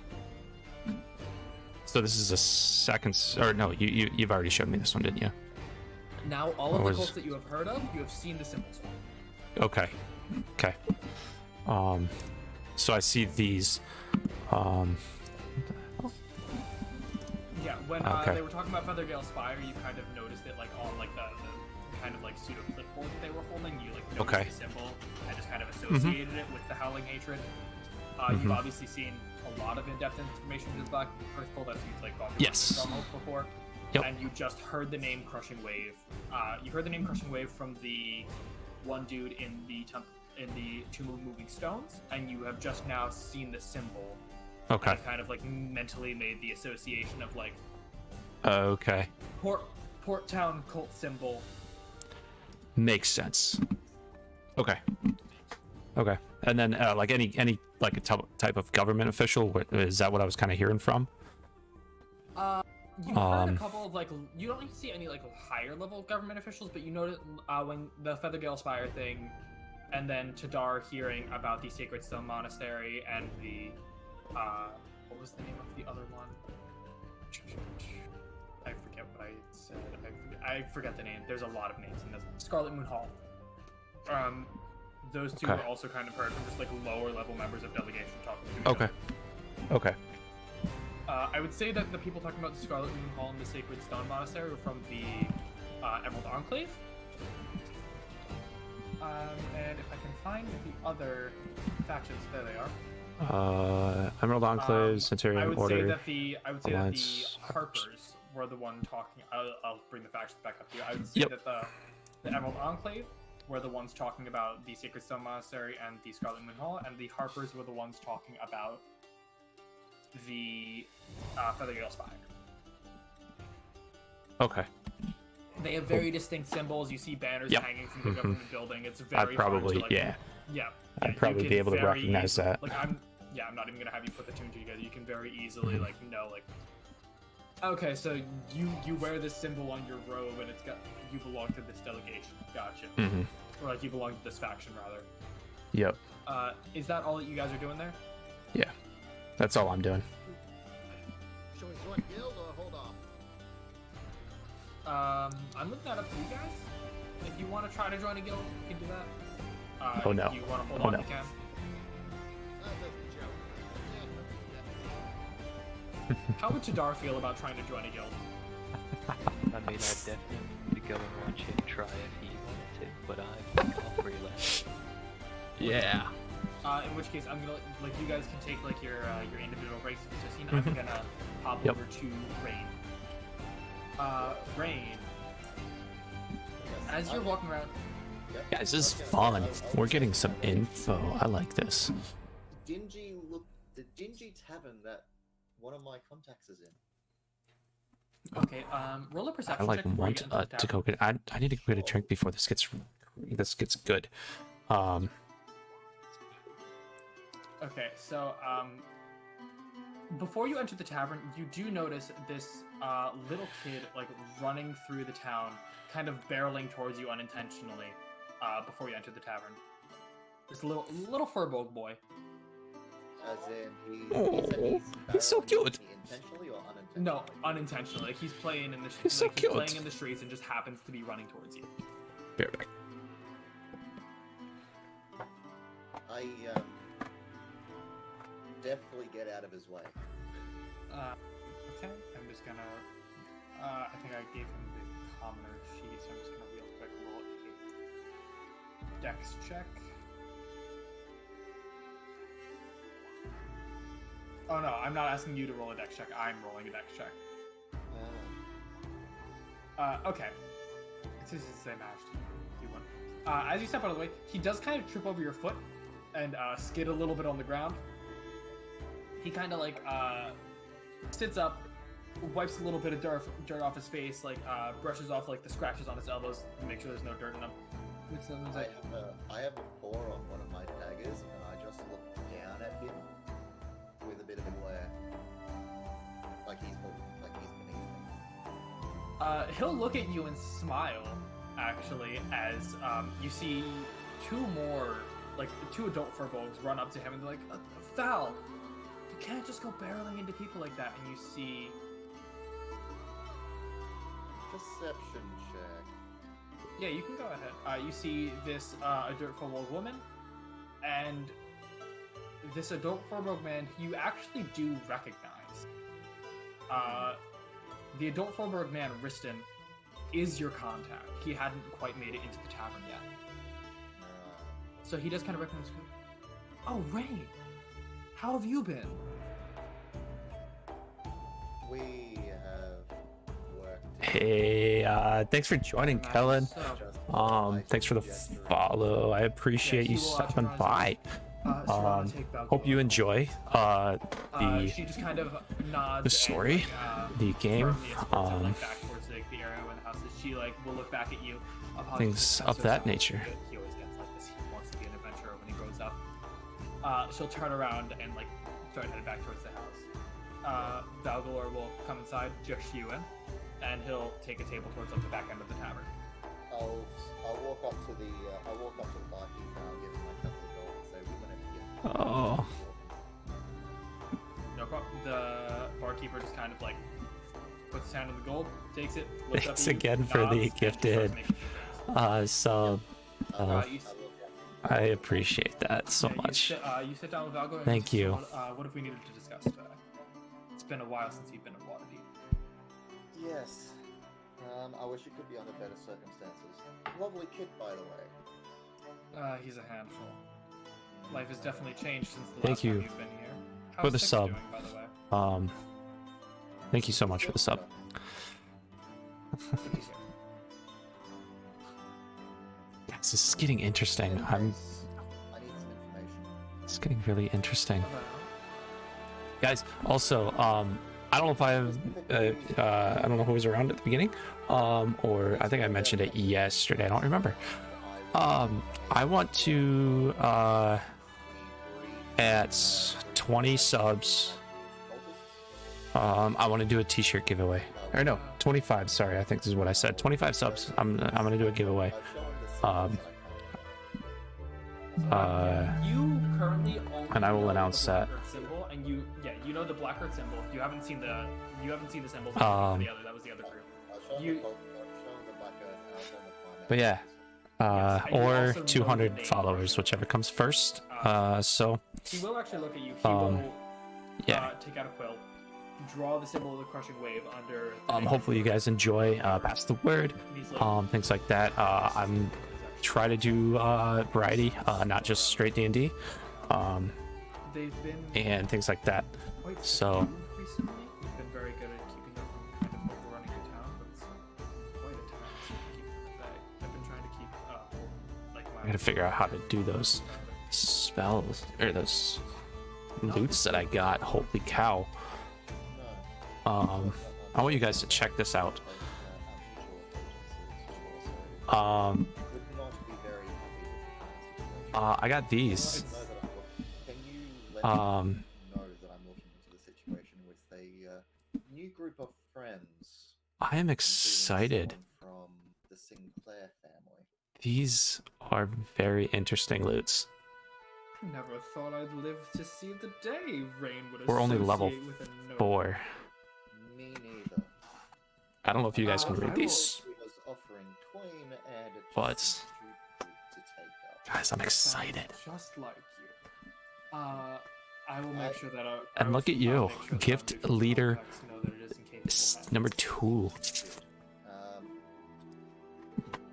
So this is a second, or no? You've already showed me this one, didn't you? Now, all Or of the was- cults that you have heard of, you have seen the symbols of. Okay. Okay. So I see these. Yeah, when Okay. they were talking about Feathergale Spire, you kind of noticed it like on like the kind of like pseudo clipboard that they were holding. You like noticed Okay. the symbol and just kind of associated it with the Howling Hatred. You've Mhm. obviously seen a lot of in-depth information to the Black Earth Cult as you've like gone through Yes. Stronghold before. Yep. And you just heard the name Crushing Wave. You heard the name Crushing Wave from the one dude in the Tomb of Moving Stones, and you have just now seen the symbol. Okay. And kind of like mentally made the association of like Okay. Port Town cult symbol. Makes sense. Okay. Okay. And then like any like a type of government official, is that what I was kind of hearing from? You heard a couple of like you don't see any like higher level government officials, but you notice when the Feathergale Spire thing, and then Tadar hearing about the Sacred Stone Monastery and the what was the name of the other one? I forget what I said. I forget the name. There's a lot of names in this. Scarlet Moon Hall. Those two Okay. were also kind of heard from just like lower level members of delegation talking to each Okay. other. Okay. I would say that the people talking about the Scarlet Moon Hall and the Sacred Stone Monastery were from the Emerald Enclave. And if I can find the other factions, there they are. Emerald Enclave, Centurion I would Order. say that the Alliance. Harpers were the one talking. I'll bring the factions back up to you. I would say Yep. that the Emerald Enclave were the ones talking about the Sacred Stone Monastery and the Scarlet Moon Hall, and the Harpers were the ones talking about the Feathergale Spire. Okay. They have very distinct symbols. You see banners Yep. hanging from the government building. It's very I'd probably, hard to, yeah. Yeah. I'd you probably can be able to very recognize easily- that. Like I'm not even gonna have you put the two and two together. You can very easily Mhm. like know like. Okay, so you wear this symbol on your robe, and it's got you belong to this delegation. Gotcha. Mm-hmm. Or like you belong to this faction rather. Yep. Is that all that you guys are doing there? Yeah. That's all I'm doing. Should we join guild or hold off? I'm leaving that up to you guys. If you want to try to join a guild, you can do that. Oh, no. If you want to hold Oh, on, no. you can. That's a joke. How would Chadar feel about trying to join a guild? I mean, I'd definitely go and watch him try if he wanted to, but I'll freelance. Yeah. In which case, I'm gonna like you guys can take like your individual breaks. So, I'm Mhm. gonna hop Yep. over to Rain. Rain, Yes, as you're I'm- walking around, Yep. Guys, this is Okay, fun. I'll We're say getting some info. I like this. the dingy tavern that one of my contacts is in. okay. Roll a I perception like check before you want enter the to tavern. go get. I need to go get a drink before this gets good. Okay, so before you enter the tavern, you do notice this little kid like running through the town, kind of barreling towards you unintentionally. Before you enter the tavern, this little furbolg boy. As in, Oh, he's so barreling cute. Intentionally or unintentionally? No, unintentionally. Like he's playing in the He's so cute. playing in the streets and just happens to be running towards you. Be right back. I definitely get out of his way. Okay, I'm just gonna. I think I gave him the commoner sheet, so I'm just gonna real quick roll a dex check. Oh no, I'm not asking you to roll a dex check. I'm rolling a dex check. Okay. It's just the same match. You won. As you step out of the way, he does kind of trip over your foot and skid a little bit on the ground. He kind of like sits up, wipes a little bit of dirt off his face, like brushes off like the scratches on his elbows to make sure there's no dirt in them. Looks at him and is like, I have a paw on one of my daggers, and I just look down at him with a bit of a glare, like he's beneath me. He'll look at you and smile, actually, as you see two adult furbolgs run up to him and they're like, Val, you can't just go barreling into people like that. And you see, Perception check. yeah, you can go ahead. You see this adult furbolg woman and this adult furbolg man you actually do recognize. The adult furbolg man, Riston, is your contact. He hadn't quite made it into the tavern yet. So he does kind of recognize you. Oh, Rain! How have you been? We have worked. Hey, thanks for joining, Nice. Kellen. So, Thanks for the follow. I appreciate you he will stopping turn around by. Serana, take Valkyrie. Hope you enjoy She just kind of nods. the story, and, the game, firmly escorts him, like, back towards like, the area in the house. She like will look back at you. things of that nature. He always gets like this. He wants to be an adventurer when he grows up. She'll turn around and like start heading back towards the house. Valgalor will come inside, just you in, and he'll take a table towards like the back end of the tavern. I'll walk up to the barkeep and I'll give him my couple of gold and say we went to get. Oh, No problem. The barkeeper just kind of like puts his hand on the gold, takes it. Looks up Thanks at you, again for the nods, and starts gifted making drinks. sub. You s- I appreciate that so yeah, much. You sit down with Valgo. And Thank so you. What have we needed to discuss today? It's been a while since you've been in Waterdeep. Yes. I wish it could be under better circumstances. Lovely kid, by the way. He's a handful. Life has definitely changed since the Thank last time you you've been here. for How's the Six sub. doing, by the way? Thank you so much for the sub. Good to hear. Guys, this is getting interesting. I need some information. It's getting really interesting. Hello. Guys, also, I don't know if I don't know who was around at the beginning, or I think I mentioned it yesterday. I don't remember. I want to, at 20 subs, I want to do a t-shirt giveaway. Or no, 25. Sorry, I think this is what I said. 25 subs. I'm gonna do a giveaway. You currently only And I will know announce the that. Black Earth symbol, and you know the Black Earth symbol. You haven't seen the symbols for the other. That was the other group. You- But yeah, Yes, and you or also know the 200 name followers, version. whichever comes first. So He will actually look at you. He Um, will yeah. take out a quill, draw the symbol of the crushing wave under. the name Hopefully you of guys enjoy. Pass the word. He's like, Things like that. I'm try to do variety, not just straight D&D, they've been and things like that. quite so- few recently. You've been very good at keeping them from kind of overrunning your town, but it's quite a task to keep them at bay. I've been trying to keep like my. I gotta figure out how to do those spells or those loots that I got. Holy cow! I want you guys to check this out. I got these. Can you let me know that I'm looking into the situation with a new group of friends? I am including excited. someone from the Sinclair family. These are very interesting loots. Never thought I'd live to see the day Rain would We're only level associate with a gnome. 4. Me neither. I don't know if you guys can I read will- these, He was offering Twain and a But- just to take up. guys. I'm Sounds excited. Just like you. I will make sure that. And look at you, gift leader number 2.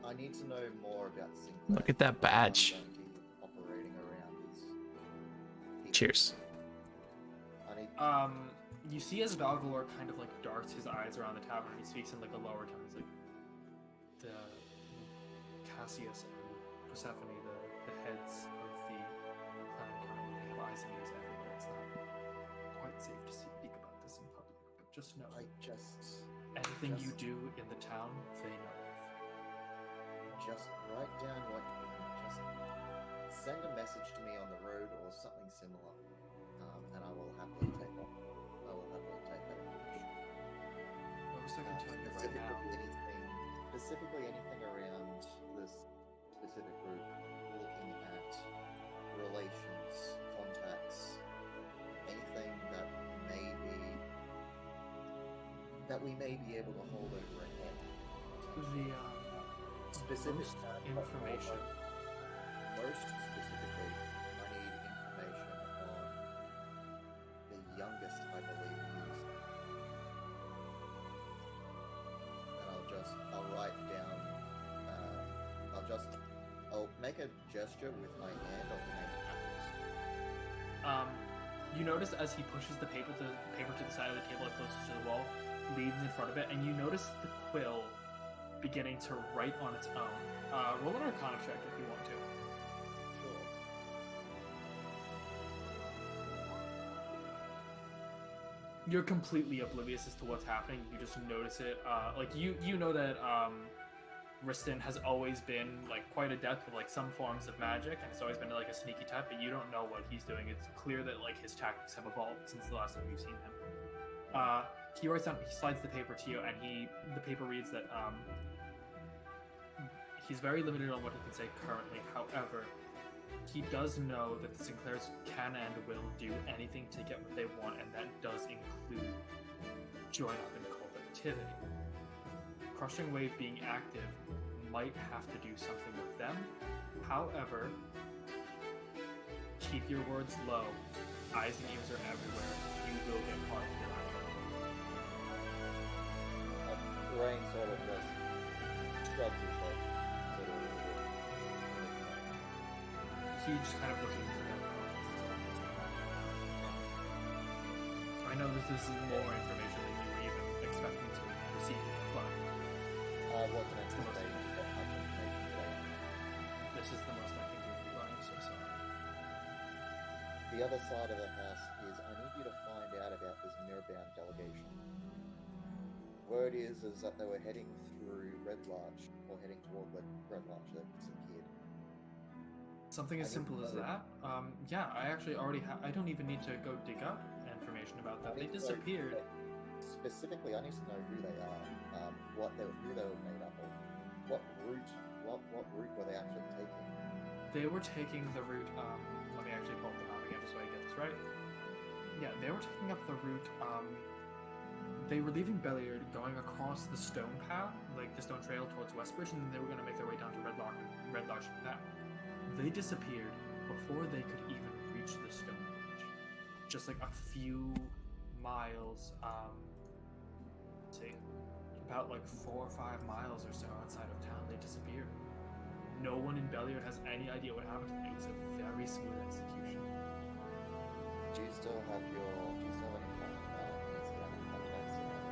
I need to know more about Sinclair. Look at that badge. I'm going to be operating around these people. Cheers. I need You see as Valgalore kind of like darts his eyes around the tavern, he speaks in like a lower tone. He's like, the Cassius and Persephone, the heads of the clan currently, they have eyes and ears everywhere. It's not quite safe to speak about this in public, but just know anything you do in the town, they know of. just write down what just send a message to me on the road or something similar, and I will happily take that. I will happily take that information. Most I can tell you right now. Specifically anything around this specific group, looking at relations, contacts, anything that we may be able to hold over a head. The Specific most information. Most specifically, I need information on the youngest, I believe, he is. And I'll write down, I'll make a gesture with my hand of the name Apples. You notice as he pushes the paper to the side of the table, it closest to the wall, leans in front of it, and you notice the quill beginning to write on its own. Roll an Arcana check if you want to. Sure. You're completely oblivious as to what's happening. You just notice it. Like you know that Riston has always been like quite adept with like some forms of magic, and it's always been like a sneaky type. But you don't know what he's doing. It's clear that like his tactics have evolved since the last time you've seen him. He writes down. He slides the paper to you, and the paper reads that he's very limited on what he can say currently. However, he does know that the Sinclairs can and will do anything to get what they want, and that does include join up in Corbin. activity. Crushing Wave being active might have to do something with them. However, keep your words low. Eyes and ears are everywhere. You will get caught if you're not careful. Rain sort of just shrugs his head. Sort of, He just kind of looking into the I know that this is more information than you were even expecting to receive, but I wasn't anticipating to get much information today. this is the most I can do for you. I'm so sorry. The other side of the house is I need you to find out about this Mirrorbound delegation. Word is that they were heading through Red Larch, or heading toward Red Larch. They've disappeared. Something as I need simple to as know- that? Yeah, I actually already have. I don't even need to go dig up information about that. I They need to know disappeared. Specifically, I need to know who they are, who they were made up of, what route were they actually taking? They were taking the route. Let me actually pull up the map again just so I get this right. Yeah, they were taking up the route. They were leaving Belliard, going across the stone path, like the stone trail towards Westbridge, and then they were going to make their way down to Red Larch Path. They disappeared before they could even reach the stone bridge. Just like a few miles, let's see, about like 4 or 5 miles or so outside of town, they disappeared. No one in Belliard has any idea what happened to them. It was a very smooth execution. Do you still have any contacts in their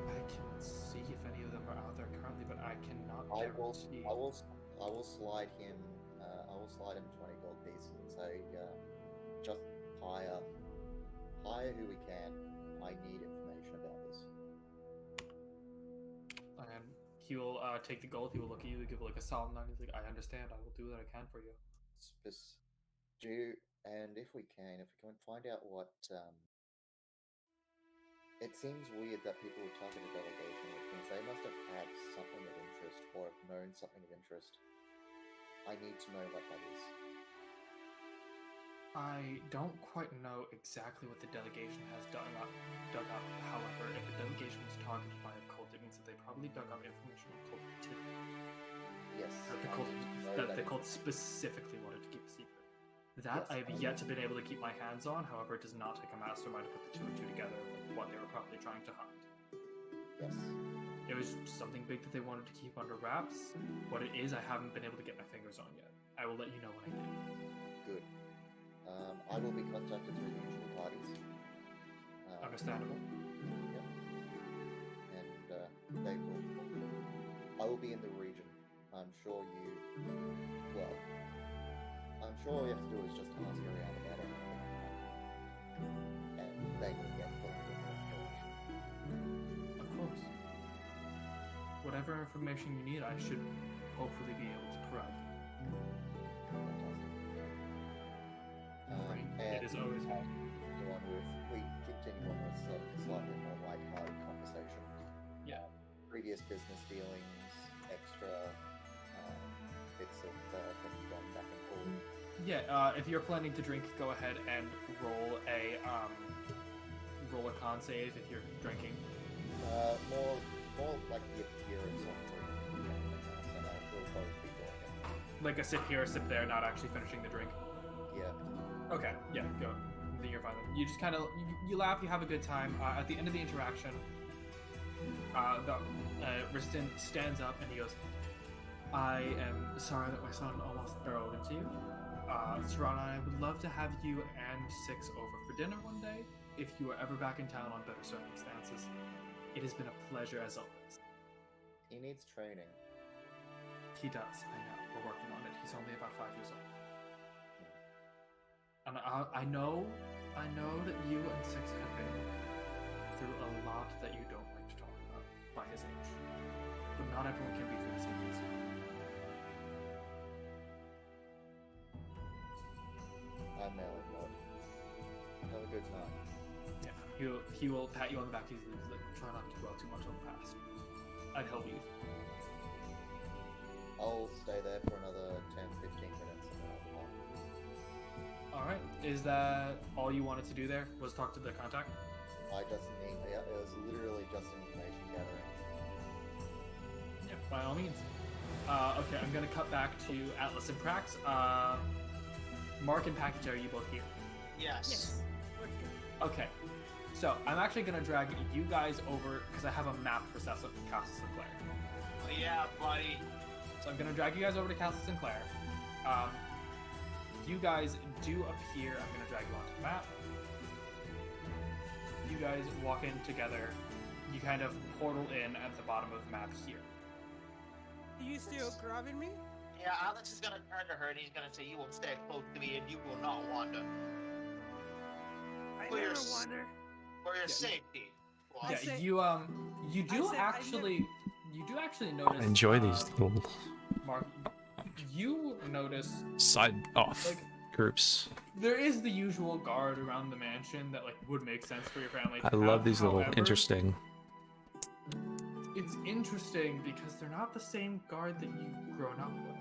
I can see if any of them are out there currently, but I cannot I will guarantee. slide him 20 gold pieces and say, just hire who we can. I need information about this. And he will take the gold. He will look at you, give like a solemn nod. He's like, "I understand. I will do what I can for you." And if we can find out what, it seems weird that people would target a delegation, which means they must have had something of interest or have known something of interest. I need to know what that is. I don't quite know exactly what the delegation has dug up. However, if a delegation was targeted by a cult, it means that they probably dug up information on cult activity. Yes. That the cult specifically wanted to keep a secret. That I have yet to been able to keep my hands on. However, it does not take a mastermind to put the two and two together of what they were probably trying to hide. Yes. It was something big that they wanted to keep under wraps. What it is, I haven't been able to get my fingers on yet. I will let you know when I do. Good. I will be contacted through the usual parties. Understandable. Yep. And they will. I will be in the region. I'm sure all you have to do is just ask around about it. And they will get plenty of information. Of course. Whatever information you need, I should hopefully be able to provide. Fantastic. It is always we continue on with a slightly more light-hearted conversation. Yeah. Previous business dealings, extra bits of things gone back and forth. Yeah, if you're planning to drink, go ahead and roll a con save if you're drinking. More like the appearance of drinking, and we'll both be doing it. Like a sip here, a sip there, not actually finishing the drink. Yeah. Okay, yeah, go. Then you're fine. You just kind of you laugh, you have a good time. At the end of the interaction, Riston stands up and he goes, "I am sorry that my son almost drove into you. Serana, I would love to have you and Six over for dinner one day, if you are ever back in town on better circumstances. It has been a pleasure as always." He needs training. He does, I know. We're working on it. He's only about 5 years old. And I know that you and Six have been through a lot that you don't like to talk about by his age. But not everyone can be through the same things. I'm Melon Lord. Have a good time. Yeah, he will pat you on the back. He's like, try not to dwell too much on the past. And he'll leave. I'll stay there for another 10-15 minutes and then I'll come. Alright, is that all you wanted to do there? Was talk to the contact? I doesn't need. It was literally just information gathering. Yeah, by all means. Okay, I'm gonna cut back to Atlas and Prax. Mark and Package, are you both here? Yes. We're here. Okay, so I'm actually gonna drag you guys over because I have a map for Castle Sinclair. Oh, yeah, buddy. So I'm gonna drag you guys over to Castle Sinclair. You guys do appear. I'm gonna drag you onto the map. You guys walk in together. You kind of portal in at the bottom of the map here. Are you still grabbing me? Yeah, Alex is gonna turn to her and he's gonna say, "You will stay close to me and you will not wander I For your never s- wander. for your Yeah. safety." Well, Yeah, say- you do I say I actually notice. I enjoy these little Mark. You notice side off like groups. there is the usual guard around the mansion that like would make sense for your family. I to love have. these little However, interesting. It's interesting because they're not the same guard that you've grown up with.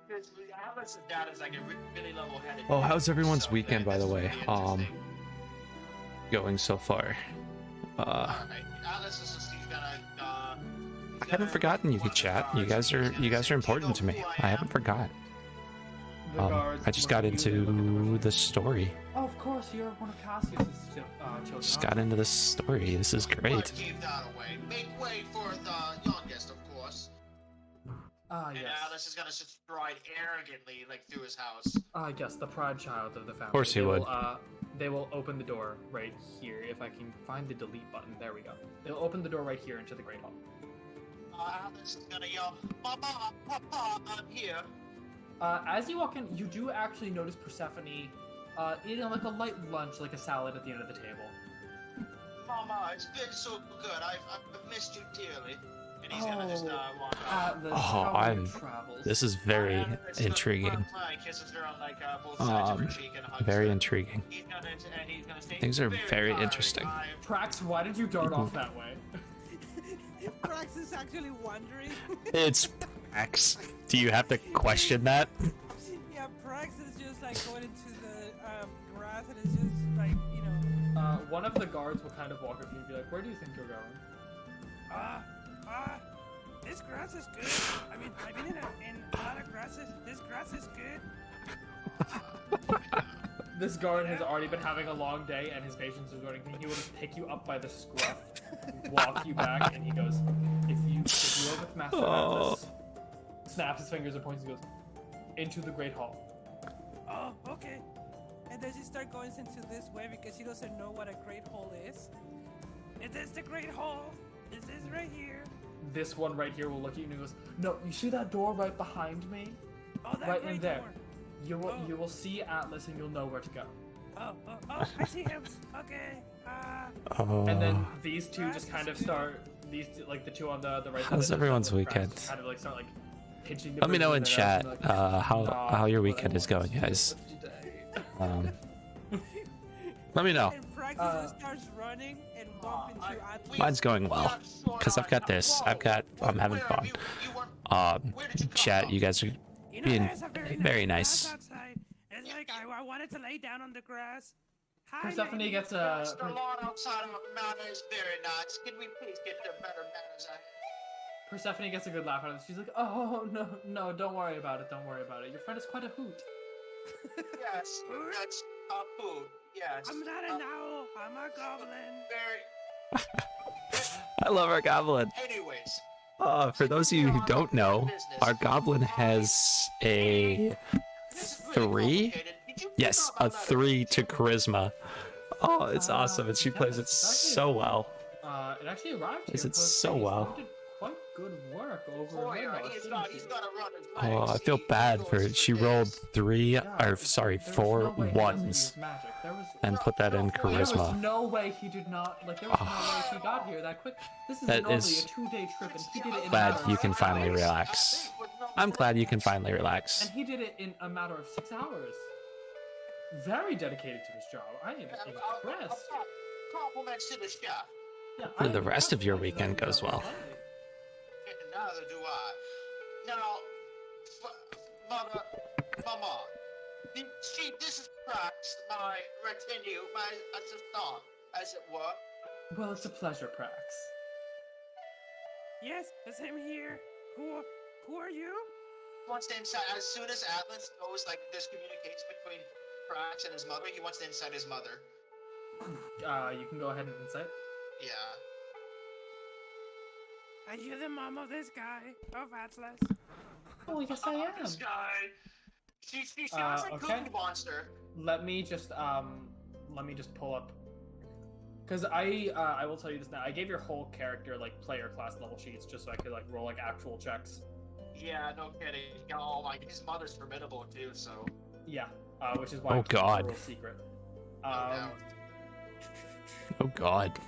because Alex's dad is like a really level-headed. Oh, how's everyone's so weekend, by this the is way? really interesting. Going so far. Alright, Alex is just he's gonna. I haven't forgotten you could chat. You guys are important to me. I haven't forgot. The guards I just look got at you, they look at into the story. Oh, of course, you're one of Cassius's children. Just got into the story. This is great. Keep that away. Make way for the youngest, of course. Yes. And Alice is gonna stride arrogantly like through his house. Yes, the pride child of the family. Of course he would. They will open the door right here. If I can find the delete button, there we go. They'll open the door right here into the Great Hall. Alice is gonna yell, "Mama, Papa, I'm here." As you walk in, you do actually notice Persephone eating like a light lunch, like a salad at the end of the table. Mama, it's been so good. I've missed you dearly. And he's gonna just walk out. Atlas, Oh, how I'm- your travels. This is very And it's gonna- intriguing. Kisses her on like both sides of her cheek and hugs Very her. intriguing. He's gonna say, Things are very tired. interesting. Prax, why did you dart off that way? Prax is actually wondering. It's Prax. Do you have to question that? Yeah, Prax is just like going into the grass and it's just like, you know. One of the guards will kind of walk up to you and be like, "Where do you think you're going?" This grass is good. I mean, I've been in a lot of grasses. This grass is good. This guard has already been having a long day, and his patience is running. He will just pick you up by the scruff, walk you back, and he goes, "If you are with Master Atlas," snaps his fingers and points and goes, "Into the Great Hall." Oh, okay. And then she starts going into this way because she doesn't know what a great hole is. Is this the great hole? Is this right here? This one right here will look at you and he goes, "No, you see that door right behind me? Oh, that Right in great there. door. You will see Atlas and you'll know where to go." Oh, I see him. Okay. And then these two just kind of start. These two, like the two on the right. How's side, everyone's like, weekend? Kind of like start like pinching. The Let me know bridges in of their chat eyes and, like, how your "Nah, weekend but I is going, want to guys. sit with you today." Let me know. And Praxis just starts running and bump into Atlas. Mine's going well, cause I've got this. I'm having fun. Chat, you guys are You know, being there's a very grass nice. outside. It's like I wanted to lay down on the grass. Hi, Persephone lady. gets The lawn outside of Mount is very nice. Can we please get the better manners? Persephone gets a good laugh out of it. She's like, "Oh no, don't worry about it. Don't worry about it. Your friend is quite a hoot." Yes, that's food. Yes. I'm not an owl. I'm a goblin. Very. I love our goblin. Anyways, For those of you who don't know, our goblin has a this is really 3. complicated. Did you Yes, pick up a letter? 3 to charisma. Oh, it's awesome, and she plays it so well. It actually arrived here. Is it post so haste. well? You did quite good work over Boy, her, he's didn't he's you? gotta run his Oh, legs. I feel He bad goes for for it. She this. rolled 3, Yeah, or sorry, there was 4 no way he doesn't ones, use magic. There was and put that in There was charisma. no way he did not. Like, there was no way he got here that quick. This is That normally is- a 2-day trip, and he did it in a Glad matter you of can 6 finally hours. relax. I'm glad you can finally relax. And he did it in a matter of 6 hours. Very dedicated to his job. I am impressed. Compliments to the chef. Yeah, And I the am rest of your impressed weekend that goes you well. done it. Neither do I. Now, Mama, This is Prax, my retinue, my assistant, as it were. Well, it's a pleasure, Prax. Yes, the same here. Who are you? He wants to inside, as soon as Atlas knows, like, there's communication between Prax and his mother, he wants to inside his mother. You can go ahead and insight. Yeah. Are you the mom of this guy? Of Atlas? Oh, yes, I am. This guy. She looks like okay. Cookie Monster. Let me just pull up, because I will tell you this now. I gave your whole character like player class level sheets just so I could like roll like actual checks. Yeah, no kidding. Oh, like his mother's formidable too. So. Yeah, which is why. Oh, I keep it a God. real secret. No doubt. Oh God.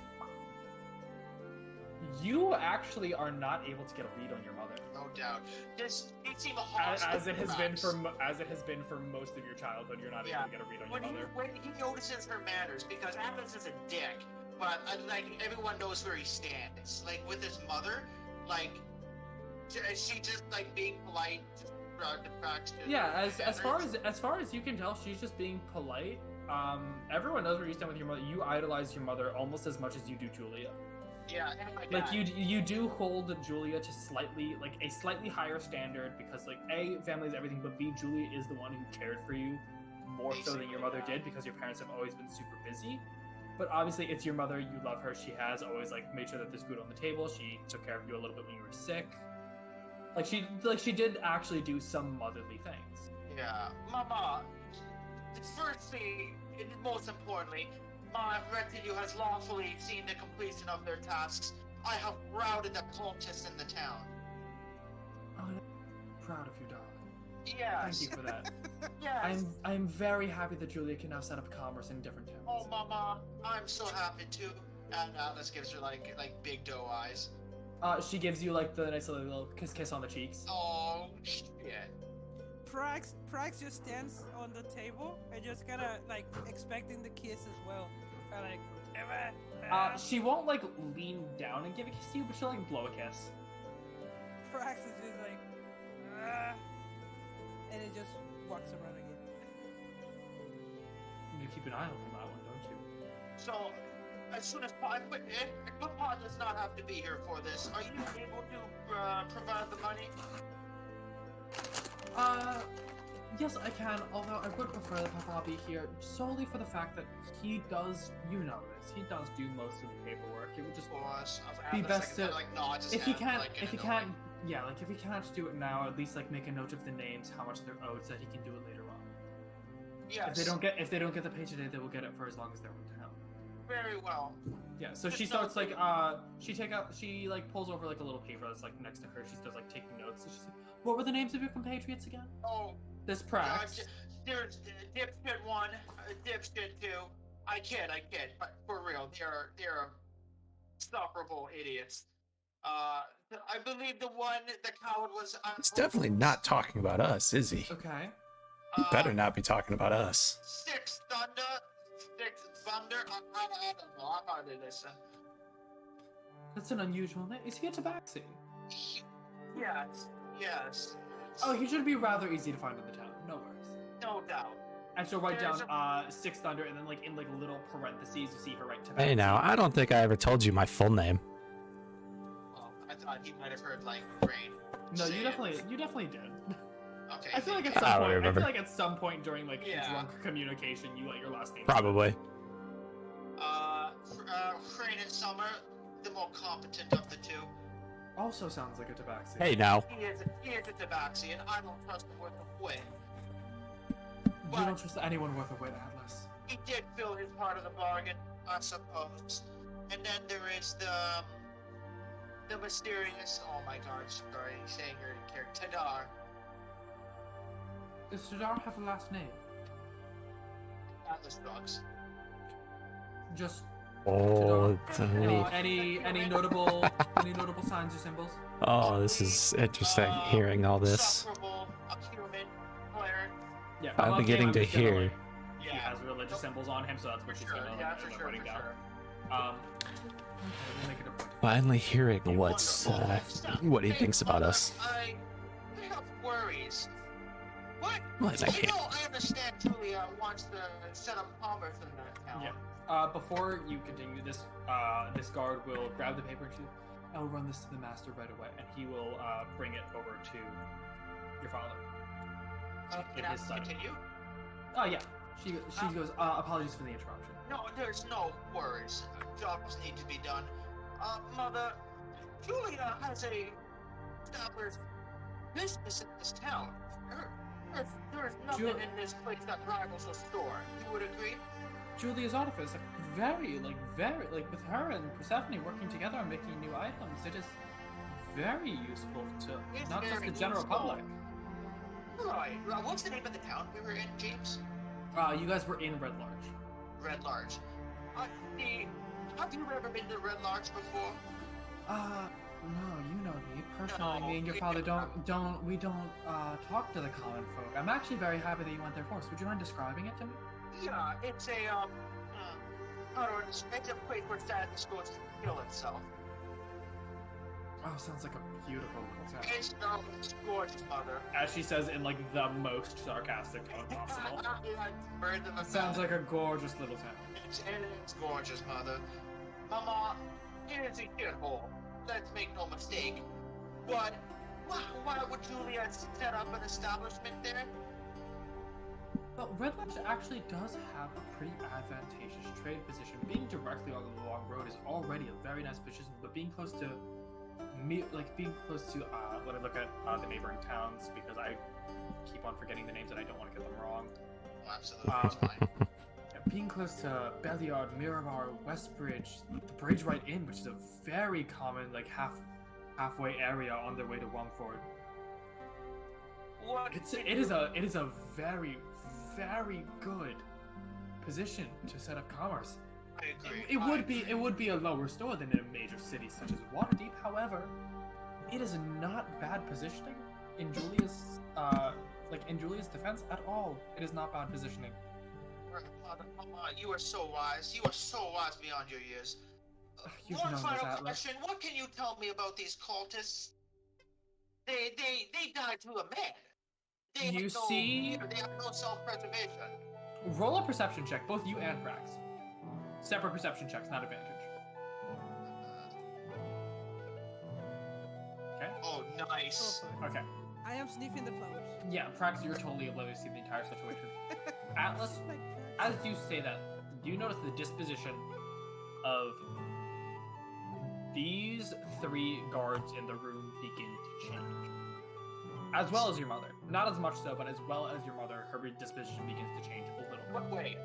You actually are not able to get a read on your mother, No doubt. Just it seemed hostile. as it has been Prax. for most of your childhood. You're not Yeah. able to get a read on your mother. When he notices her manners, because Atlas is a dick, but like everyone knows where he stands. Like with his mother, like she just like being polite. Just to Prax. Yeah, as far as you can tell, she's just being polite. Everyone knows where you stand with your mother. You idolize your mother almost as much as you do Julia. Yeah, and my Like dad. you do hold Julia to a slightly higher standard because like A, family is everything, but B, Julia is the one who cared for you more so than your mother did because your parents have always been super busy. But obviously it's your mother, you love her, she has always like made sure that there's food on the table, she took care of you a little bit when you were sick. She did actually do some motherly things. Yeah, Mama. Firstly, and most importantly, my retinue has lawfully seen the completion of their tasks. I have routed the cultists in the town. Oh, I'm proud of you, darling. Yes. Thank you for that. Yes. I'm very happy that Julia can now set up commerce in different towns. Oh, Mama, I'm so happy too. And Atlas gives her like big doe eyes. She gives you like the nice little kiss on the cheeks. Oh shit. Prax just stands on the table and just kind of like expecting the kiss as well. Like, She won't like lean down and give a kiss to you, but she'll like blow a kiss. Prax is just like, and it just walks around again. You keep an eye on that one, don't you? So, as soon as possible, Papa does not have to be here for this. Are you able to provide the money? Yes, I can, although I would prefer that Papa be here solely for the fact that he does, you know this, he does do most of the paperwork. It would just Of course. be best to, like nods his if he head, can't, like, if he in can't, annoying- yeah, like if he can't do it now, at least like make a note of the names, how much they're owed, so that he can do it later on. Yes. If they don't get the pay today, they will get it for as long as they're in town. Very well. Yeah, so she Just starts note- like she like pulls over like a little paper that's like next to her. She starts like taking notes. So she's like, what were the names of your compatriots again? Oh, This Prax. there's dipshit 1, dipshit 2. I kid, but for real, they're insufferable idiots. I believe the coward was. He's definitely not talking about us, is he? Okay. He better not be talking about us. Six Thunder. I don't know. I'm not in this. That's an unusual name. Is he a tabaxi? Yes. Oh, he should be rather easy to find in the town. No worries. No doubt. And she'll write There's down Six Thunder, and then like in like little parentheses, you see her write tabaxi. Hey, now I don't think I ever told you my full name. Well, I thought he might have heard like rain. No, say you it. definitely did. Okay. I feel like at I some don't point, remember. at some point during like Yeah. drunk communication, you let your last name. Probably. Crane and Summer, the more competent of the two. Also sounds like a tabaxi. Hey, now. He is a tabaxi, and I don't trust him worth a wit. You don't trust anyone worth a wit, Atlas. He did fill his part of the bargain, I suppose. And then there is the mysterious. Oh my God! Sorry, saying your character Tadar. Does Tadar have a last name? Atlas drugs. Just Oh, any notable signs or symbols? oh, this is interesting. Hearing all this. Insufferable, a human player. Yeah, I'm above beginning game, to I'm just gonna, hear. like, he has religious symbols on him, so that's what she's Sure, gonna yeah, end for up sure, writing for down. sure. We'll make it a point. Finally hearing what's what he thinks about us. I have worries. What Well, I can't. know, I understand Julia wants to set up commerce in that town. Yeah. Before you continue, this guard will grab the paper and I will run this to the master right away, and he will bring it over to your father. Can I continue? Oh yeah. She goes. Apologies for the interruption. No, there's no worries. Jobs need to be done. Mother, Julia has a established business in this town. There's nothing in this place that rivals a store. You would agree? Julia's artifice, very, with her and Persephone working together on making new items, it is very useful to It's not just very the general useful. public. Right. What's the name of the town we were in, James? You guys were in Red Large. Red Large. Have you ever been to Red Large before? No, you know me. Personally, No, me and your we father don't. don't talk to the common folk. I'm actually very happy that you went there first. Would you mind describing it to me? Yeah, it's a it's a place where sadness goes to kill itself. Oh, sounds like a beautiful little town. It's gorgeous, mother. As she says in like the most sarcastic tone possible. Sounds like a gorgeous little town. It's gorgeous, mother. Mama, it is a shithole. Let's make no mistake. But why would Julia set up an establishment there? Well, Red Lodge actually does have a pretty advantageous trade position. Being directly on the long road is already a very nice position, but being close to let me look at the neighboring towns because I keep on forgetting the names and I don't want to get them wrong. Oh, absolutely, it's fine. Being close to Belliard, Miramar, Westbridge, the Bridge Right Inn, which is a very common halfway area on their way to Wongford. What? It is a very, very good position to set up commerce. I agree. It would be a lower store than in a major city such as Waterdeep. However, it is not bad positioning in Julia's defense at all. It is not bad positioning. Mama, you are so wise. You are so wise beyond your years. You've One known final this, Atlas. question: what can you tell me about these cultists? They died to a man. They You have no see- fear, they have no self-preservation. Roll a perception check, both you and Prax. Separate perception checks, not advantage. Okay. Oh, nice. Okay. I am sniffing the flowers. Yeah, Prax, you're totally oblivious to the entire situation. Atlas, Like as you say that, you notice the disposition of these three guards in the room begin to change. As well as your mother. Not as much so, but as well as your mother, her disposition begins to change a little. What way?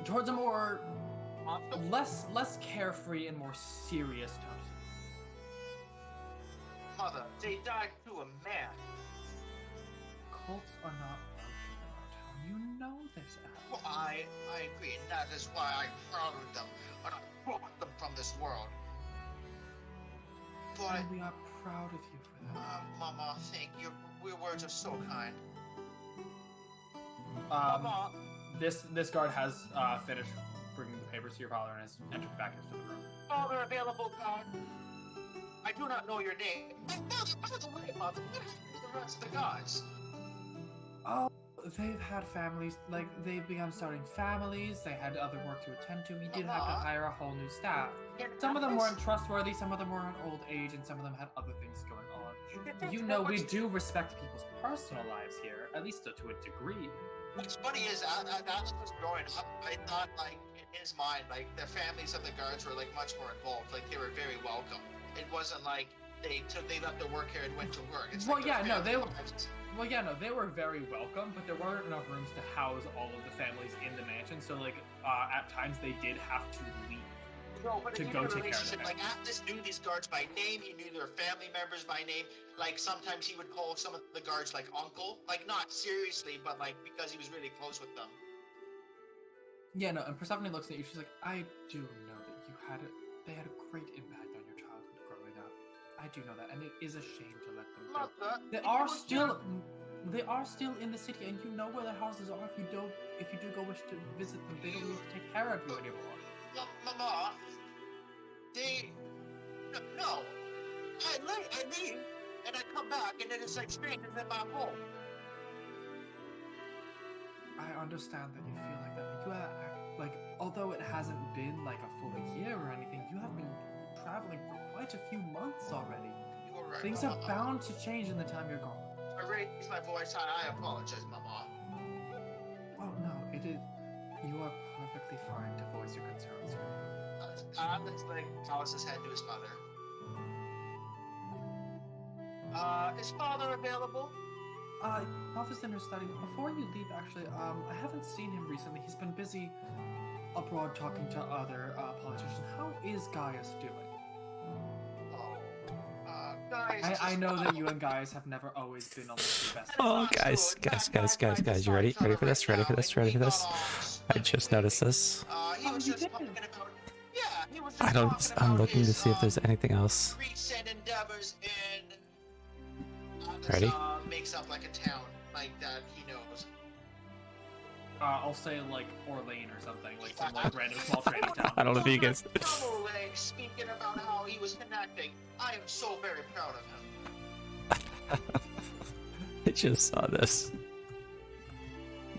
Towards a more less carefree and more serious tone. Mother, they died to a man. Cults are not welcome in our town. You know this, Atlas. Well, I agree, and that is why I'm proud of them, and I brought them from this world. But, And we are proud of you for that. Mama, thank you. Your words are so kind. Um, this guard has finished bringing the papers to your father and has entered back into the room. Father available, God. I do not know your name. And by the way, Mother, what is the rest of the gods? Oh, they've had families, like, they've begun starting families, they had other work to attend to, we did have to hire a whole new staff. Some of them were untrustworthy, some of them were in old age, and some of them had other things going on. You know, we do respect people's personal lives here, at least to a degree. What's funny is, as I was growing up, I thought, like, in his mind, like, the families of the guards were, like, much more involved. Like, they were very welcome. It wasn't like they left their work here and went to work. It's Well, like yeah, no, they they were very welcome, but there weren't enough rooms to house all of the families in the mansion, so, like, at times they did have to leave. No, but to he go knew the take care of relationship. them. Like, Atlas knew these guards by name. He knew their family members by name. Like, sometimes he would call some of the guards, like, uncle. Like, not seriously, but, like, because he was really close with them. Yeah, no, and Persephone looks at you, she's like, I do know that they had a great impact on your childhood growing up. I do know that, and it is a shame to let them go. Mother, They are still in the city, and you know where their houses are. If you do go wish to visit them, they don't need to take care of you anymore. Mama, no. I leave, and I come back, and then it's like strangers in my home. I understand that you feel like that, but you are like, although it hasn't been like a full year or anything, you have been traveling for quite a few months already. You were right, Things are Mama. bound to change in the time you're gone. I raised my voice high. I apologize, Mama. Oh no, it is. You are perfectly fine to voice your concerns. I'm letting Alice's head to his mother. Is father available? Office in her study. Before you leave, actually, I haven't seen him recently. He's been busy abroad talking to other politicians. How is Gaius doing? Oh, guys. I know that you and Gaius have never always been on the best. Oh, guys, you ready? Ready for this? Ready for this? Ready for this? I just noticed this. He was just talking about. Yeah, he was just I don't. talking I'm about looking to his, see if there's anything else. recent endeavors in. Ready? Makes up like a town like that he knows. I'll say like Orlane or something, like some like random small trading town. I don't know if you guys. Double leg speaking about how he was connecting. I am so very proud of him. I just saw this.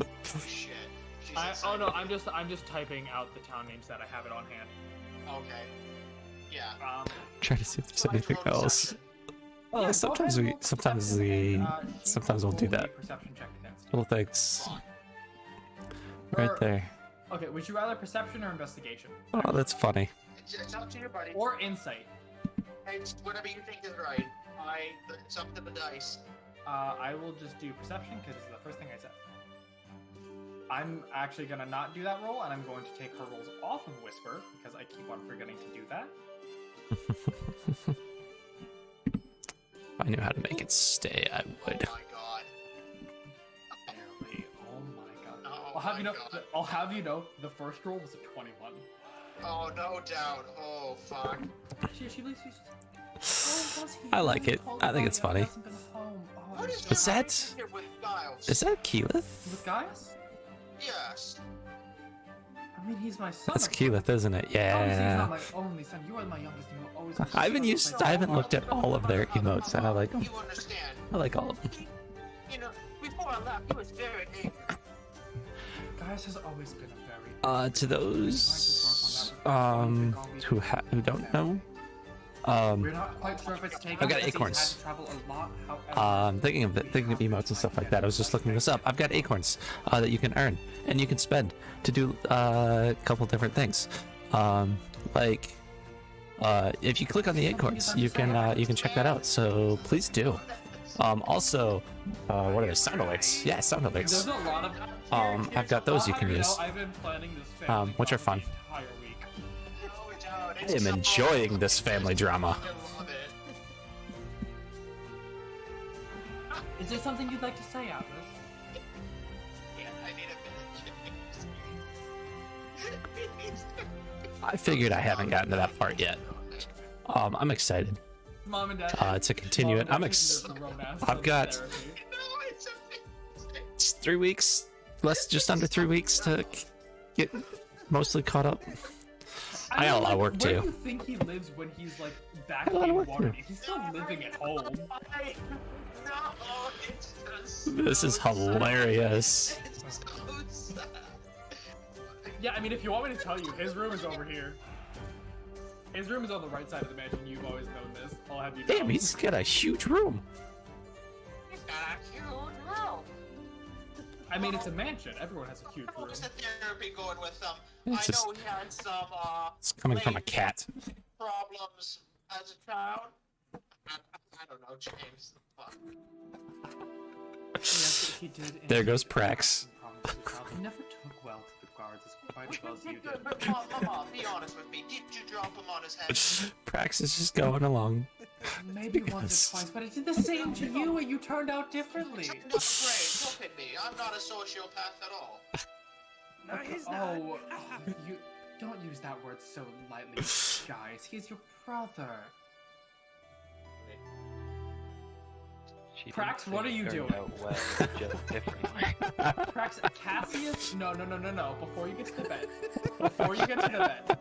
Oh shit. She's Oh excited. no, I'm just typing out the town names that I have it on hand. Okay. Yeah. Trying to see if there's Try to anything roll else. deception. Oh, Yeah, go sometimes ahead we, and roll sometimes perception, we, and, sometimes we'll do roll a that. Perception check against you. Little things Fine. right Or- there. Okay, would you rather perception or investigation? Oh, that's funny. It's up to you, buddy. Or insight? It's whatever you think is right. It's up to the dice. I will just do perception because it's the first thing I said. I'm actually gonna not do that roll, and I'm going to take her rolls off of Whisper because I keep on forgetting to do that. If I knew how to make it stay, I would. Oh my god. Barely. Oh my god. Oh I'll have my you know. God. I'll have you know. The first roll was a 21. Oh, no doubt. Oh, fuck. She believes she's. I like it. I think it's funny. What is Is your that- relationship with Giles? Is that Keyleth? With Gaius? Yes. I mean, he's my son. That's of course. Keyleth, isn't it? Obviously, he's Yeah. not my only son. You are my youngest, and you will always. I haven't looked at all of their emotes, and I like them. You understand. I like all of them. You know, before I left, he was very angry. Gaius has always been a very. To those who don't know, We're not quite sure if it's taken. I've got because he's acorns. had to travel a lot. However, thinking of emotes and stuff like that. I was just looking this up. I've got acorns that you can earn and you can spend to do a couple different things. If you click on the acorns, you can check that out. So please do. Also, what are they? Sound alerts. Yeah, sound there's alerts. a lot of. I've got those you can use. I've been planning this family Which are drama fun. the entire week. No doubt. I am enjoying this family drama. I love it. Is there something you'd like to say, Atlas? Yeah, I need a minute. I figured I haven't gotten to that part yet. I'm excited Mom and Dad. to continue it. Mom and Dad taking their Ronas I've got- therapy. No, it's amazing. It's 3 weeks, just under 3 weeks to get mostly caught up. I got a lot of work Where too. do you think he lives when he's like back I got a lot in of work to do. Waterdeep? He's still living at home. No, it's just This is hilarious. It's so sad. Yeah, I mean, if you want me to tell you, his room is over here. His room is on the right side of the mansion. You've always known this. I'll have you know. Damn, he's got a huge room. He's got a huge room. I mean, it's a mansion. Everyone has a huge How room. was the therapy going with them? It's I just- know he had some It's coming from a cat. problems as a child. I don't know, James. Fuck. Yes, he did. There goes indeed have Prax. some problems with himself. He never took well to the guards as quite as well as you did. But Mama, be honest with me. Did you drop him on his head? Prax is just going along. Maybe Because- once or twice, but it did the same to you, and you turned out differently. Not great. Look at me. I'm not a sociopath at all. No, he's not. Oh, you don't use that word so lightly, guys. He's your brother. She Prax, didn't what say are you it turned doing? out well, just differently. Prax, Cassius? No. Before you get to the bed. Before you get to the bed.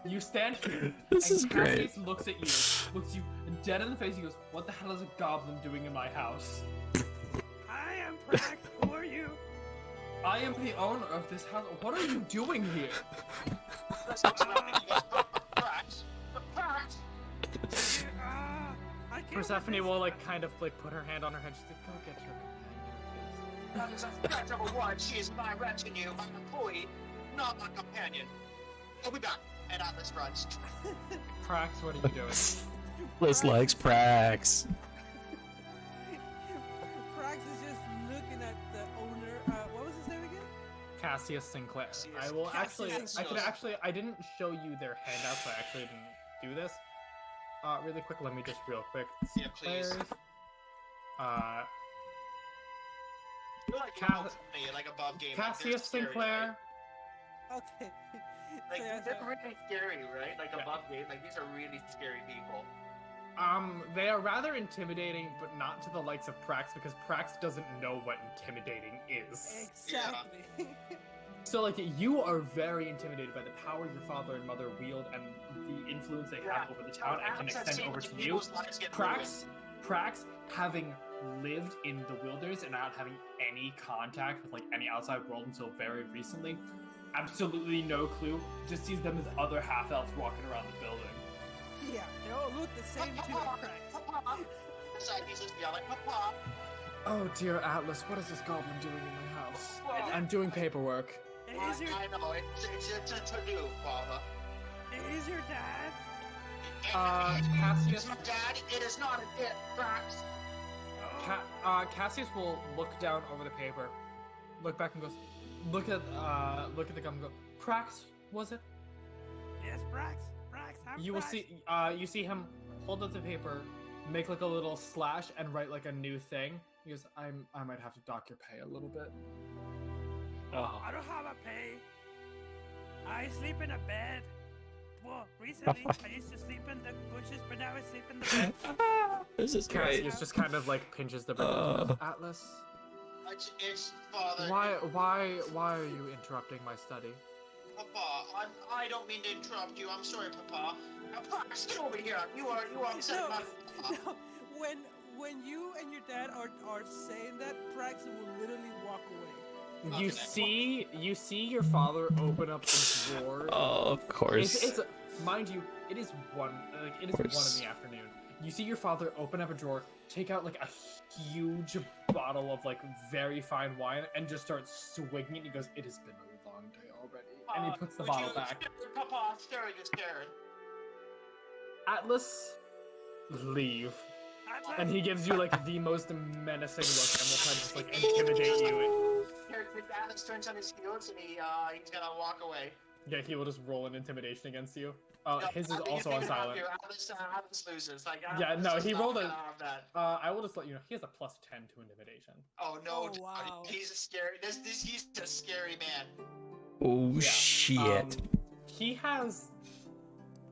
You stand here. This and is great. Cassius looks at you, looks you dead in the face. He goes, "What the hell is a goblin doing in my house?" I am Prax. Who are you? I am the owner of this house. What are you doing here? I can't Persephone with will like kind of like put her hand on her head. She's like, "Go get your companion, please." That is a threat, number one. She is my retinue, my employee, not my companion. I'll be back. And Atlas runs. Prax, what are you doing? Atlas likes Prax. Prax is just looking at the owner. What was his name again? Cassius Sinclair. Cassius. I will actually. Cassius. I can actually. I didn't show you their handout, so I actually didn't do this. Really quick. Let me just real quick. Yeah, please. Sinclairs. You're like Ca- above me, like above game. Like, they're Cassius scary, Sinclair. Okay. Like, So, yeah, they're so- really scary, right? Like Yeah. above game. Like these are really scary people. They are rather intimidating, but not to the likes of Prax, because Prax doesn't know what intimidating is. Exactly. So, like, you are very intimidated by the power your father and mother wield and the influence they have over the town and can extend over to you. Prax, having lived in the wilderness and not having any contact with, like, any outside world until very recently, absolutely no clue, just sees them as other half-elves walking around the building. Yeah, they all look the same to Prax. He's just yelling, Papa! Oh dear Atlas, what is this goblin doing in my house? I'm doing paperwork. Is your I know, it's a to-do, Father. is your dad? Cassius. It's my dad, it is not a bit, Prax. Cassius will look down over the paper, look back and goes, look at the gum and go, Prax, was it? Yes, Prax. Prax. I'm You will Prax. see, you see him hold up the paper, make like a little slash and write like a new thing. He goes, I might have to dock your pay a little bit. Oh, I don't have a pay. I sleep in a bed. Well, recently I used to sleep in the bushes, but now I sleep in the bed. This is great. Cassius just kind of like pinches the bird and goes, Atlas, It's Father. why are you interrupting my study? Papa, I don't mean to interrupt you. I'm sorry, Papa. Prax, get over here. You are upset No, about Papa. no. When you and your dad are saying that, Prax will literally walk away. You see your father open up a drawer. Oh, of course. It's mind you, it is one in course. the afternoon. You see your father open up a drawer, take out like a huge bottle of like very fine wine, and just start swigging it. He goes, "It has been a long day already," and he puts the Would bottle you- back. Papa, scaring is scared. Atlas, leave, and he gives you like the most menacing look, and will try to just like intimidate you. Atlas turns on his heels and he's gonna walk away. Yeah, he will just roll an intimidation against you. No, His is you also think on about silent. you, Atlas loses. Like, Yeah, Atlas no, is he not rolled gonna a- have that. I will just let you know he has a +10 to intimidation. Oh no, Oh, wow. he's a scary. He's a scary man. Oh Yeah, shit. He has.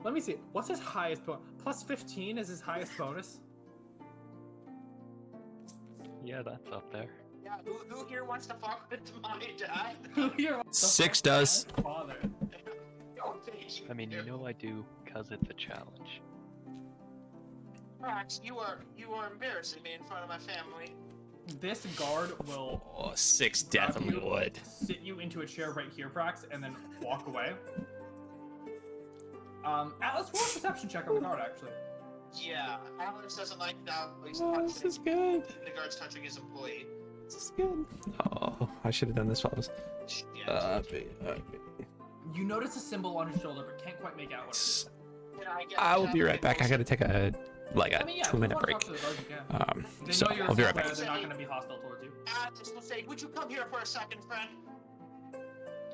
Let me see. What's his highest bonus? +15 is his highest bonus. yeah, that's up there. Yeah, who here wants to fuck with my dad? You're what the Six fuck, does. my Father. Oh, thank you. I mean, you know I do, cause it's a challenge. Prax, you are embarrassing me in front of my family. This guard will Oh, 6 grab definitely you, would. sit you into a chair right here, Prax, and then walk away. Atlas, roll a perception check on the guard, actually. Yeah, Atlas doesn't like that. He's Oh, touching this is good. the guard's touching his employee. This is good. Oh, I should have done this while I was. Yeah. You notice a symbol on his shoulder, but can't quite make out what it is. Can I get I will be right back. I gotta take a I mean, yeah, if you 2-minute wanna break. talk to the guards, you can. They So know you're I'll be a right back. player, they're not going to be hostile towards you. Atlas will say, would you come here for a second, friend?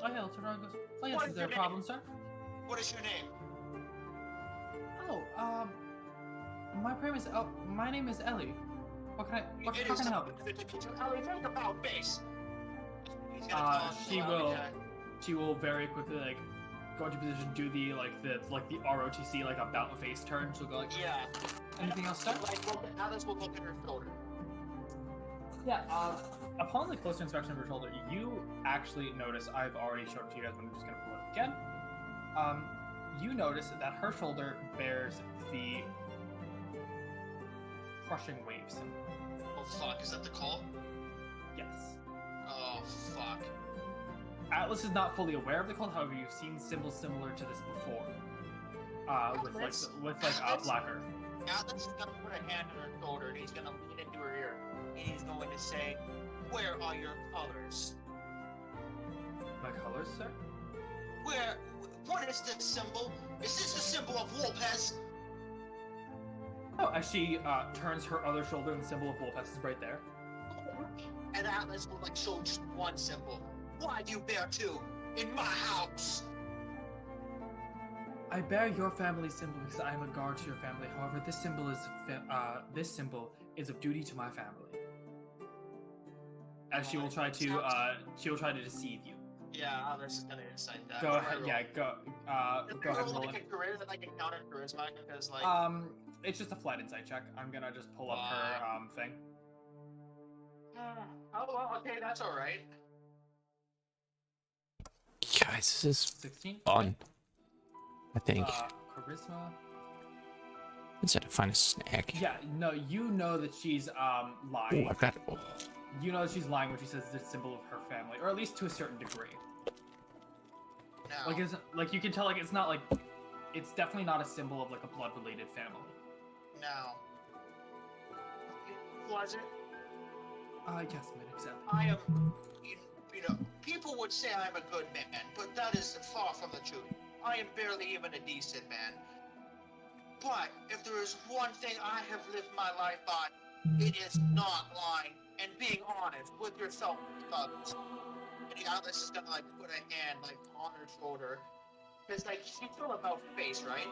Oh yeah, Torog goes, oh yes, What is is there a your problem, sir? What is your name? Oh, my name is Ellie. How can I help you? Good to meet you. Ellie, take about face. He's gonna tell him, She uh, will. yeah. She will very quickly like go into position, do the ROTC like about face turn. She'll go like, Yeah. anything else, sir? Atlas will look at her shoulder. Yeah. Upon the closer inspection of her shoulder, you actually notice. I've already showed it to you guys, but I'm just gonna pull it again. You notice that her shoulder bears the crushing wave symbol. Oh fuck, is that the call? Yes. Oh. Oh fuck. Atlas is not fully aware of the cult, however, you've seen symbols similar to this before. With Black Earth. Atlas is gonna put a hand on her shoulder and he's gonna lean into her ear and he's going to say, "Where are your colors? My colors, sir? What is this symbol? Is this the symbol of Wolpes?" Oh, as she turns her other shoulder and the symbol of Wolpes is right there. And Atlas will like show just one symbol. Why do you bear two in my house? I bear your family symbol because I am a guard to your family. However, this symbol is of duty to my family. As she will try to deceive you. Yeah, Atlas is gonna incite that. Go What do I ahead, roll? yeah, go ahead, roll Like it. like a counter charisma, because like. It's just a flat insight check. I'm gonna just pull up her thing. Oh well, okay, that's all right. Guys, this is 16. fun. I think. Charisma. Instead of find a snack. Yeah, no, you know that she's Oh, lying. I've got. Oh. You know that she's lying when she says it's a symbol of her family, or at least to a certain degree. No. Like you can tell, like it's not like, it's definitely not a symbol of like a blood-related family. No. Was it? Yes, man, exactly. I am. You know, people would say I'm a good man, but that is far from the truth. I am barely even a decent man. But if there is one thing I have lived my life by, it is not lying and being honest with yourself and others. And Atlas is gonna like put a hand like on her shoulder, cause like she's still about face, right?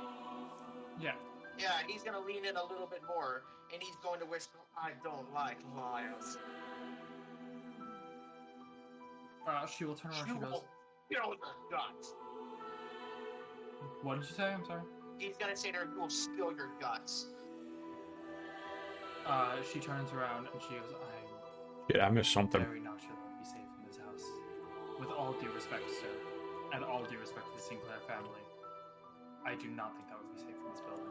Yeah. Yeah, he's gonna lean in a little bit more, and he's going to whisper, "I don't like liars." She will turn around. You She goes, will spill your guts. "What did you say? I'm sorry." He's gonna say to her, "You will spill your guts." She turns around and she goes, Dude, I missed "I'm something. very not sure that would be safe in this house. With all due respect, sir, and all due respect to the Sinclair family, I do not think that would be safe in this building."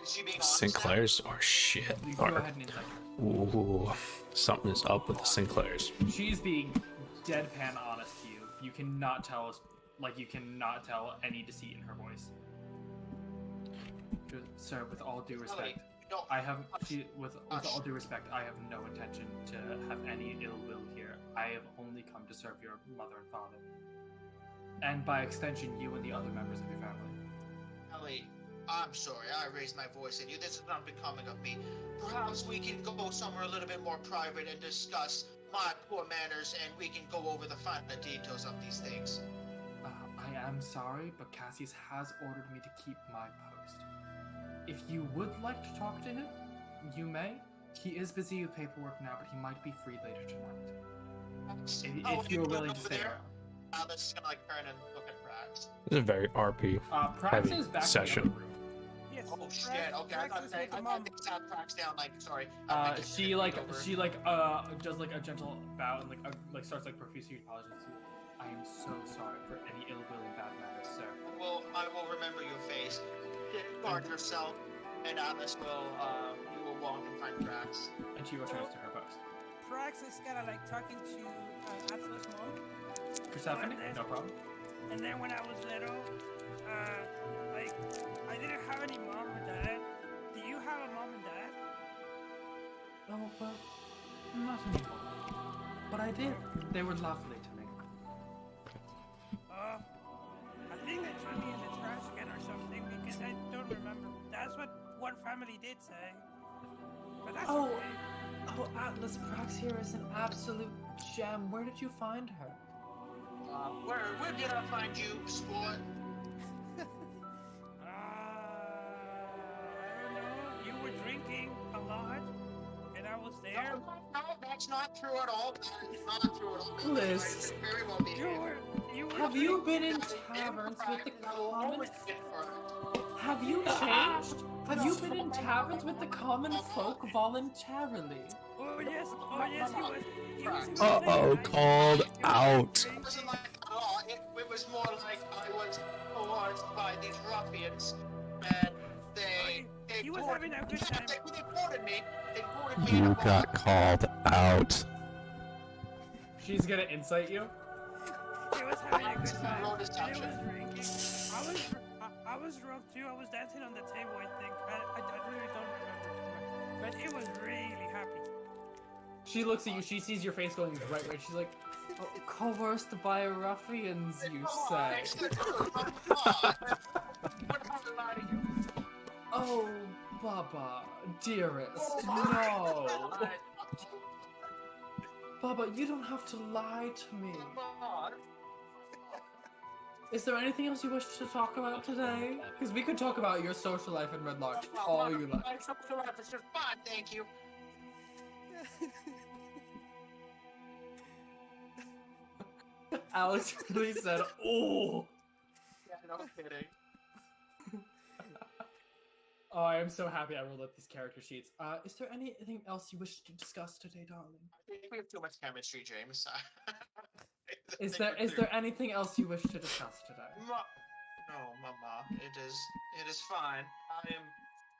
Is she being honest? Sinclairs or shit. You go Or, ahead and insight her. ooh, something is up with the Sinclairs. She's being deadpan honest to you. You cannot tell, you cannot tell any deceit in her voice. She goes, "Sir, with all due respect, No, with all due respect, I have no intention to have any ill will here. I have only come to serve your mother and father, and by extension, you and the other members of your family." Ellie, I'm sorry, I raised my voice at you. This is unbecoming of me. Perhaps we can go somewhere a little bit more private and discuss my poor manners, and we can go over the finer details of these things. I am sorry, but Cassius has ordered me to keep my post. If you would like to talk to him, you may. He is busy with paperwork now, but he might be free later tonight. If you're willing to stay around. Let's just gonna like turn and look at Prax. This is a very RP Prax heavy is back session. in the other room. Yes. Oh shit! Okay, I thought I sat Prax down. Like, sorry. She does like a gentle bow and like starts like profusely apologizing. "I am so sorry for any ill will and bad manners, sir." Well, I will remember your face. Guard yourself, and Atlas will. You will walk and find Prax. And she returns to her post. Prax is kind of like talking to Atlas' mom. Persephone, no problem. And then when I was little, like, I didn't have any mom or dad. Do you have a mom and dad? Oh, well, not anymore. But I did. They were lovely to me. I think they threw me in the trash can or something because I don't remember. That's what one family did say. But that's Oh. okay. Oh, Atlas, Prax here is an absolute gem. Where did you find her? Where did I find you, sport? I don't know. You were drinking a lot, and I was there. No, that's not true at all. That is not true at all. Liz. Very well You behaved. were Have you been in taverns with the common? Have you changed? Have you been in taverns with the common folk voluntarily? Oh yes, he was. Uh-oh, called out. It wasn't like that at all. It was more like I was coerced by these ruffians, and they He was boarded- having a good time. They boarded me. They boarded me. in You a bar. got called out. She's gonna insight you. It was having a good time. Roll And it deception. was drinking. I was drunk too. I was dancing on the table, I think. I really don't remember too much. But it was really happy. She looks at you. She sees your face going bright red. She's like, oh, coerced by ruffians, you say? Oh, Baba, dearest, no. Baba, you don't have to lie to me. Is there anything else you wish to talk about today? Because we could talk about your social life in Red Lodge all you like. My social life is just fine, thank you. Alex really said, oh. Yeah, no kidding. Oh, I am so happy I rolled up these character sheets. Is there anything else you wish to discuss today, darling? I think we have too much chemistry, James. Is there anything else you wish to discuss today? No, Mama. It is fine. I am.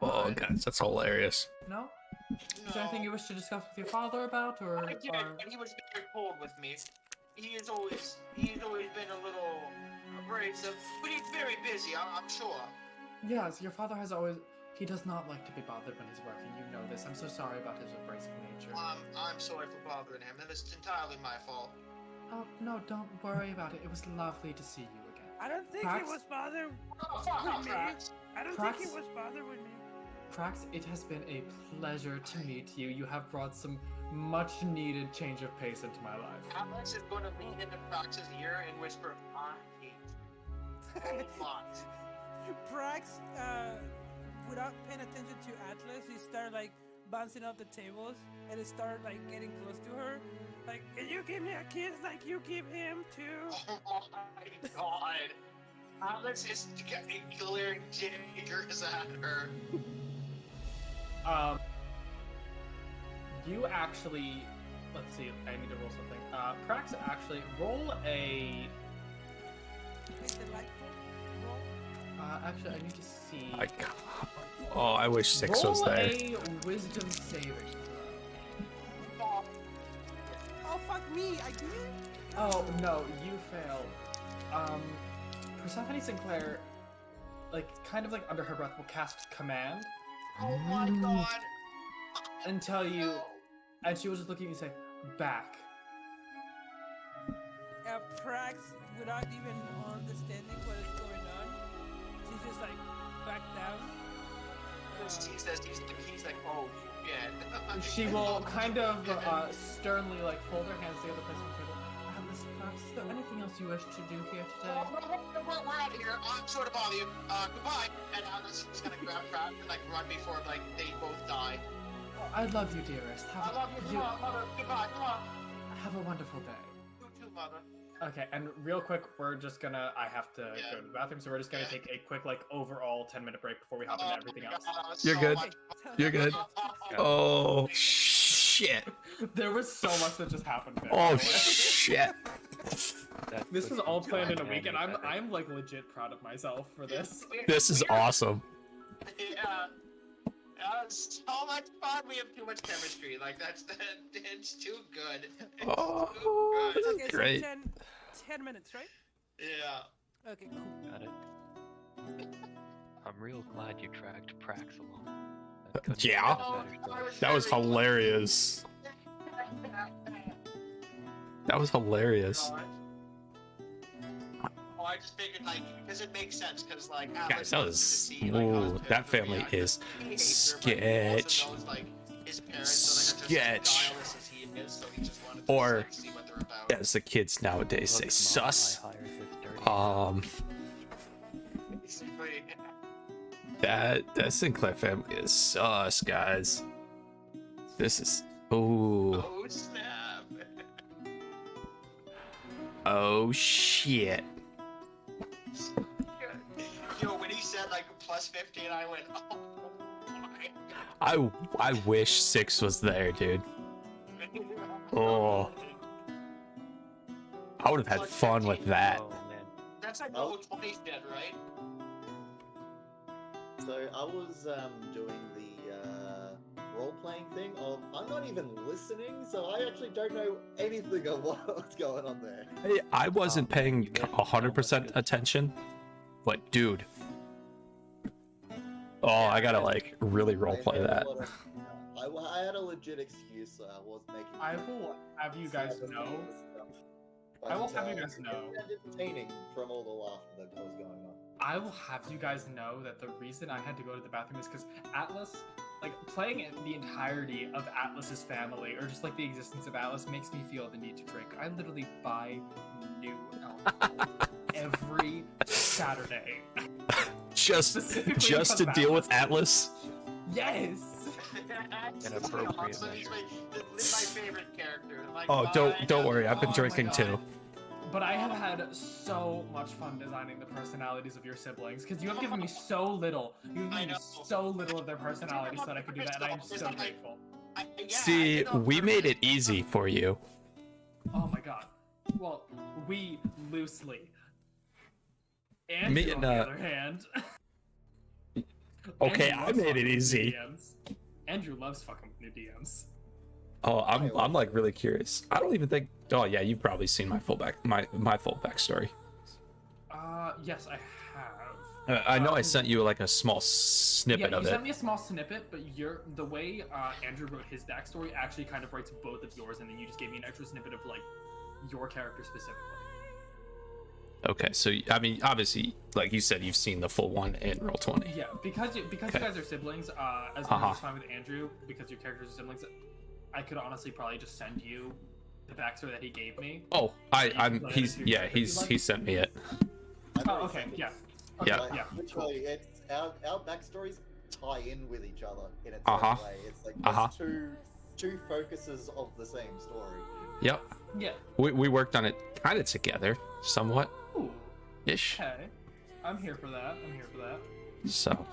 Oh, fine. guys, that's hilarious. No? Is there anything you wish to discuss with your father about, or? I did, but he was very cold with me. He's always been a little abrasive, but he's very busy. I'm sure. Yes, your father has always. He does not like to be bothered when he's working. You know this. I'm so sorry about his abrasive nature. I'm sorry for bothering him, and it's entirely my fault. Oh no, don't worry about it. It was lovely to see you again. I don't think Prax? it was bothered Oh, fuck off, with me. Prax. I don't Prax? think it was bothered with me. Prax, it has been a pleasure to meet you. You have brought some much needed change of pace into my life. Alex is going to lean into Prax's ear and whisper, I hate a lot. Prax, without paying attention to Atlas, he started like bouncing off the tables and it started like getting close to her. Like, can you give me a kiss like you give him too? Oh my god. Alex is getting glaring daggers at her. You actually, let's see, I need to roll something. Prax, actually, roll a, It's delightful. Roll. actually, I need to see. Oh, I wish 6 was there. Roll a wisdom saving throw. Oh, fuck me, I did? Oh, no, you failed. Persephone Sinclair, like, kind of like under her breath, will cast command Oh my god. and tell you, and she will just look at you and say, back. Prax, without even understanding what is going on, she's just like back down. He's like, oh shit. She will kind of sternly like fold her hands to the other place on the table. Atlas, Prax, is there anything else you wish to do here today? We're out of here. I'm sorry to bother you. Goodbye. And Alex is gonna grab Prax and like run before like they both die. Oh, I love you, dearest. I love you, mother. Goodbye. Come on. Have a wonderful day. You too, mother. Okay, and real quick, we're just gonna. I have to Yeah. go to the bathroom, so we're just gonna take a quick, like, overall 10-minute break before we hop into everything else. You're good. You're good. Oh, shit. There was so much that just happened there. Oh, shit. This was all planned in a week, and I'm like legit proud of myself for this. This is awesome. Yeah. So much fun. We have too much chemistry. Like it's too good. It's Oh, too good. Okay, great. So 10 minutes, right? Yeah. Okay, cool. Got it. I'm real glad you dragged Prax along. That couldn't Yeah. have been a better story. That was hilarious. That was hilarious. Oh, I just figured like because it makes sense because like Guys, that was. Alex like, Ooh, that family is he hates her, but he also sketch. knows, like, his parents, so they're just Sketch. as guileless as he is, so he just wanted to Or, just, like, see what they're about. as the kids nowadays say, Look, Mom, sus. I hired this dirty Basically. That Sinclair family is sus, guys. This is. Ooh. Oh snap! Oh shit. Yo, when he said like plus 15, I went, oh my. I wish 6 was there, dude. Oh. I would have had fun with that. Oh man. That's like the whole 20 shit, right? So I was doing the role-playing thing of I'm not even listening, so I actually don't know anything of what's going on there. I wasn't paying 100% attention, but dude, I gotta like really roleplay that. I had a legit excuse. I was making. I will have you guys know. I will have you guys know. Entertaining from all the laughter that was going on. I will have you guys know that the reason I had to go to the bathroom is because Atlas, like playing the entirety of Atlas's family, or just like the existence of Atlas, makes me feel the need to drink. I literally buy new alcohol every Saturday. Just to deal with Atlas. Yes. An appropriate This measure. is my favorite character. Like, Oh, don't worry. I've been Oh my drinking God. too. But I have had so much fun designing the personalities of your siblings because you have given me so little. You've I given me know. so little of their personalities that I could do that, and I am so grateful. See, we made it easy for you. Oh my God. Well, we loosely. And Me on and, the other hand. Okay, Andrew I loves made it fucking with easy. new DMs. Andrew loves fucking with new DMs. Oh, I'm like really curious. I don't even think. Oh yeah, you've probably seen my full backstory. Yes, I have. I know I sent you like a small snippet Yeah, of you it. sent me a small snippet, but the way Andrew wrote his backstory actually kind of writes both of yours, and then you just gave me an extra snippet of like your character specifically. Okay, so I mean, obviously, like you said, you've seen the full one in Roll20. Yeah, because you guys are siblings, as long as it's fine with Andrew, because your characters are siblings, I could honestly probably just send you the backstory that he gave me. Oh, he sent me it. Oh, okay, yeah. Okay, Yeah. Like, yeah. literally, it's our backstories tie in with each other in its Uh-huh. own way. It's like there's two focuses of the same story. Yep. Yeah. We worked on it kind of together, somewhat Ooh, ish. okay. I'm here for that. So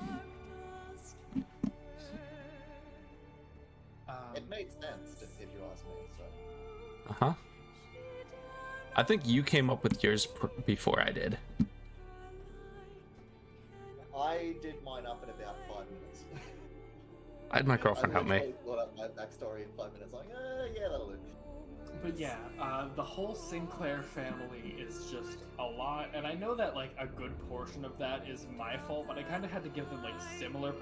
It made sense if you ask me. So I think you came up with yours before I did. I did mine up in about 5 minutes. I had my girlfriend help me. I thought up my backstory in 5 minutes. Like, yeah, that'll do. But yeah, the whole Sinclair family is just a lot, and I know that like a good portion of that is my fault, but I kind of had to give them like similar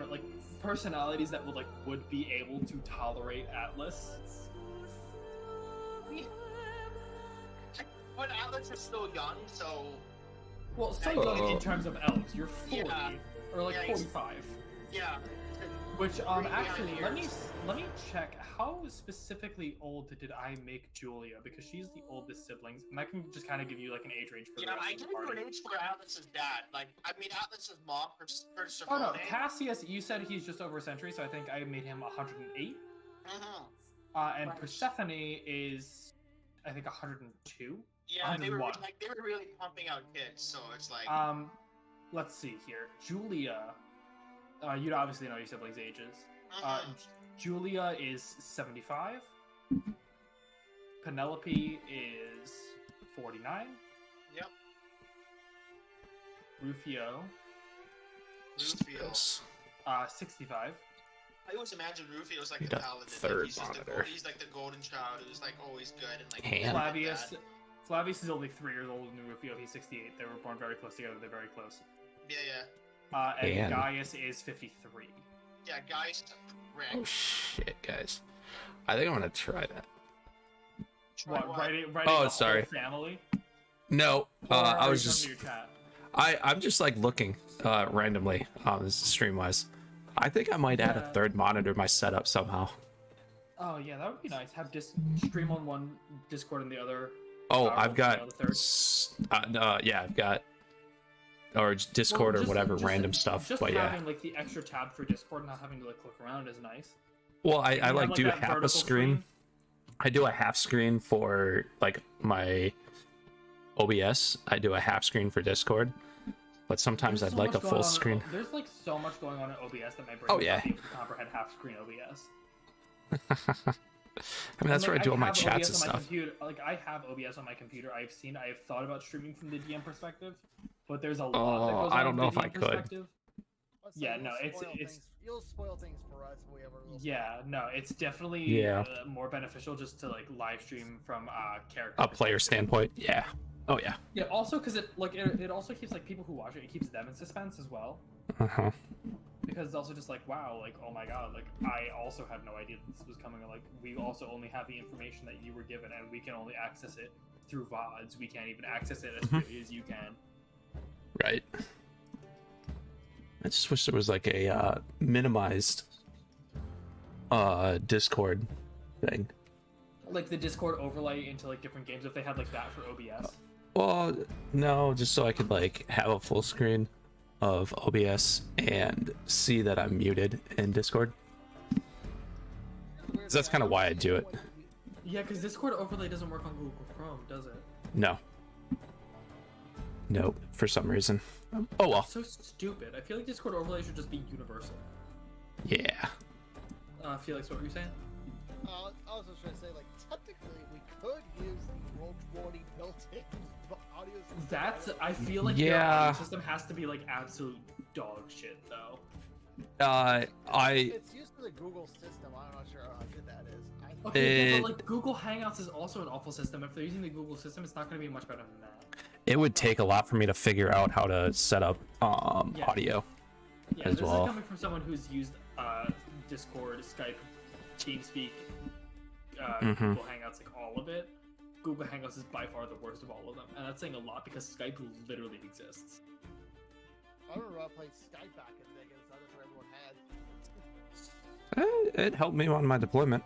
personalities that would be able to tolerate Atlas. But Atlas is still young, so Well, so young in terms of elves, you're 40 Yeah. or like Yeah, he's- 45. yeah. Which actually, let me years. check how specifically old did I make Julia, because she's the oldest siblings, and I can just kind of give you like an age range for the Yeah, rest I of the gave you an party. age for Atlas's dad. Like, I mean, Atlas's mom, Persephone. Oh no, Cassius, you said he's just over a century, so I think I made him 108. And Right. Persephone is, I think, 102. Yeah, they were 101. they were really pumping out kids, so it's like. Let's see here. Julia, you'd obviously know your siblings' ages. Julia is 75. Penelope is 49. Yep. Rufio, Rufio. 65. I always imagine Rufio was like Need a a paladin. third He's just monitor. he's like the golden child who's like always good and like. Hand. Flavius is only 3 years older than Rufio. He's 68. They were born very close together. They're very close. Yeah. And Hand. Gaius is 53. Yeah, guys. Oh shit, guys! I think I'm gonna try that. What? Writing Oh, the sorry. whole family? No, Or I are was you just. coming to your chat? I'm just like looking randomly on this stream wise. I think I might add a Yeah. third monitor to my setup somehow. Oh yeah, that would be nice. Have stream on one, Discord on the other. Oh, Power I've on got. the third. Yeah, I've got. Or Discord Well, or whatever random just stuff. Just But yeah. having like the extra tab for Discord, not having to like click around, is nice. Well, I You have, like like, do that half a vertical screen. I do a half screen for like my OBS. I do a half screen for Discord. But sometimes There's I'd so like a much going full on- screen. There's like so much going on in OBS that my brain Oh, would yeah. not be able to comprehend half screen OBS. I mean, that's And, where I like, do all my have chats OBS and on my stuff. computer. Like I have OBS on my computer. I've thought about streaming from the DM perspective, but there's a lot that Oh, goes I on don't from know the if I DM could. perspective. Let's say Yeah, you'll no, it's- spoil it's- things- you'll spoil things for us if we ever. Yeah, no, it's definitely Yeah. more beneficial just to like live stream from character A player perspective. standpoint, yeah. Oh yeah. Yeah, also because it also keeps like people who watch it keeps them in suspense as well. Uh-huh. Because it's also just like, wow, like, oh my god, like, I also had no idea that this was coming. Like, we also only have the information that you were given, and we can only access it through VODs. We can't even access it as freely as you can. Right. I just wish there was like a minimized Discord thing. Like, the Discord overlay into, like, different games, if they had, like, that for OBS. Well, no, just so I could like have a full screen of OBS and see that I'm muted in Discord. So that's kind of why I do it. Yeah, because Discord overlay doesn't work on Google Chrome, does it? No. Nope, for some reason. Oh well. So stupid. I feel like Discord overlay should just be universal. Yeah. Felix, what were you saying? I was just trying to say, like, technically, we could use the Roll20 built-in audio system. That's, I feel like Yeah. their audio system has to be, like, absolute dog shit, though. It's used to the Google system. I'm not sure how good that is. Okay, yeah, but, like, Google Hangouts is also an awful system. If they're using the Google system, it's not going to be much better than that. It would take a lot for me to figure out how to set up audio Yeah, as this well. is coming from someone who's used Discord, Skype, TeamSpeak, Google Hangouts, like all of it. Google Hangouts is by far the worst of all of them, and that's saying a lot because Skype literally exists. I remember I played Skype back in the day because that's what everyone had. It helped me on my deployment.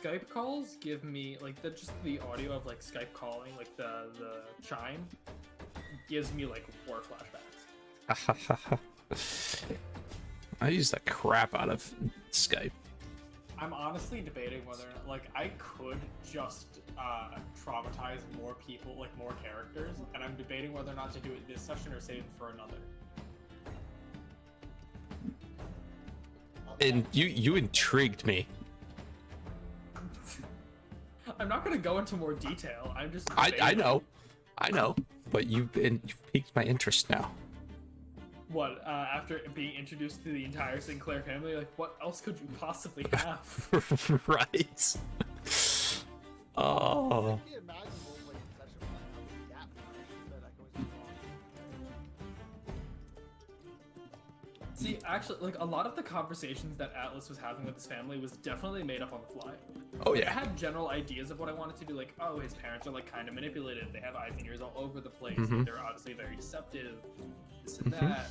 Skype calls give me like just the audio of like Skype calling, like the chime, gives me like war flashbacks. I use the crap out of Skype. I'm honestly debating whether or not, like, I could just traumatize more people, like more characters, and I'm debating whether or not to do it this session or save it for another. And you intrigued me. I'm not gonna go into more detail. I'm just. I debating. know, but you've piqued my interest now. What, after being introduced to the entire Sinclair family, like, what else could you possibly have? Right. Oh. Can you imagine role-playing session without having that much that I can always do wrong? See, actually, like, a lot of the conversations that Atlas was having with his family was definitely made up on the fly. Oh I yeah. had general ideas of what I wanted to do, like, oh, his parents are, like, kind of manipulative. They have eyes and ears all over the place. Mhm. They're obviously very deceptive. This and that.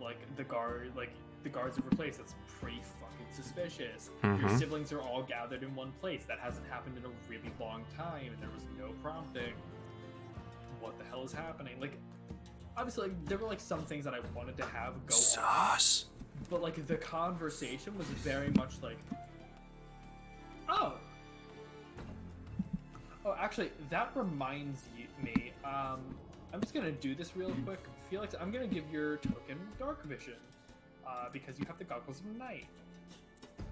Like, the guards of her place, that's pretty fucking suspicious. Your Mhm. siblings are all gathered in one place. That hasn't happened in a really long time, and there was no prompting. What the hell is happening? Like, obviously, like, there were, like, some things that I wanted to have go on. Sauce. But like the conversation was very much like, oh, actually, that reminds me. I'm just gonna do this real quick. Felix, I'm gonna give your token Dark Vision, because you have the Goggles of Night.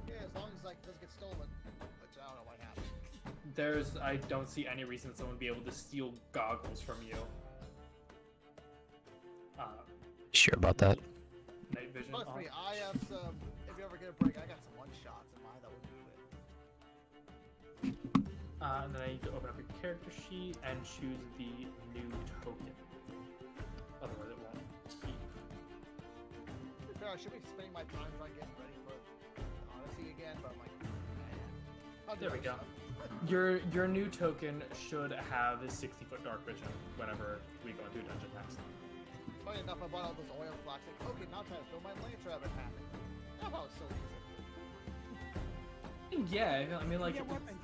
Yeah, as long as like it doesn't get stolen, which I don't know what happened. I don't see any reason that someone would be able to steal goggles from you. Sure about that? Night Vision. Trust me, I have some. If you ever get a break, I got some one-shots in mind that would do it. And then I need to open up your character sheet and choose the new token. Otherwise, it won't keep. To be fair, I should be spending my time trying to get ready for Odyssey again, but I'm like, man. I'll do There we other go. stuff. Your new token should have a 60-foot dark vision whenever we go into a dungeon next. Funny enough, I bought all those oil flocks. Like, okay, now time to fill my lance rabbit habit. That was so easy. Yeah, I mean, like, Get weapon.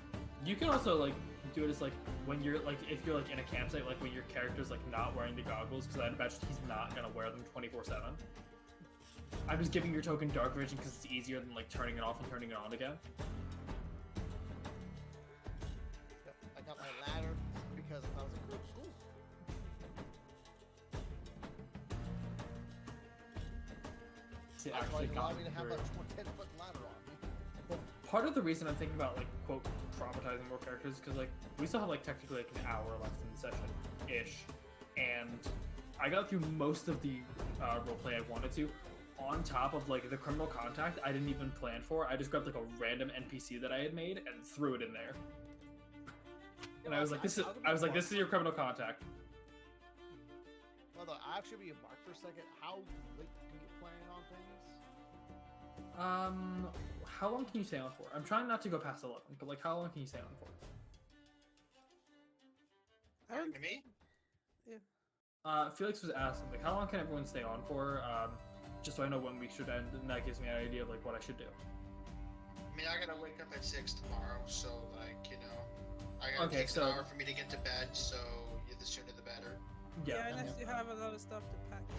you can also like do it as like when you're like if you're like in a campsite, like when your character's like not wearing the goggles, because I bet he's not gonna wear them 24/7. I'm just giving your token dark vision because it's easier than like turning it off and turning it on again. Yep, I got my ladder because I was like, cool. To That's why actually it allowed me to gotten have through. that 10-foot ladder on me. Part of the reason I'm thinking about like quote traumatizing more characters is because like we still have like technically like an hour left in the session ish, and I got through most of the roleplay I wanted to. On top of like the criminal contact, I didn't even plan for. I just grabbed like a random NPC that I had made and threw it in there. And I was like, this is your criminal contact. Although I actually be a mark for a second. How late do you plan on things? How long can you stay on for? I'm trying not to go past 11, but like, how long can you stay on for? To me? Felix was asking, like, how long can everyone stay on for? Just so I know when we should end, and that gives me an idea of like what I should do. I mean, I gotta wake up at 6 tomorrow, so like, you know, I gotta take an hour for me to get to bed, so the sooner the better. Yeah, unless you have a lot of stuff to pack too.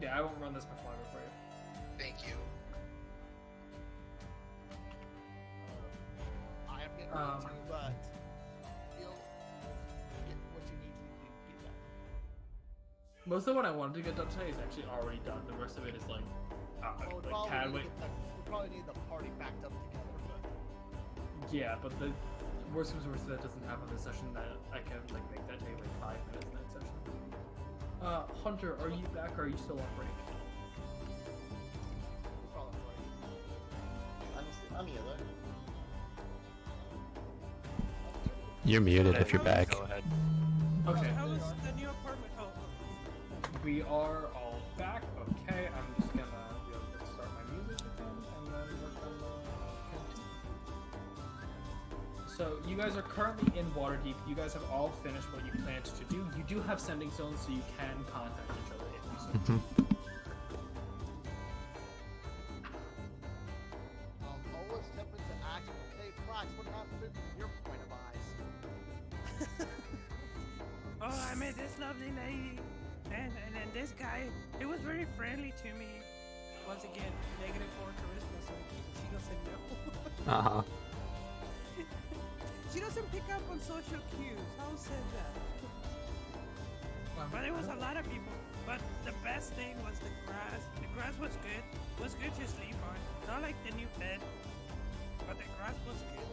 Yeah, I won't run this much longer for you. Thank you. I am getting ready to, but you'll get what you need to get done. Most of what I wanted to get done today is actually already done. The rest of it is like, We'll probably need the party backed up together, but yeah, but the worst comes worst, that doesn't happen this session. That I can like make that take like 5 minutes in that session. Hunter, are you back? Or are you still on break? I'm here though. You're muted if you're back. Go ahead. Okay. How was the new apartment? Oh, We are all back. Okay, I'm just gonna start my music again and then work on the. So you guys are currently in Waterdeep. You guys have all finished what you planned to do. You do have sending stones, so you can contact each other if you so. always tempted to ask, hey, Flax, what happened to your point of eyes? Oh, I met this lovely lady, and then this guy, he was very friendly to me. once again, negative 4 charisma, so she doesn't know. She doesn't pick up on social cues. How said that? But it was a lot of people. But the best thing was the grass. The grass was good. It was good to sleep on. Not like the new bed, but the grass was good.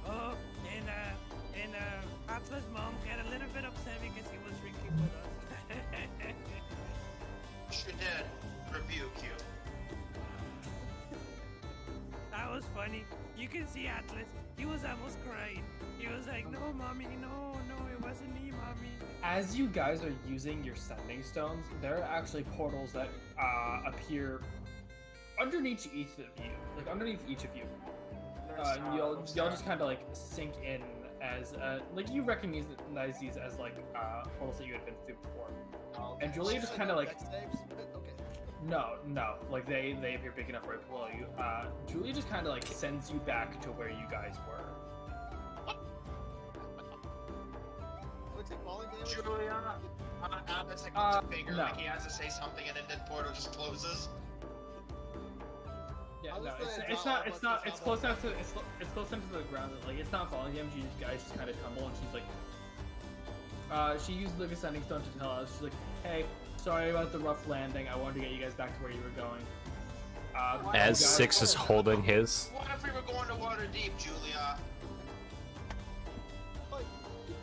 Oh, and Atlas' mom got a little bit upset because he was drinking with us. She did rebuke you. That was funny. You can see Atlas. He was almost crying. He was like, "No, mommy, no, it wasn't me, mommy." As you guys are using your sending stones, there are actually portals that appear underneath each of you. Like underneath each of you. Y'all just kind of like sink in as like you recognize these as like portals that you had been through before. And Julia just kind of like Okay. no, like they appear big enough right below you. Julia just kind of like sends you back to where you guys were. Julia, Atlas like puts a finger, no. like he has to say something, and then the portal just closes. Yeah, I was no, saying it's no, not. but It's close enough to it's close enough to the ground. Like it's not falling him. You guys just kind of tumble, and she's like, she used the sending stone to tell us. She's like, hey, sorry about the rough landing. I wanted to get you guys back to where you were going. As you guys- Six is holding his. What if we were going to Waterdeep, Julia?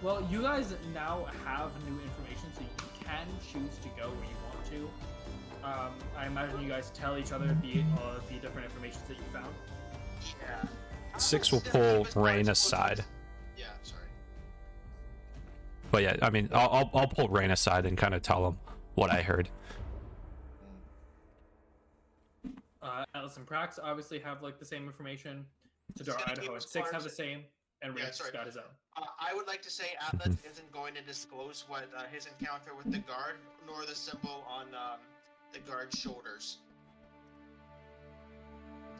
Well, you guys now have new information, so you can choose to go where you want to. I imagine you guys tell each other the different information that you found. Yeah. Six will pull Rain aside. Yeah, sorry. But yeah, I mean, I'll pull Rain aside and kind of tell him what I heard. Alice and Prax obviously have like the same information. Tadar, gonna Idaho, keep and his Six have cards- the same, and Yeah, Rich sorry. got his own. I would like to say Atlas isn't going to disclose what his encounter with the guard, nor the symbol on the guard's shoulders.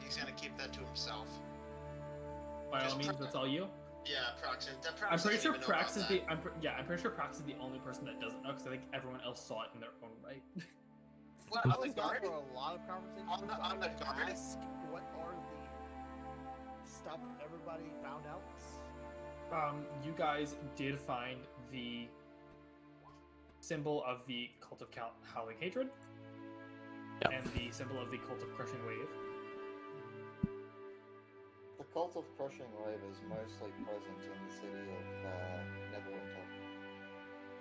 He's gonna keep that to himself. By all Just means, Prax- that's all you. Yeah, Prax. I'm pretty sure doesn't even know Prax is about the. that. I'm pretty sure Prax is the only person that doesn't know, because I think everyone else saw it in their own right. What, I on the was down guard? for a lot of conversations. On the- so on the I can guard? ask what are the stuff everybody found out? You guys did find the symbol of the cult of Howling Hatred, Yep. and the symbol of the cult of Crushing Wave. The cult of Crushing Wave is mostly present in the city of Neverwinter.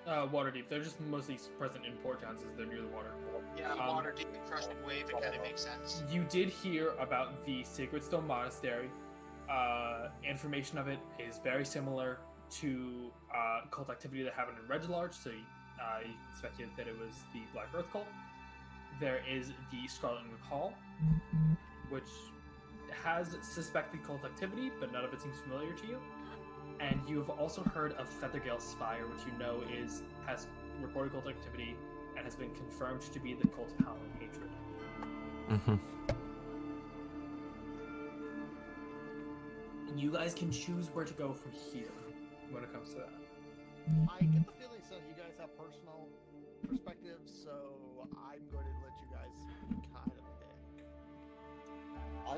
Waterdeep. They're just mostly present in port towns as they're near the water. Yeah, Waterdeep and Crushing Wave, it kind of makes sense. You did hear about the Sacred Stone Monastery. Information of it is very similar to cult activity that happened in Regilarge, so you speculate that it was the Black Earth cult. There is the Scarlet Moon Hall, which has suspected cult activity, but none of it seems familiar to you. And you have also heard of Feathergale Spire, which you know has reported cult activity and has been confirmed to be the cult of Howling Hatred. Mm-hmm. You guys can choose where to go from here when it comes to that. I get the feeling that you guys have personal perspectives, so I'm going to let you guys kind of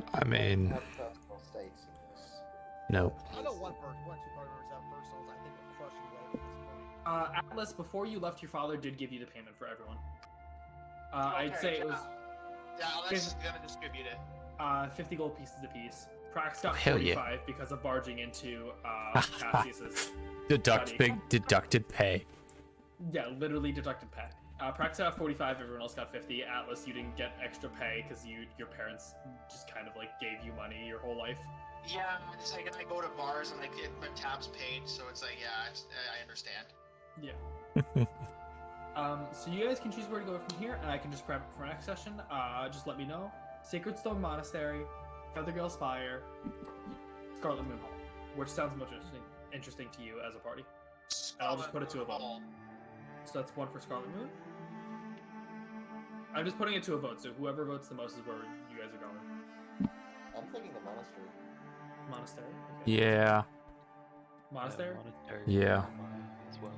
pick. I mean- have personal stakes in this. Nope. I know one or two partners have personals. I think we're crushing Wave at this point. Atlas, before you left, your father did give you the payment for everyone. I'd say it was Yeah, Alex is gonna distribute it. 50 gold pieces apiece. Prax got Hell yeah. 45 because of barging into Cassius's. Deducted pay. Yeah, literally deducted pay. Prax got 45, everyone else got 50. Atlas, you didn't get extra pay because your parents just kind of like gave you money your whole life. Yeah, it's like I go to bars and like get my tabs paid, so it's like I understand. Yeah. So you guys can choose where to go from here, and I can just prep for next session. Just let me know. Sacred Stone Monastery, Feathergale Spire, Scarlet Moon Hall. Which sounds most interesting to you as a party? And I'll just put it to a vote. So that's one for Scarlet Moon. I'm just putting it to a vote, so whoever votes the most is where you guys are going. I'm thinking the monastery. Monastery? Okay. Yeah. Monastery? Monastery Yeah. as well.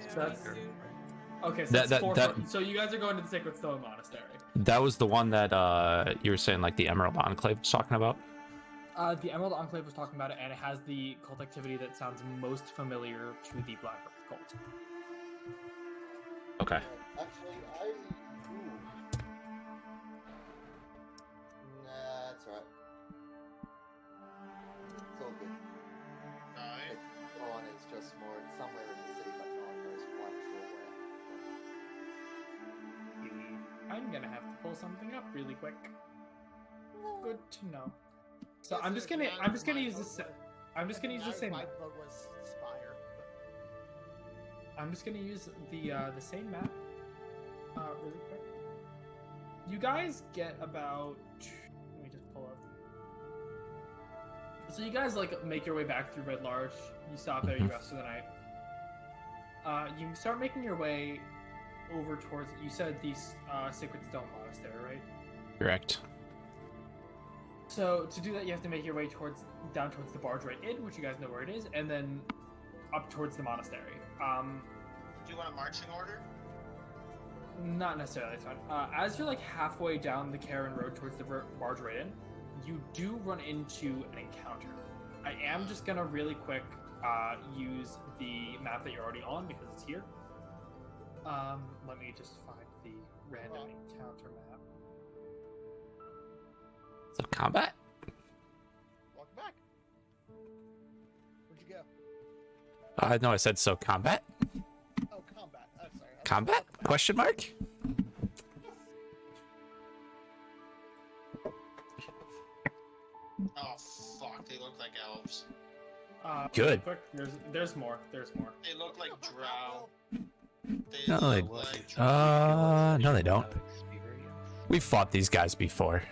So that's- Sacred, right? Okay, so That- that's four. that- So you guys are going to the Sacred Stone Monastery. That was the one that you were saying, like the Emerald Enclave was talking about. The Emerald Enclave was talking about it, and it has the cult activity that sounds most familiar to the Black Earth cult. Okay. Actually, Nah, it's alright. It's all good. Alright. One is just more somewhere in the city, but no one knows quite sure where. I'm gonna have to pull something up really quick. Good to know. So I'm just gonna use this. I'm just gonna use the same. My vote was Spire. I'm just gonna use the same map. Really quick. You guys get about. Let me just pull up. So you guys like make your way back through Red Large. You stop there. You rest for the night. You start making your way over towards. You said the Sacred Stone Monastery, right? Correct. So to do that, you have to make your way down towards the Barge Right Inn, which you guys know where it is, and then up towards the monastery. Do you want a marching order? Not necessarily. It's fine. As you're like halfway down the Karen Road towards the Barge Right Inn, you do run into an encounter. I am just gonna really quick use the map that you're already on because it's here. Let me just find the random encounter map. So combat. Welcome back. Where'd you go? No, I said so combat. Oh, combat. I'm sorry. Combat? Welcome back. Question mark? Oh fuck, they look like elves. Good. Really quick, there's more. There's more. They look like drow. They No, they- look like No, they don't. Experience. We've fought these guys before.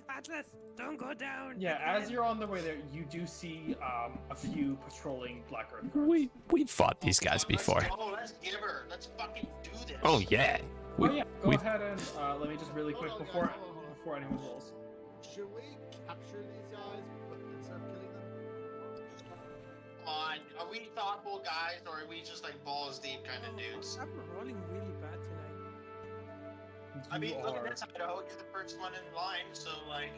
Atlas, don't go down. Yeah, as you're on the way there, you do see a few patrolling Black Earth guards. We've fought these guys before. Let's give her. Let's fucking do this. Oh yeah. Oh yeah, go we- ahead and let me just really quick Hold on, before guys, hold on. before anyone rolls. Should we capture these guys but instead of killing them? Come on, are we thoughtful guys or are we just like balls deep kind of dudes? I'm rolling really bad tonight. I mean, You look at are- this, Idaho. You're the first one in line, so like.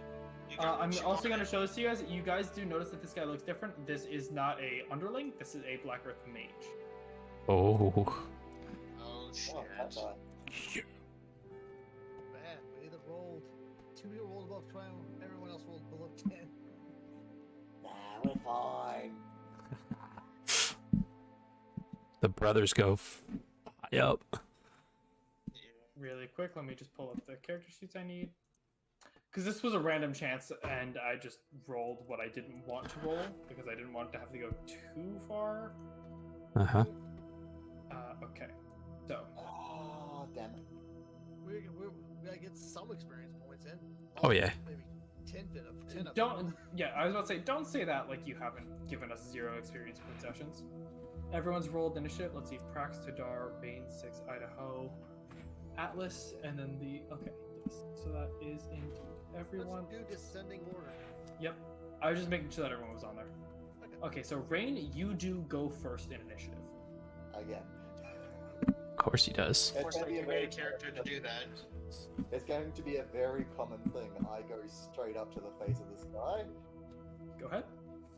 You I'm you also want going to it. show this to you guys. You guys do notice that this guy looks different. This is not a underling. This is a Black Earth mage. Oh. Oh shit. Oh, that's Man, we either rolled 2 people rolled above 12, everyone else rolled below 10. Nah, we're fine. brothers go high up. Really quick, let me just pull up the character sheets I need. Because this was a random chance, and I just rolled what I didn't want to roll, because I didn't want to have to go too far. Uh-huh. Okay, so... Oh, damn it. We gotta get some experience points in. Oh, yeah. Maybe 10 of Don't, yeah, I was about to say, don't say that like you haven't given us 0 experience point sessions. Everyone's rolled initiative. Let's see, Prax, Tadar, Bane, 6, Idaho, Atlas, and then the, okay, yes. So that is indeed everyone. Let's do descending order. Yep, I was just making sure that everyone was on there. Okay, so Rain, you do go first in initiative. Again. Of course he does. Of course, you made a character to do that. It's going to be a very common thing. I go straight up to the face of this guy, Go ahead.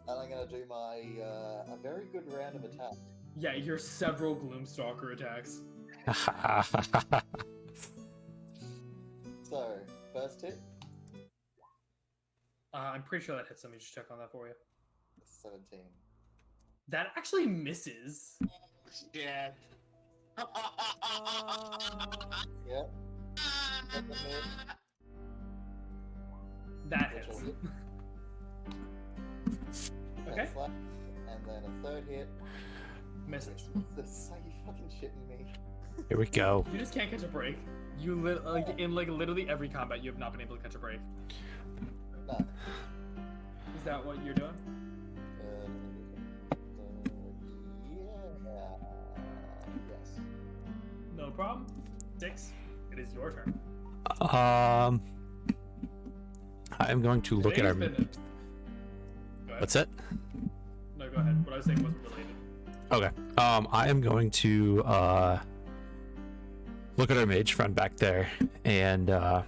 and I'm going to do my a very good round of attack. Yeah, your several Gloomstalker attacks. So, first hit, I'm pretty sure that hits. Let me just check on that for you. 17. That actually misses. Yeah. Yep. Second hit, That hits. Okay. that's left. And then a third hit. Misses. This, are you fucking shitting me? Here we go. You just can't catch a break. You in literally every combat, you have not been able to catch a break. No. Is that what you're doing? Yeah. Yes. No problem. 6. It is your turn. I am going to look at our. Go ahead. What's that? No, go ahead. What I was saying wasn't related. Okay. I am going to look at our mage friend back there, and I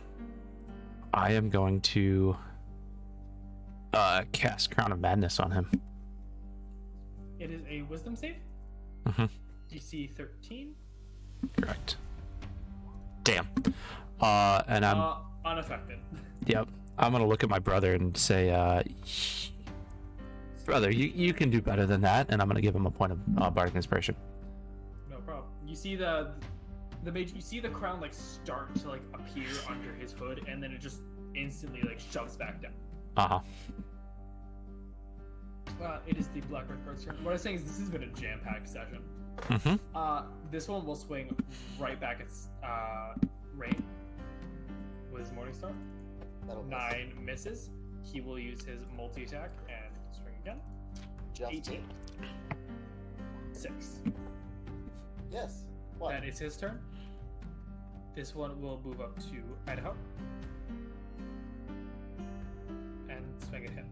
am going to cast Crown of Madness on him. It is a Wisdom save. Mhm. DC 13. Correct. Damn. And I'm Unaffected. Yep. I'm gonna look at my brother and say, brother, you can do better than that, and I'm gonna give him a point of bardic inspiration. No problem. You see the mage. You see the crown like start to like appear under his hood, and then it just instantly like shoves back down. Uh-huh. It is the Black Red Card's turn. What I was saying is this has been a jam-packed session. Mm-hmm. This one will swing right back at Rain with his Morningstar. That'll miss. 9 misses. He will use his multi-attack and swing again. Just 18. 6. Yes. What? That is his turn. This one will move up to Idaho. And swing at him.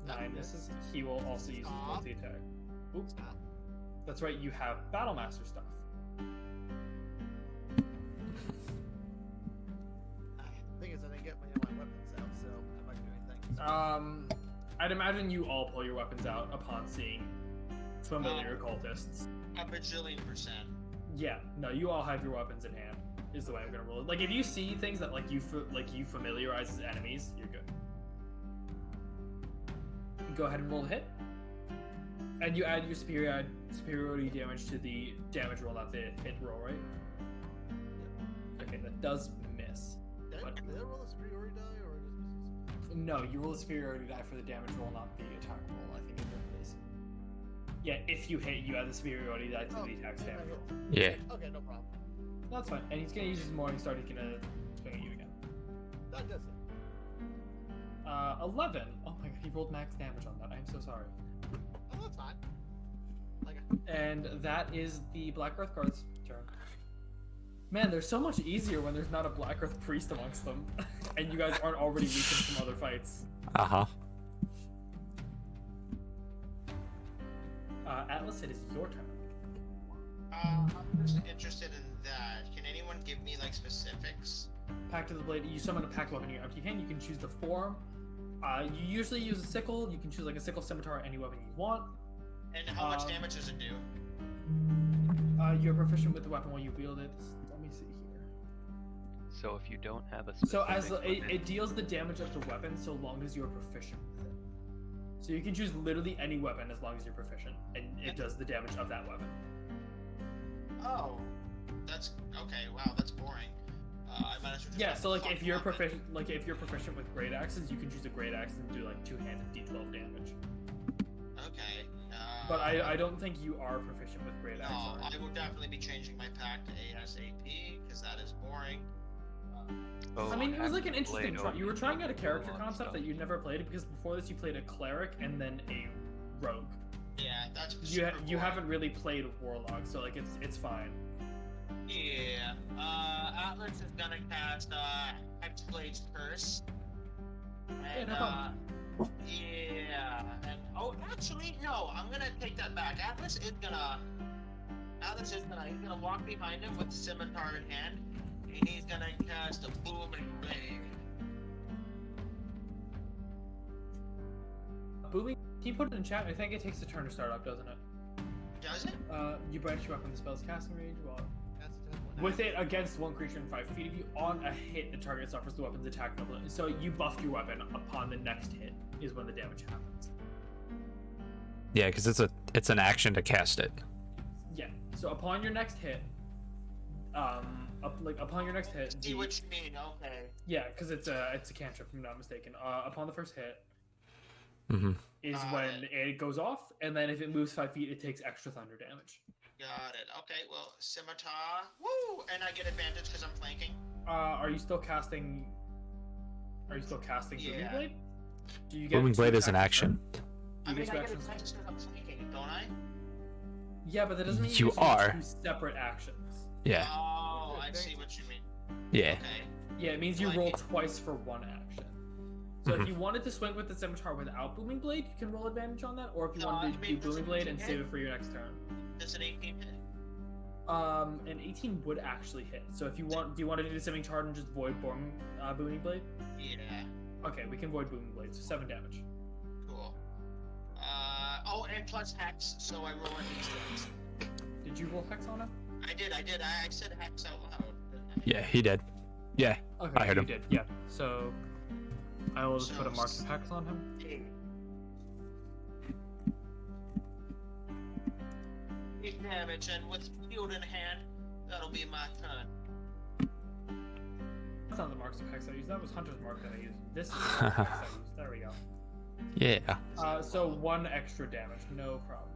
9 misses. He will also use his multi-attack. Oops. That's right, you have Battlemaster stuff. Thing is, I didn't get my weapons out, so I'm not gonna do anything. I'd imagine you all pull your weapons out upon seeing familiar cultists. A bajillion%. Yeah, no, you all have your weapons in hand. Is the way I'm gonna roll it. Like if you see things that like you familiarize as enemies, you're good. Go ahead and roll a hit, and you add your superiority damage to the damage roll, not the hit roll, right? Okay, that does miss. Did I roll a superiority die, or just No, you roll a superiority die for the damage roll, not the attack roll. I think it is. Yeah, if you hit, you add the superiority die to the attack's damage roll. Yeah. Okay, no problem. That's fine. And he's gonna use his Morningstar. He's gonna swing at you again. That does it. 11. Oh my god, he rolled max damage on that. I'm so sorry. Oh, that's fine. And that is the Black Earth Guard's turn. Man, they're so much easier when there's not a Black Earth priest amongst them, and you guys aren't already weakened from other fights. Uh-huh. Atlas, it is your turn. I'm just interested in that. Can anyone give me like specifics? Pact of the Blade. You summon a packed weapon in your empty hand. You can choose the form. You usually use a sickle. You can choose like a sickle, scimitar, any weapon you want. And how much damage does it do? You're proficient with the weapon while you wield it. Let me see here. So if you don't have a So specific as weapon, it deals the damage of the weapon, so long as you're proficient with it. So you can choose literally any weapon as long as you're proficient, and it does the damage of that weapon. Oh, that's okay. Wow, that's boring. I might as well just Yeah, so like fuck if you're weapon. proficient, if you're proficient with great axes, you can choose a great axe and do like two-handed D12 damage. Okay. But I don't think you are proficient with great axe. No, are you? I will definitely be changing my pack to ASAP because that is boring. Oh, I mean, it was like an Blade interesting try. You were only trying out a do character one concept spell. that you'd never played because before this you played a cleric and then a rogue. Yeah, that's You super you boring. haven't really played warlock, so like it's fine. Yeah. Atlas is gonna cast Hexblade's Curse. And no problem. yeah, and oh, actually, no, I'm gonna take that back. Atlas is gonna he's gonna walk behind him with scimitar in hand, and he's gonna cast a booming blade. Booming. Can you put it in chat? I think it takes a turn to start up, doesn't it? Does it? You branch your weapon, the spell's casting range. Well, That's a tough one. with it against one creature in 5 feet of you, on a hit, the target suffers the weapon's attack double. So you buff your weapon upon the next hit is when the damage happens. Yeah, because it's an action to cast it. Yeah. So upon your next hit, upon your next hit, See what you mean? Okay. yeah, because it's a cantrip, if I'm not mistaken. Upon the first hit Mm-hmm. is when it goes off, and then if it moves 5 feet, it takes extra thunder damage. Got it. Okay. Well, scimitar. Woo! And I get advantage because I'm flanking. Are you still casting? Booming Yeah. Blade? Do you get Booming two Blade is an attacks action. per turn? I You mean, get I two get actions. advantage because I'm flanking, don't I? Yeah, but that doesn't mean You get to are. do 2 separate actions. Yeah. Oh, I see what you mean. Yeah. Okay. Yeah, it means you Like roll it- twice for 1 action. So Mhm. if you wanted to swing with the scimitar without Booming Blade, you can roll advantage on that. Or if you No, wanted I to mean, do Booming Blade and does it save hit? it for your next turn. Does an 18 hit? An 18 would actually hit. So if you want, do you want to do the scimitar and just void Booming Blade? Yeah. Okay, we can void Booming Blade, so 7 damage. Cool. Oh, and plus hex, so I roll a d6. Did you roll hex on him? I did. I said hex out loud. didn't I? Yeah, he did. Yeah. Okay, I heard you him. did. Yeah. So I will just put a So mark of hex on him. 8 damage, and with shield in hand, that'll be my turn. That's not the marks of hex I used. That was Hunter's mark that I used. This is the mark of hex I used. There we go. Yeah. So 1 extra damage, no problem.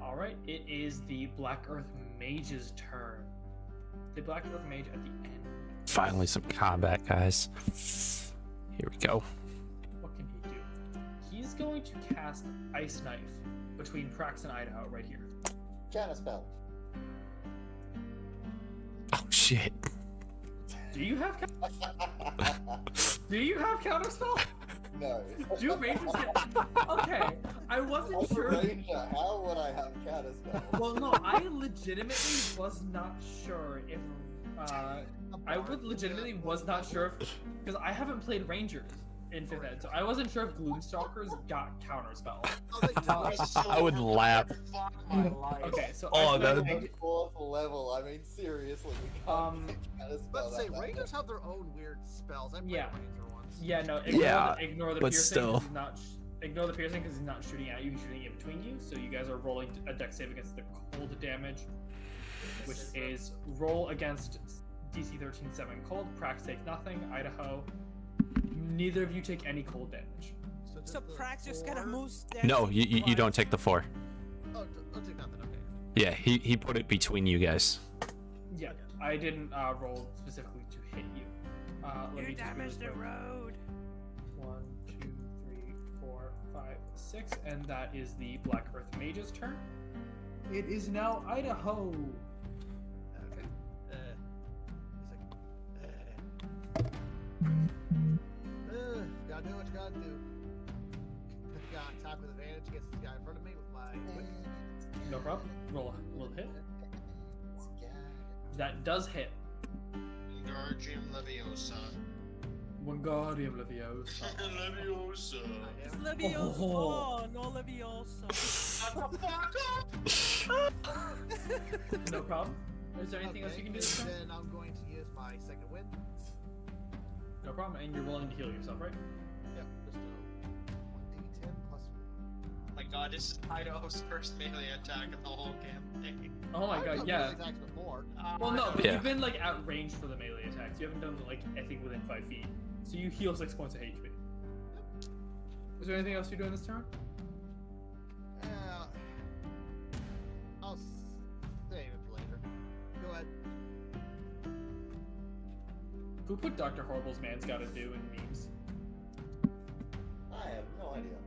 Alright, it is the Black Earth Mage's turn. The Black Earth Mage at the end. Finally some combat, guys. Here we go. What can he do? He's going to cast Ice Knife between Prax and Idaho right here. Chana spell. Oh shit. Do you have Do you have counterspell? No. Do mages get... Okay, I wasn't I'm a sure. ranger. How would I have Chana spell? Well, no, I legitimately was not sure if I would legitimately was not sure if because I haven't played Rangers in 5th ed, so I wasn't sure if Gloomstalkers got counterspell. I would laugh. Fuck my life. Okay, so Oh, Ice that'd Knife- be- Fourth level. I mean, seriously, we can't get Chana spell Let's say that bad. Rangers have their own weird spells. I played Yeah. Ranger once. Yeah, no, ignore the but piercing still. 'cause he's not ignore the piercing because he's not shooting at you, he's shooting in between you. So you guys are rolling a dex save against the cold damage, which is roll against DC 13/7 cold. Prax take nothing. Idaho, neither of you take any cold damage. just So the Prax just gotta 4? move steps. No, you don't take the 4. Oh, don't take nothing. Okay. Yeah, he put it between you guys. Yeah, I didn't roll specifically to hit you. Let You me just do damaged this the quick. road. 1, 2, 3, 4, 5, 6, and that is the Black Earth Mage's turn. It is now Idaho. Okay. Gotta do what you gotta do. Got attack with advantage against this guy in front of me with my whip. No problem. Roll a hit. That does hit. Wingardium Leviosa. Wingardium Leviosa. Leviosa. It's Leviosa, Oh. no Leviosa. Shut the fuck up! No problem. Is there anything else you can do this turn? Then I'm going to use my second wind. No problem. And you're willing to heal yourself, right? Yep, just a 1d10 plus. Oh my god, this is Idaho's first melee attack of the whole campaign. Oh my I've god, done yeah. melee attacks before. Well, no, but Yeah. you've been like at range for the melee attacks. You haven't done like anything within 5 feet. So you heal 6 points of HP. Is there anything else you're doing this turn? I'll save it for later. Go ahead. Who put Dr. Horrible's man's gotta do in memes? I have no idea.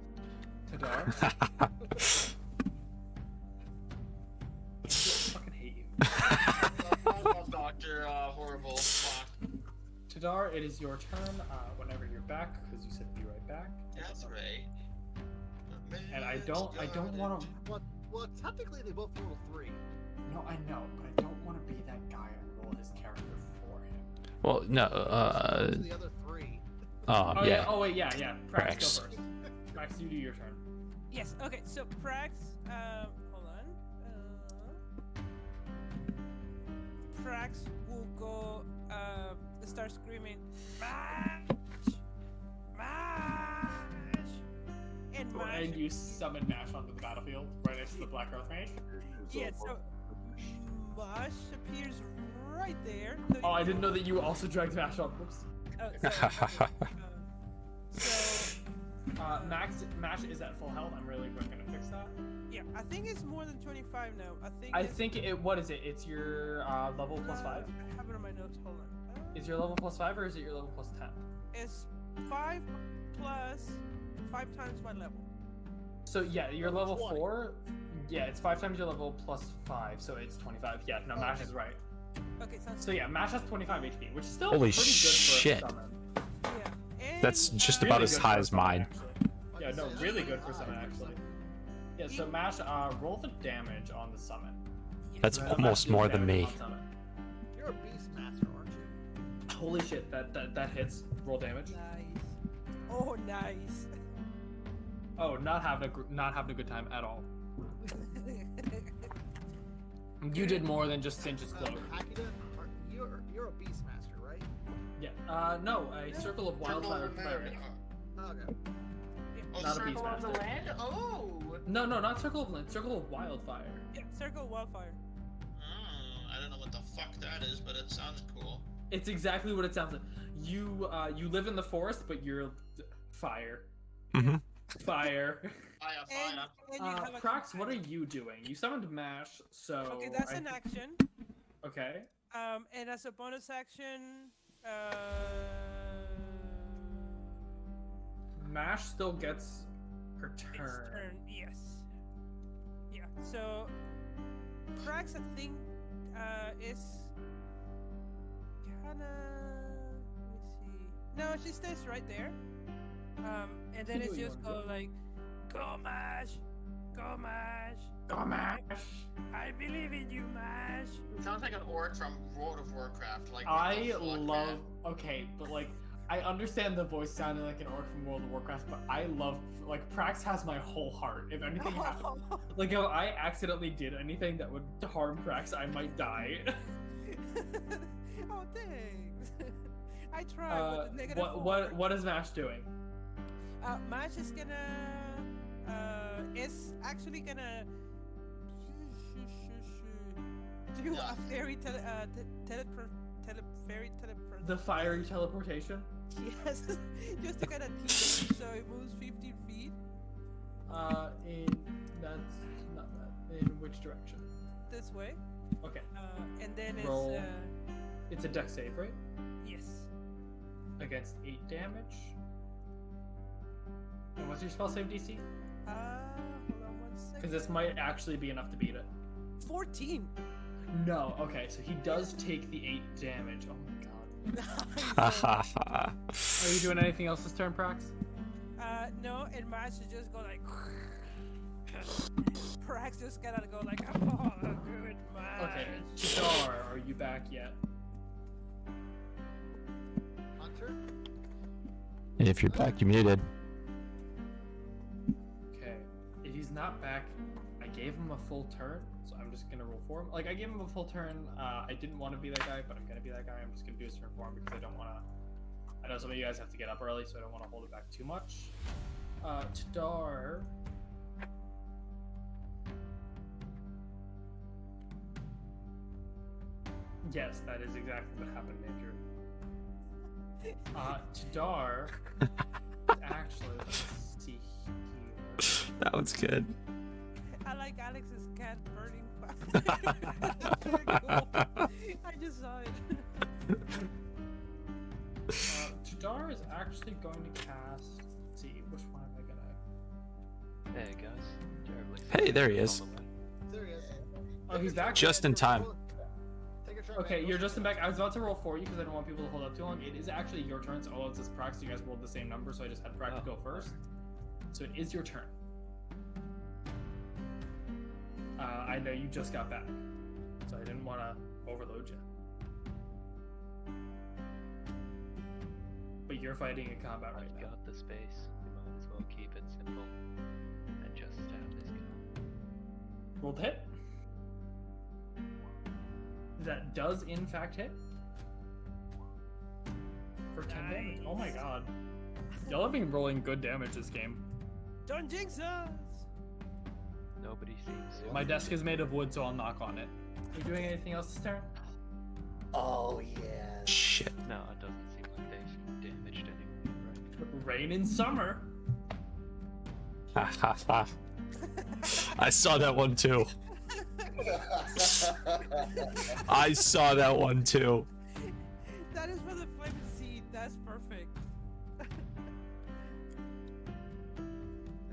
Tadar? I fucking hate you. I love Dr. Horrible. Fuck. Tadar, it is your turn whenever you're back, because you said be right back. That's right. And I don't want to. Well, technically they both roll 3. No, I know, but I don't want to be that guy and roll his character for him. Well, no. To the other 3. Oh Yeah. yeah. Oh wait, yeah. Prax, Prax. go first. Prax, you do your turn. Yes. Okay. So Prax, hold on. Prax will go. Start screaming, Mash, Mash, and Mash. And you summon Mash onto the battlefield right next to the Black Earth Mage. Yeah. So Mash appears right there. Oh, I didn't know that you also dragged Mash on. Whoops. So, Mash is at full health. I'm really quick gonna fix that. yeah, I think it's more than 25 now. I I it's- think it. What is it? It's your level plus 5. I have it on my notes. Hold on. Is your level plus 5 or is it your level plus 10? It's 5 plus 5 times my level. So yeah, your level 20. 4. Yeah, it's 5 times your level plus 5, so it's 25. Yeah, no, Mash is right. Okay, sounds So yeah, Mash has 25 HP, which is still Holy pretty shit. good for a summon. yeah. And, That's just Really about as good high for a as summon, mine. actually. Like Yeah, I no, said, really that's good for pretty summon high. actually. Yeah, so Mash, roll the damage on the summon. That's Mash almost deals more than damage me. on summon. You're a beast master, aren't you? Holy shit, that hits. Roll damage. Nice. Oh, nice. Oh, not having a good time at all. You did more than just cinch his cloak. Akita, you're a beast master, right? Yeah. No, a circle of wildfire cleric. Okay. Oh, Not a Circle of the Beastmaster. Land? Oh! No, not circle of land, circle of wildfire. Yeah, circle of wildfire. I don't know what the fuck that is, but it sounds cool. It's exactly what it sounds like. You live in the forest, but you're fire. Mm-hmm. Fire. Fire, And, fire. and you have a Prox, what are companion. you doing? You summoned Mash, so. Okay, that's I an thi- action. Okay. And as a bonus action, Mash still gets her its turn. turn. Yes. Yeah. So, Prax, I think, is kinda. Let me see. No, she stays right there. And then You it's do what you just wanna go like, "Go Mash, go Mash, Go Mash! I believe in you, Mash." It sounds like an orc from World of Warcraft. Like, what I the fuck, love. man? Okay, but like, I understand the voice sounding like an orc from World of Warcraft, but I love. Like, Prax has my whole heart. If anything happened. Like, if I accidentally did anything that would harm Prax, I might die. Oh, thanks. I tried with the negative. What is Mash doing? Mash is gonna is actually gonna do Yeah. a fairy fairy teleport. The fiery teleportation? Yes, just to kind of teach it so it moves 15 feet That's not that. In which direction? this way. Okay. And then Roll. it's It's a dex save, right? yes. Against 8 damage. And what's your spell save DC? Hold on 1 second. Because this might actually be enough to beat it. 14. No, okay, so he does take the 8 damage. Oh my god. Nice. Are you doing anything else this turn, Prax? No, and Mash is just go like. Prax just gotta go like, "Oh, good Mash." Okay, Chidar, are you back yet? Hunter? And if you're back, you muted. Okay. If he's not back, I gave him a full turn, so I'm just gonna roll for him. Like, I gave him a full turn. I didn't want to be that guy, but I'm gonna be that guy. I'm just gonna do his turn for him because I I know some of you guys have to get up early, so I don't want to hold it back too much. Tadar. Yes, that is exactly what happened, Andrew. Tadar. Actually, let's see here. That was good. I like Alex's cat burning. That's very cool. I just saw it. Tadar is actually going to cast. Let's see, which one am I gonna? Hey guys, terribly. Hey, there he is. There he is. Oh, he's back. Just in time. Take your turn, Okay, man. you're just in back. I was about to roll for you because I don't want people to hold up too long. It is actually your turn, so all of this is Prax. You guys rolled the same number, so I just had Prax go first. So it is your turn. I know you just got back, so I didn't want to overload you. But you're fighting in combat right I've now. got the space. We might as well keep it simple and just stab this guy. Roll to hit. That does in fact hit. For 10 damage. Oh my god. Y'all have been rolling good damage this game. Don't jinx us! Nobody seems to. My desk is made of wood, so I'll knock on it. Are you doing anything else this turn? Oh yeah. Shit. No, it doesn't seem like they've damaged anyone, right? Rain in summer. Ha ha ha. I saw that one too. I saw that one too. That is for the flaming seed. That's perfect.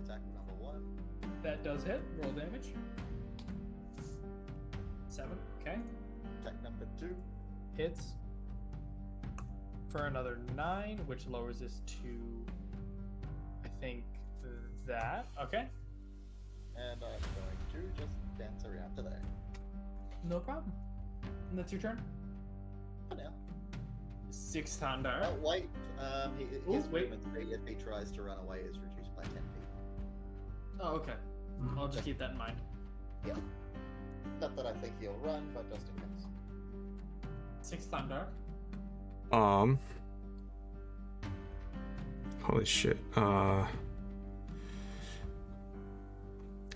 Attack number 1. That does hit. Roll damage. 7. Okay. Attack number 2. Hits. For another 9, which lowers this to, I think, that. Okay. And I'm going to just dance around to there. No problem. And that's your turn. For now. 6th Tandar. Oh, wait. His Ooh, wait. movement speed, if he tries to run away, is reduced by 10 feet. Oh, okay. I'll just keep that in mind. Yeah. Not that I think he'll run, but just in case. 6th Tandar. Holy shit. I'm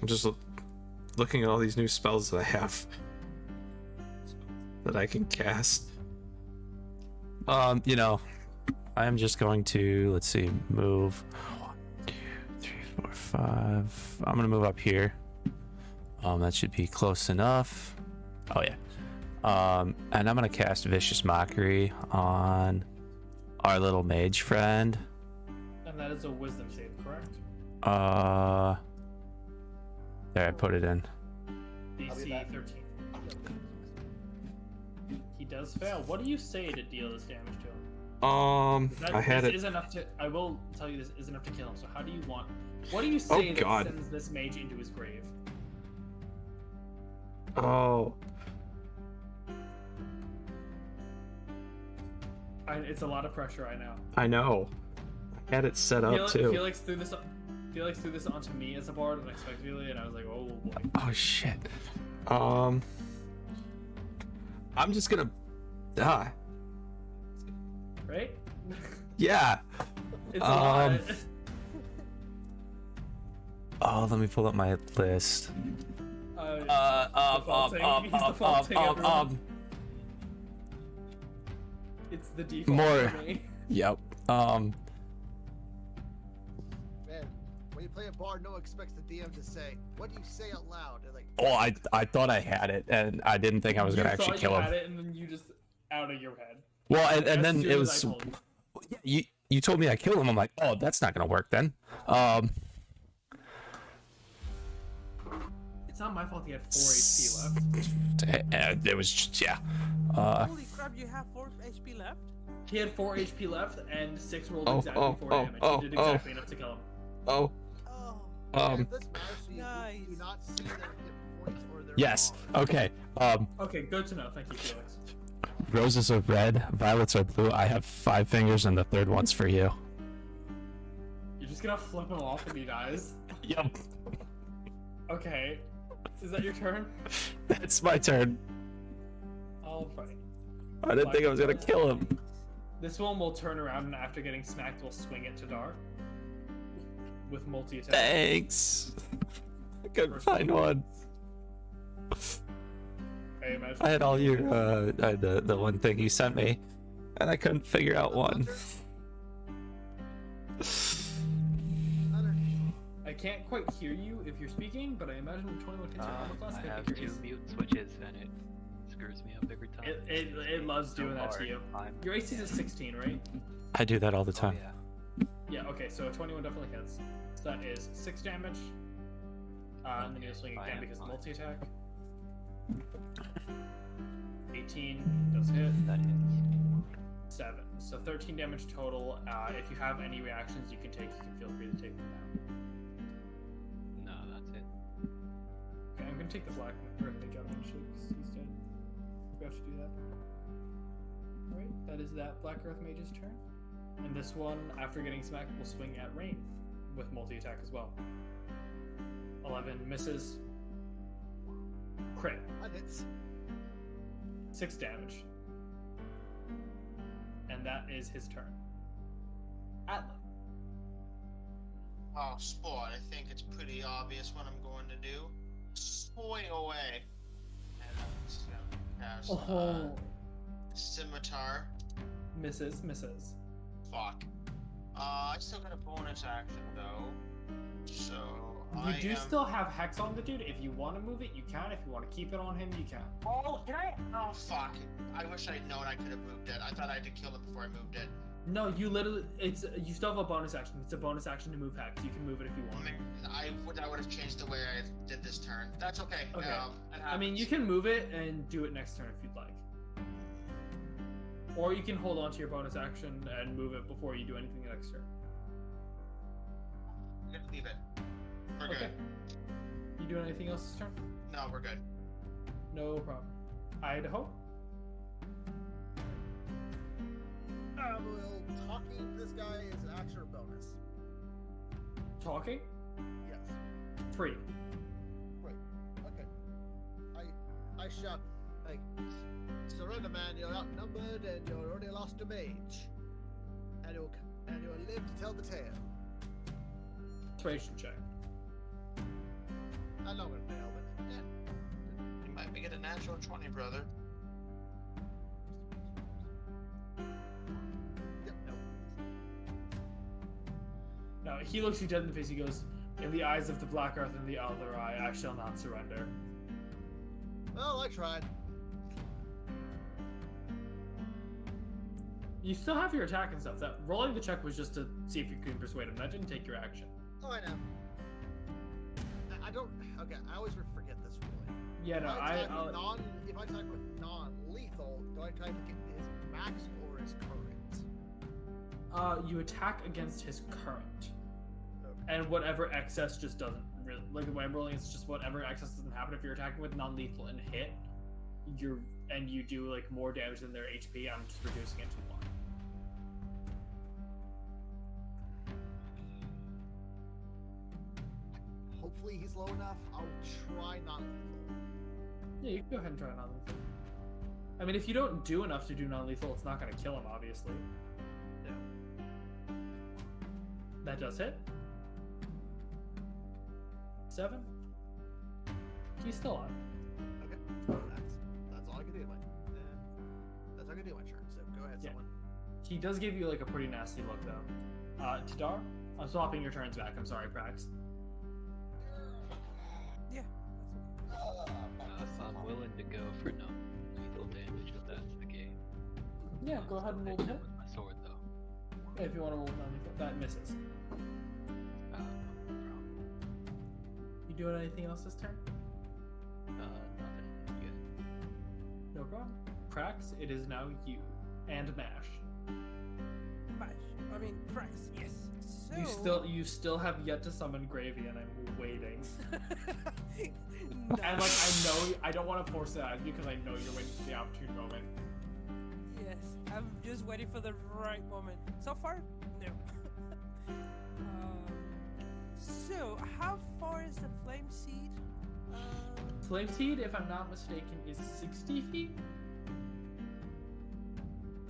just looking at all these new spells that I have that I can cast. You know, I'm just going to, let's see, move 1, 2, 3, 4, 5. I'm gonna move up here. That should be close enough. Oh yeah. And I'm gonna cast Vicious Mockery on our little mage friend. And that is a wisdom save, correct? There, I put it in. DC 13. He does fail. What do you say to deal this damage to him? I had this it. is enough to. I will tell you this is enough to kill him. So how do you want? What do you say that God. sends this mage into his grave? Oh, It's a lot of pressure, I know. I know. I had it set up too. Felix threw this onto me as a bard unexpectedly, and I was like, oh boy. Oh shit. I'm just gonna die. Right? Yeah. It's a lot. Oh, let me pull up my list. He's defaulting everyone. It's the default More. for me. Yep. Man, when you play a bard, no one expects the DM to say, "What do you say out loud?" They're like, Oh, I thought I had it, and I didn't think I was gonna You actually thought kill you him. had it, and then you just out of your head. Well, and As then soon it as was. I told you. You told me I killed him. I'm like, oh, that's not gonna work then. It's not my fault he had 4 HP left. It was just, yeah. Holy crap, you have 4 HP left? He had 4 HP left, and 6 rolled Oh, exactly oh, 4 oh, damage. oh, He did oh. exactly enough to kill him. Oh. Oh. "If this matters to you, Nice. do you not see their hit points or their Yes. armor?" Okay. Okay, good to know. Thank you, Felix. Roses are red, violets are blue. I have 5 fingers, and the third one's for you. You're just gonna flip him off when he dies? Yep. Okay. Is that your turn? It's my turn. Alright. I didn't think I was gonna kill him. This one will turn around and after getting smacked, will swing it to Dar with multi-attack. Thanks. I couldn't find one. I imagine. I had all your I had the one thing you sent me, and I couldn't figure out one. I can't quite hear you if you're speaking, but I imagine 21 hits your armor class. I could have make your 2 AC. mute switches and it screws me up every time. It loves doing that to you. Your AC is 16, right? I do that all the Oh, time. yeah. Yeah, okay, so 21 definitely hits. So that is 6 damage. And then you'll swing I again am because fine. multi-attack. 18 does hit. That hits. 7. So 13 damage total. If you have any reactions you can take, you can feel free to take them now. No, that's it. Okay, I'm gonna take the black mage out initially because he's dead. We have to do that. Alright, that is that Black Earth Mage's turn. And this one, after getting smacked, will swing at Rain with multi-attack as well. 11 misses. Crit. That hits. 6 damage. And that is his turn. Atla. Oh, sport. I think it's pretty obvious what I'm going to do. Spoil away. And I'm just gonna cast Scimitar. Misses. Fuck. I still got a bonus action though. So You do still have Hex on the dude. If you want to move it, you can. If you want to keep it on him, you can. Oh, can I? Oh, fuck. I wish I'd known I could have moved it. I thought I had to kill it before I moved it. No, you literally, you still have a bonus action. It's a bonus action to move Hex. You can move it if you want. I would have changed the way I did this turn. That's okay. Okay. It I mean, you happens. can move it and do it next turn if you'd like. Or you can hold on to your bonus action and move it before you do anything next turn. I'm gonna leave it. We're Okay. good. You doing anything else this turn? No, we're good. No problem. Idaho? Well, talking to this guy is an action or bonus. Talking? Yes. Free. Right. Okay. I shout like, surrender, man. You're outnumbered, and you already lost a mage, and you'll live to tell the tale. Persuasion check. I'm not gonna fail, but yeah. You might be get a natural 20, brother. Yep. No. No, he looks you dead in the face. He goes, "In the eyes of the Black Earth and the other eye, I shall not surrender." Well, I tried. You still have your attack and stuff. That rolling the check was just to see if you can persuade him. That didn't take your action. Oh, I know. I don't. Okay, I always forget this really. Yeah, no, If I type with non-lethal, do I type against his max or his current? You attack against his current, Okay. and whatever excess just doesn't really like the way I'm rolling. It's just whatever excess doesn't happen if you're attacking with non-lethal and hit. You do like more damage than their HP. I'm just reducing it to 1. Hopefully he's low enough. I'll try non-lethal. Yeah, you can go ahead and try non-lethal. I mean, if you don't do enough to do non-lethal, it's not going to kill him, obviously. Yeah. That does hit. 7. He's still on. Okay. That's all I can do. That's all I can do my turn. So go ahead, Yeah. someone. He does give you like a pretty nasty look, though. Tadar, I'm swapping your turns back. I'm sorry, Prax. Yeah. I'm willing to go for non-lethal damage if that's the game. Yeah, go ahead and roll the hit. With my sword though. Yeah, if you want to roll non-lethal, that misses. No problem. You doing anything else this turn? Nothing. Good. No problem. Prax, it is now you and Mash. Prax, yes. So... You still have yet to summon Gravy, and I'm waiting. No. And like I don't want to force it out of you because I know you're waiting for the opportune moment. Yes, I'm just waiting for the right moment. So far, no. So, how far is the flame seed? Flame Seed, if I'm not mistaken, is 60 feet.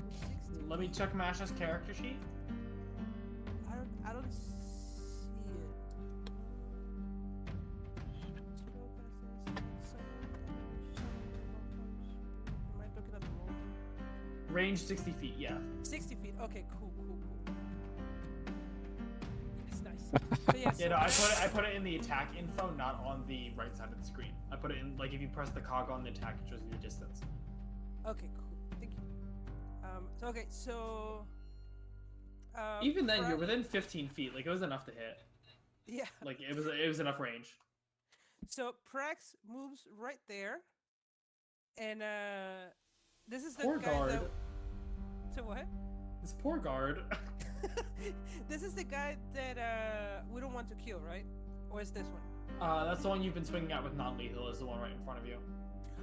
60 Let me check Mash's character sheet. I don't see it. Am I looking at the wrong? Range 60 feet, yeah. 60 feet. Okay, cool. It's nice. So yeah, Yeah, no, I put it in the attack info, not on the right side of the screen. I put it in, like, if you press the cog on the attack, it shows you the distance. Okay, cool. Thank you. So. Even then, you're Prax- within 15 feet. Like, it was enough to hit. Yeah. Like, it was enough range. So Prax moves right there, and this is the Poor guy guard. that. So what? This poor guard. This is the guy that we don't want to kill, right? Or is this one? That's the one you've been swinging at with non-lethal. Is the one right in front of you.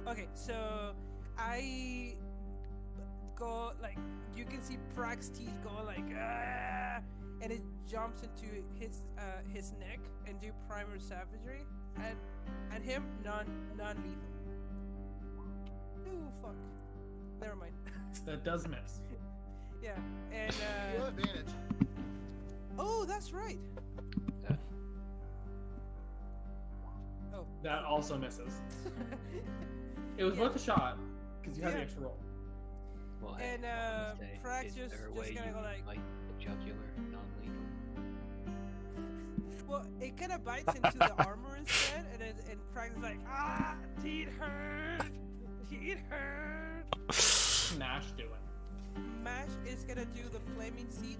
Okay, so I go like you can see Prax's teeth go like ah, and it jumps into his neck and do primer savagery at him non-lethal. Oh fuck. Never mind. That does miss. Yeah, and You have advantage. oh, that's right. Yeah. Oh. That also misses. It was Yeah. worth a shot because you had the Yeah. extra roll. Well, And, I was gonna say, Prax is just there a gonna way you go like- bite the jugular non-lethal? Well, it kind of bites into the armor instead, and Prax is like, ah, teeth hurt, teeth hurt. Smash doing. Mash is gonna do the flaming seed.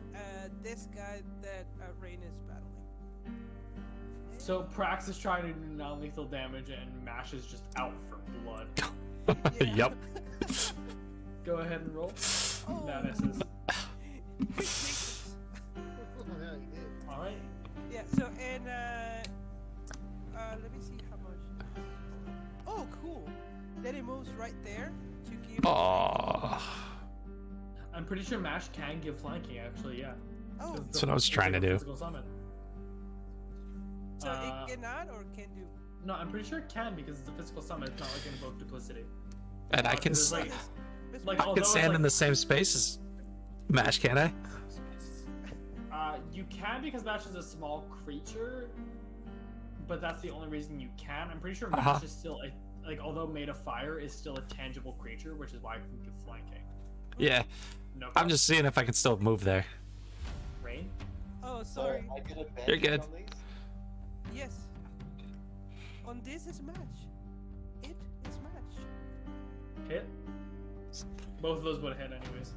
This guy that Rain is battling. So Prax is trying to do non-lethal damage, and Mash is just out for blood. Yep. Go ahead and roll. Oh. That misses. Quick fixes. Yeah, you did. All right. Yeah. So and let me see how much. Oh, cool. Then it moves right there to give. Oh, I'm pretty sure Mash can give flanking. Actually, yeah. Oh, 'Cause That's what I was it's trying like to a do. physical summon. so it cannot or can do. No, I'm pretty sure it can because it's a physical summon. It's not like invoke duplicity. and I can It's I like- This like, one- although can it's stand like- in the same space as Mash, can't I? You can because Mash is a small creature, but that's the only reason you can. I'm pretty sure Mash Uh-huh. is still although made of fire, is still a tangible creature, which is why I can give flanking. Yeah, No, I'm problem. just seeing if I can still move there. Rain. Oh, So sorry. I get advantage You're good. on these? Yes. On this is match. It is match. Hit. Both of those would have hit anyways.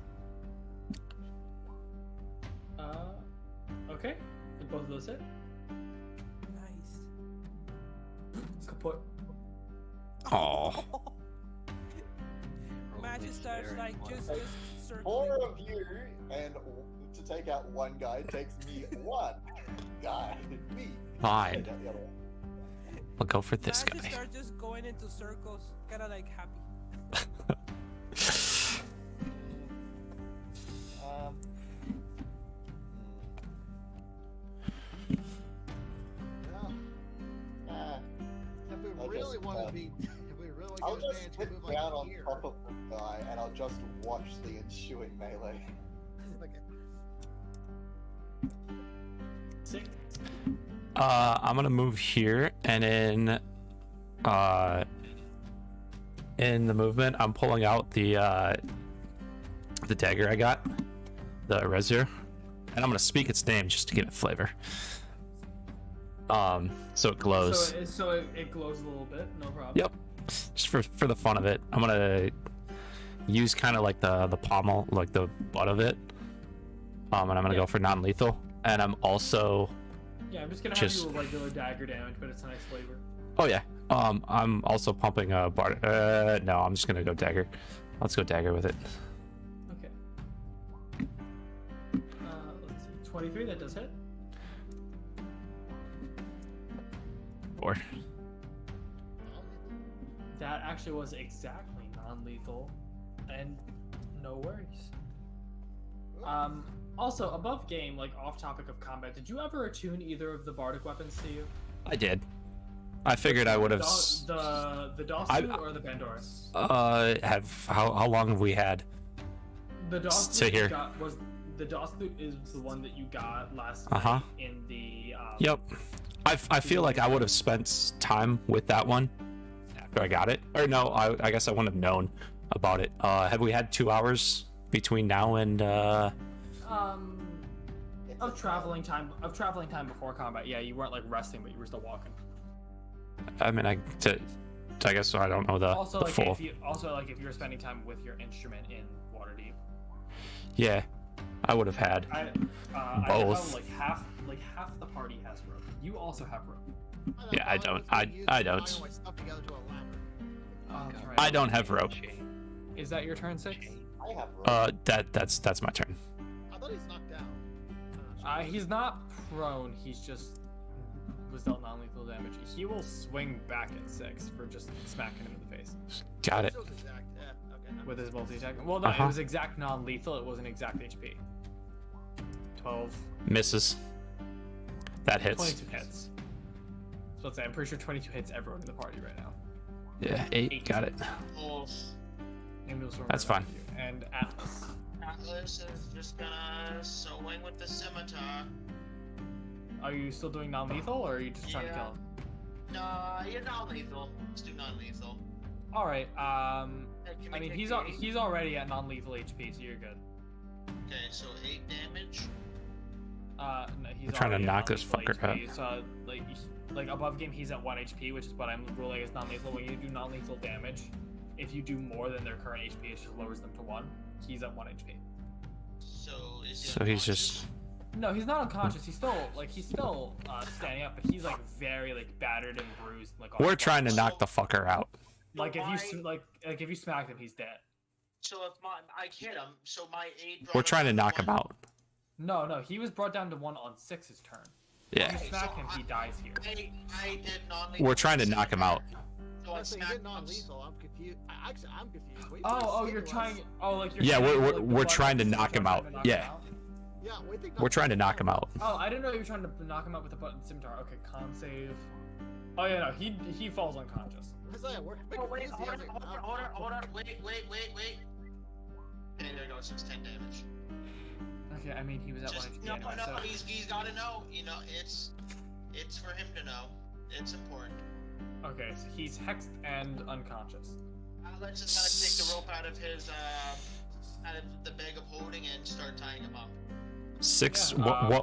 Okay. Did both of those hit? Nice. Kaput. Oh, Match Always starts very like much. just circling. 4 of you, and to take out one guy takes me one guy. Me. fine. And the other one. I'll go for this Match guy. starts just going into circles, kind of like happy. Um, Well, nah. if we I'll really just, want to be, if we really I'll want to just advantage, sit we move down like on here. top of the guy and I'll just watch the ensuing melee. Okay. 6. I'm gonna move here, and in the movement, I'm pulling out the dagger I got, the Razor, and I'm gonna speak its name just to give it flavor. So it glows. So it glows a little bit. No problem. Yep. Just for the fun of it, I'm gonna use kind of like the pommel, like the butt of it. And I'm gonna go for non-lethal, and I'm also. Yeah, I'm just gonna Just- have you a regular dagger damage, but it's a nice flavor. Oh yeah. I'm also pumping a bar. No, I'm just gonna go dagger. Let's go dagger with it. Okay. Let's see. 23. That does hit. 4. That actually was exactly non-lethal, and no worries. Also, above game, like off topic of combat, did you ever attune either of the bardic weapons to you? I did. I figured I would have. The Dosu I- or the Bandora? How long have we had? The DOS Stay loot you here. got was the DOS loot is the one that you got last Uh-huh. night in the. Yep. I feel like I would have spent time with that one after I got it. Or no, I guess I wouldn't have known about it. Have we had 2 hours between now and Of traveling time before combat. Yeah, you weren't like resting, but you were still walking. I mean, I guess I don't know the Also, like full. if you were spending time with your instrument in Waterdeep. Yeah, I would have had. I Both. like half the party has rope. You also have rope. Yeah, I don't. I don't. Oh, that's right. I don't have rope. Is that your turn 6? I have rope. That's my turn. I thought he's knocked down. He's not prone. He's just was dealt non-lethal damage. He will swing back at 6 for just smacking him in the face Got it. Shows exact. Yeah, okay. with his multi-attack. Well, no, Uh-huh. it was exact non-lethal. It wasn't exact HP. 12, Misses. That hits. 22 hits. So let's say I'm pretty sure 22 hits everyone in the party right now. Yeah, 8. Got it. Oh, And we'll swing That's right fine. after you. And Atlas. Atlas is just gonna swing with the scimitar. Are you still doing non-lethal, or are you just trying to kill him? No, you're non-lethal. Let's do non-lethal. All right. Hey, can I we mean, take he's already at non-lethal HP, so you're good. Okay, so 8 damage. No, he's We're trying to already at knock this non-lethal fucker HP, So like above game, he's at 1 HP, which is what I'm ruling as non-lethal. When you do non-lethal damage, if you do more than their current HP, it just lowers them to 1. He's at 1 HP. So is he So he's unconscious? just. No, he's not unconscious. He's still standing up, but he's like very like battered and bruised. Like all We're the trying to fucks. knock the fucker out. Like if you Why- if you smack him, he's dead. So if I hit him, so my 8. We're trying to knock him out. No, he was brought down to 1 on 6's turn. Yeah. If you smack him, he dies here. I did non-lethal. We're trying to knock him out. So I So you smacked did him. non-lethal. I'm confused. Actually, I'm confused. Wait, You're trying. Oh, like you're. Yeah, trying to, we're- like, the we're one trying to that's knock him trying out. to knock Yeah. him out? Yeah, wait, they We're trying to knock him out. Oh, I didn't know you were trying to knock him out with the button scimitar. Okay, con save. Oh yeah, no, he falls unconscious. Isaiah, we're Oh, wait, confused. hold on, He has a- hold on, wait. Okay, there goes, it's 10 damage. Okay, I mean he was at 1 Just, HP no, anyway, no, so. he's gotta know, you know, it's for him to know. It's important. Okay, so he's hexed and unconscious. Alex is gonna take the rope out of the bag of holding and start tying him up. 6. Yeah,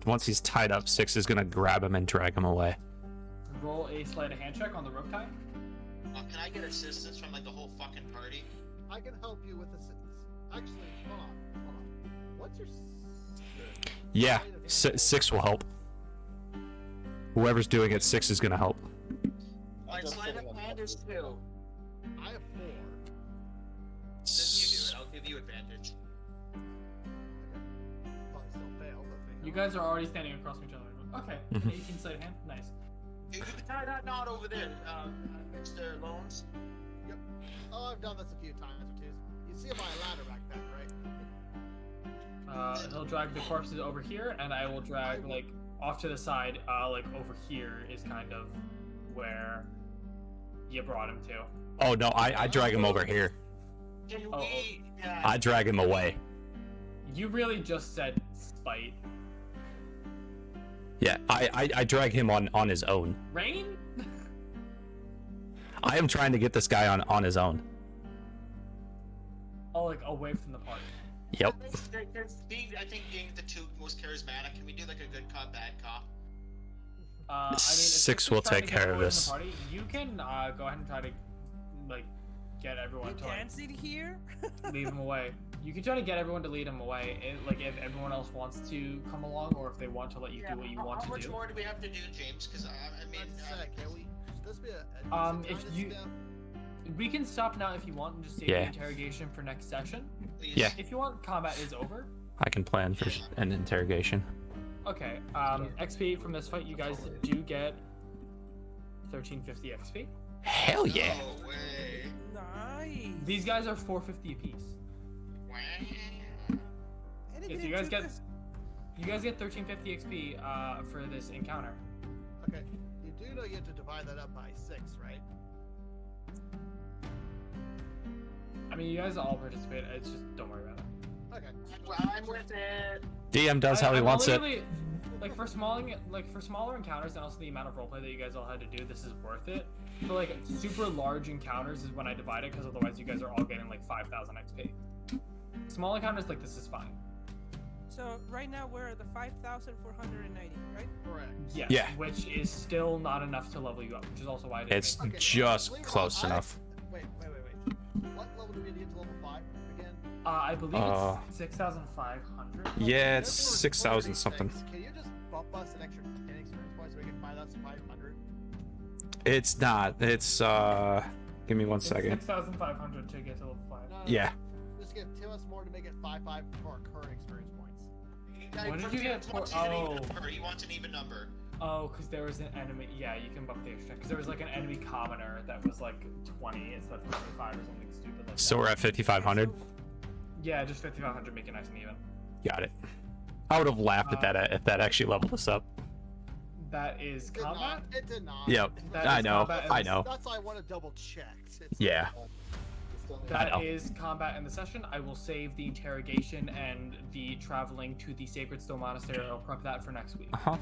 Once he's tied up, 6 is gonna grab him and drag him away. Roll a sleight of hand check on the rope tie. Can I get assistance from like the whole fucking party? I can help you with this. Actually, hold on. What's your? Yeah, 6 will help. Whoever's doing it, 6 is gonna help. My sleight of hand is 2. I have 4. Then you do it. I'll give you advantage. Probably still fail, but You guys are already standing across from each other. Okay, Mhm. 18 sleight of hand. Nice. You can tie that knot over there, Mr. Lones. Oh, I've done this a few times or two. You see my ladder backpack, right? He'll drag the corpses over here, and I will drag like off to the side. Like over here is kind of where you brought him to. Oh no, I drag him over here. Can Oh, we? I drag him away. You really just said spite. Yeah, I drag him on his own. Rain? I am trying to get this guy on his own. Oh, like away from the party. Yep. I think being the 2 most charismatic, can we do like a good cop, bad cop? I mean, if 6 is will trying take to get care of away from this. the party, you can go ahead and try to like get everyone You to like can't sit here. leave him away. You can try to get everyone to lead him away. Like if everyone else wants to come along, or if they want to let you do what you want How to much do. more do we have to do, James? Because I mean, Let's say, can we? Should this be a? If decent time to you- step? We can stop now if you want and just save Yeah. the interrogation for next session. please. Yeah. If you want, combat is over. I can plan for an interrogation. Okay. XP from this fight, you guys do get 1350 XP. Hell yeah. No way. Nice. These guys are 450 apiece. Wow. And If it you guys took get- us- You guys get 1350 XP for this encounter. Okay. You do know you have to divide that up by 6, right? I mean, you guys all participate. It's just don't worry about it. Okay. I'm with it. DM does how he wants it. Like for smaller encounters and also the amount of roleplay that you guys all had to do, this is worth it. For like super large encounters is when I divide it, because otherwise you guys are all getting like 5,000 XP. Small encounters like this is fine. So right now we're at the 5,490, right? Correct. Yes, Yeah. which is still not enough to level you up, which is also why I didn't It's make Okay, just believe it or close not, enough. Wait. What level do we need to get to level 5 again? I believe it's 6,500. Yeah, it's Just for 6,000 these something. things, Can you just bump us an extra 10 experience points so we get 5,500? It's not. It's give me one It's second. 6,500 to get to level 5. No, Yeah. Just give us more to make it 5,500 for our current experience points. What did you get for- He wants an even number. Oh, because there was an enemy. Yeah, you can bump the extra. Because there was like an enemy commoner that was like 20 instead of 25 or something stupid like So that. we're at 5,500. Yeah, just 5,500, make it nice and even. Got it. I would have laughed at that if that actually leveled us up. That is It did combat. not. It did not. Yep. That I is know. combat I and- know. That's why I want to double check. Yeah. I know. That is combat in the session. I will save the interrogation and the traveling to the Sacred Stone Monastery. I'll prep that for next week. Uh huh.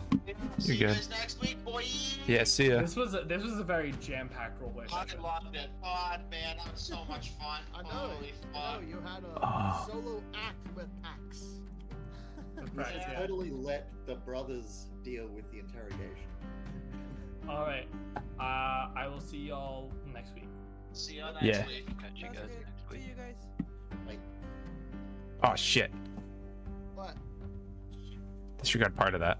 See you good. guys next week, boy. Yeah. See ya. This was a very jam-packed roleplay I session. loved it. Oh man, that was so much fun. I know. Holy I know. fuck. You had a Oh. solo act with Axe. In You fact, should yeah. totally let the brothers deal with the interrogation. All right. I will see y'all next week. See you next Yeah. week. Catch you Sounds guys good. next See week. you guys. Oh shit. What? Disregard part of that.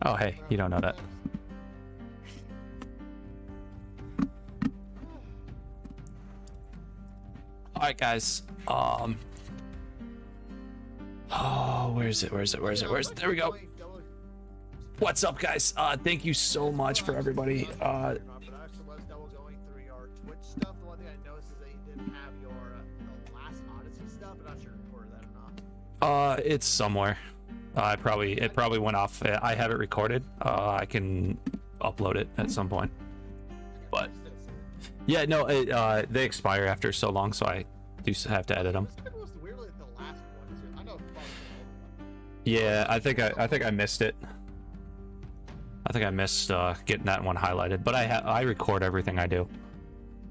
Oh hey, you don't know that. All right, guys. Oh, where is it? There we go. What's up, guys? Thank you so much for everybody. But I actually was double going through your Twitch stuff. The one thing I noticed is that you didn't have your the last Odyssey stuff. I'm not sure if you recorded that or not. It's somewhere. It probably went off. I have it recorded. I can upload it at some point. But I just didn't see it. yeah, no, they expire after so long, so I do have to edit them. This was weirdly the last one. Too. I know it's probably the older one. Yeah, I think I missed it. I think I missed getting that one highlighted. But I record everything I do,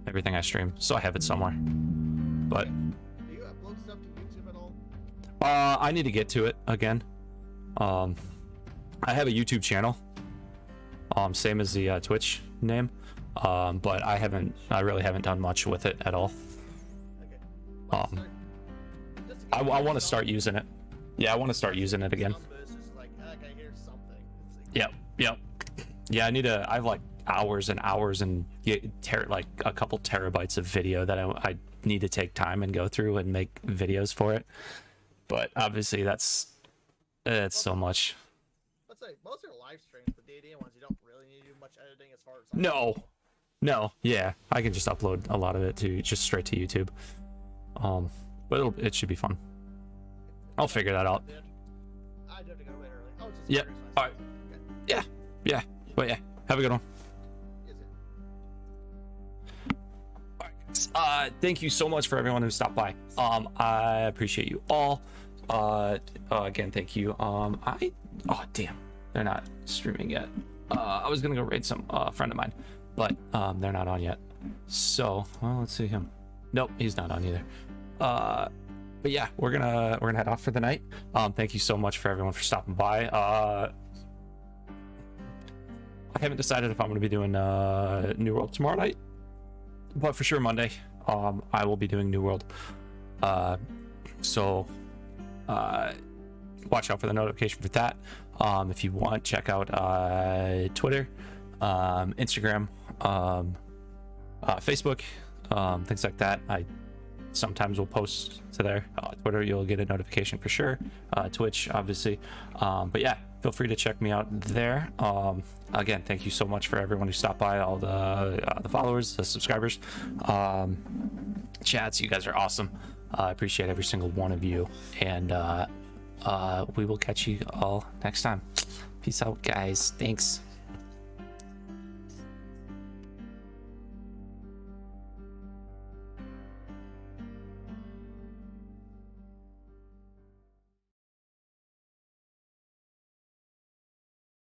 everything I stream, so I have it somewhere. But Do you upload stuff to YouTube at all? I need to get to it again. I have a YouTube channel, same as the Twitch name, but I really haven't done much with it at all. Okay. Just to I get want to start using it. Yeah, I want to start using it again. numbers, just like I hear something. It's like, Yep. Yeah, I have like hours and hours and like a couple terabytes of video that I need to take time and go through and make videos for it. But obviously that's so much. Let's say most of your live streams, the D&D ones, you don't really need to do much editing as far as. I know. No, yeah, I can just upload a lot of it to just straight to YouTube. But it should be fun. I'll figure that out. I do have to go a bit early. Oh, just Yep. curious All myself. right. Okay. Yeah. But yeah, have a good one. Is it? All right. Thank you so much for everyone who stopped by. I appreciate you all. Again, thank you. Oh damn, they're not streaming yet. I was gonna go raid some friend of mine, but they're not on yet. So let's see him. Nope, he's not on either. But yeah, we're gonna head off for the night. Thank you so much for everyone for stopping by. I haven't decided if I'm gonna be doing New World tomorrow night, but for sure Monday, I will be doing New World. So watch out for the notification for that. If you want, check out Twitter, Instagram, Facebook, things like that. I sometimes will post to there. Twitter, you'll get a notification for sure. Twitch, obviously. But yeah, feel free to check me out there. Again, thank you so much for everyone who stopped by, all the followers, the subscribers, chats. You guys are awesome. I appreciate every single one of you, and we will catch you all next time. Peace out, guys. Thanks.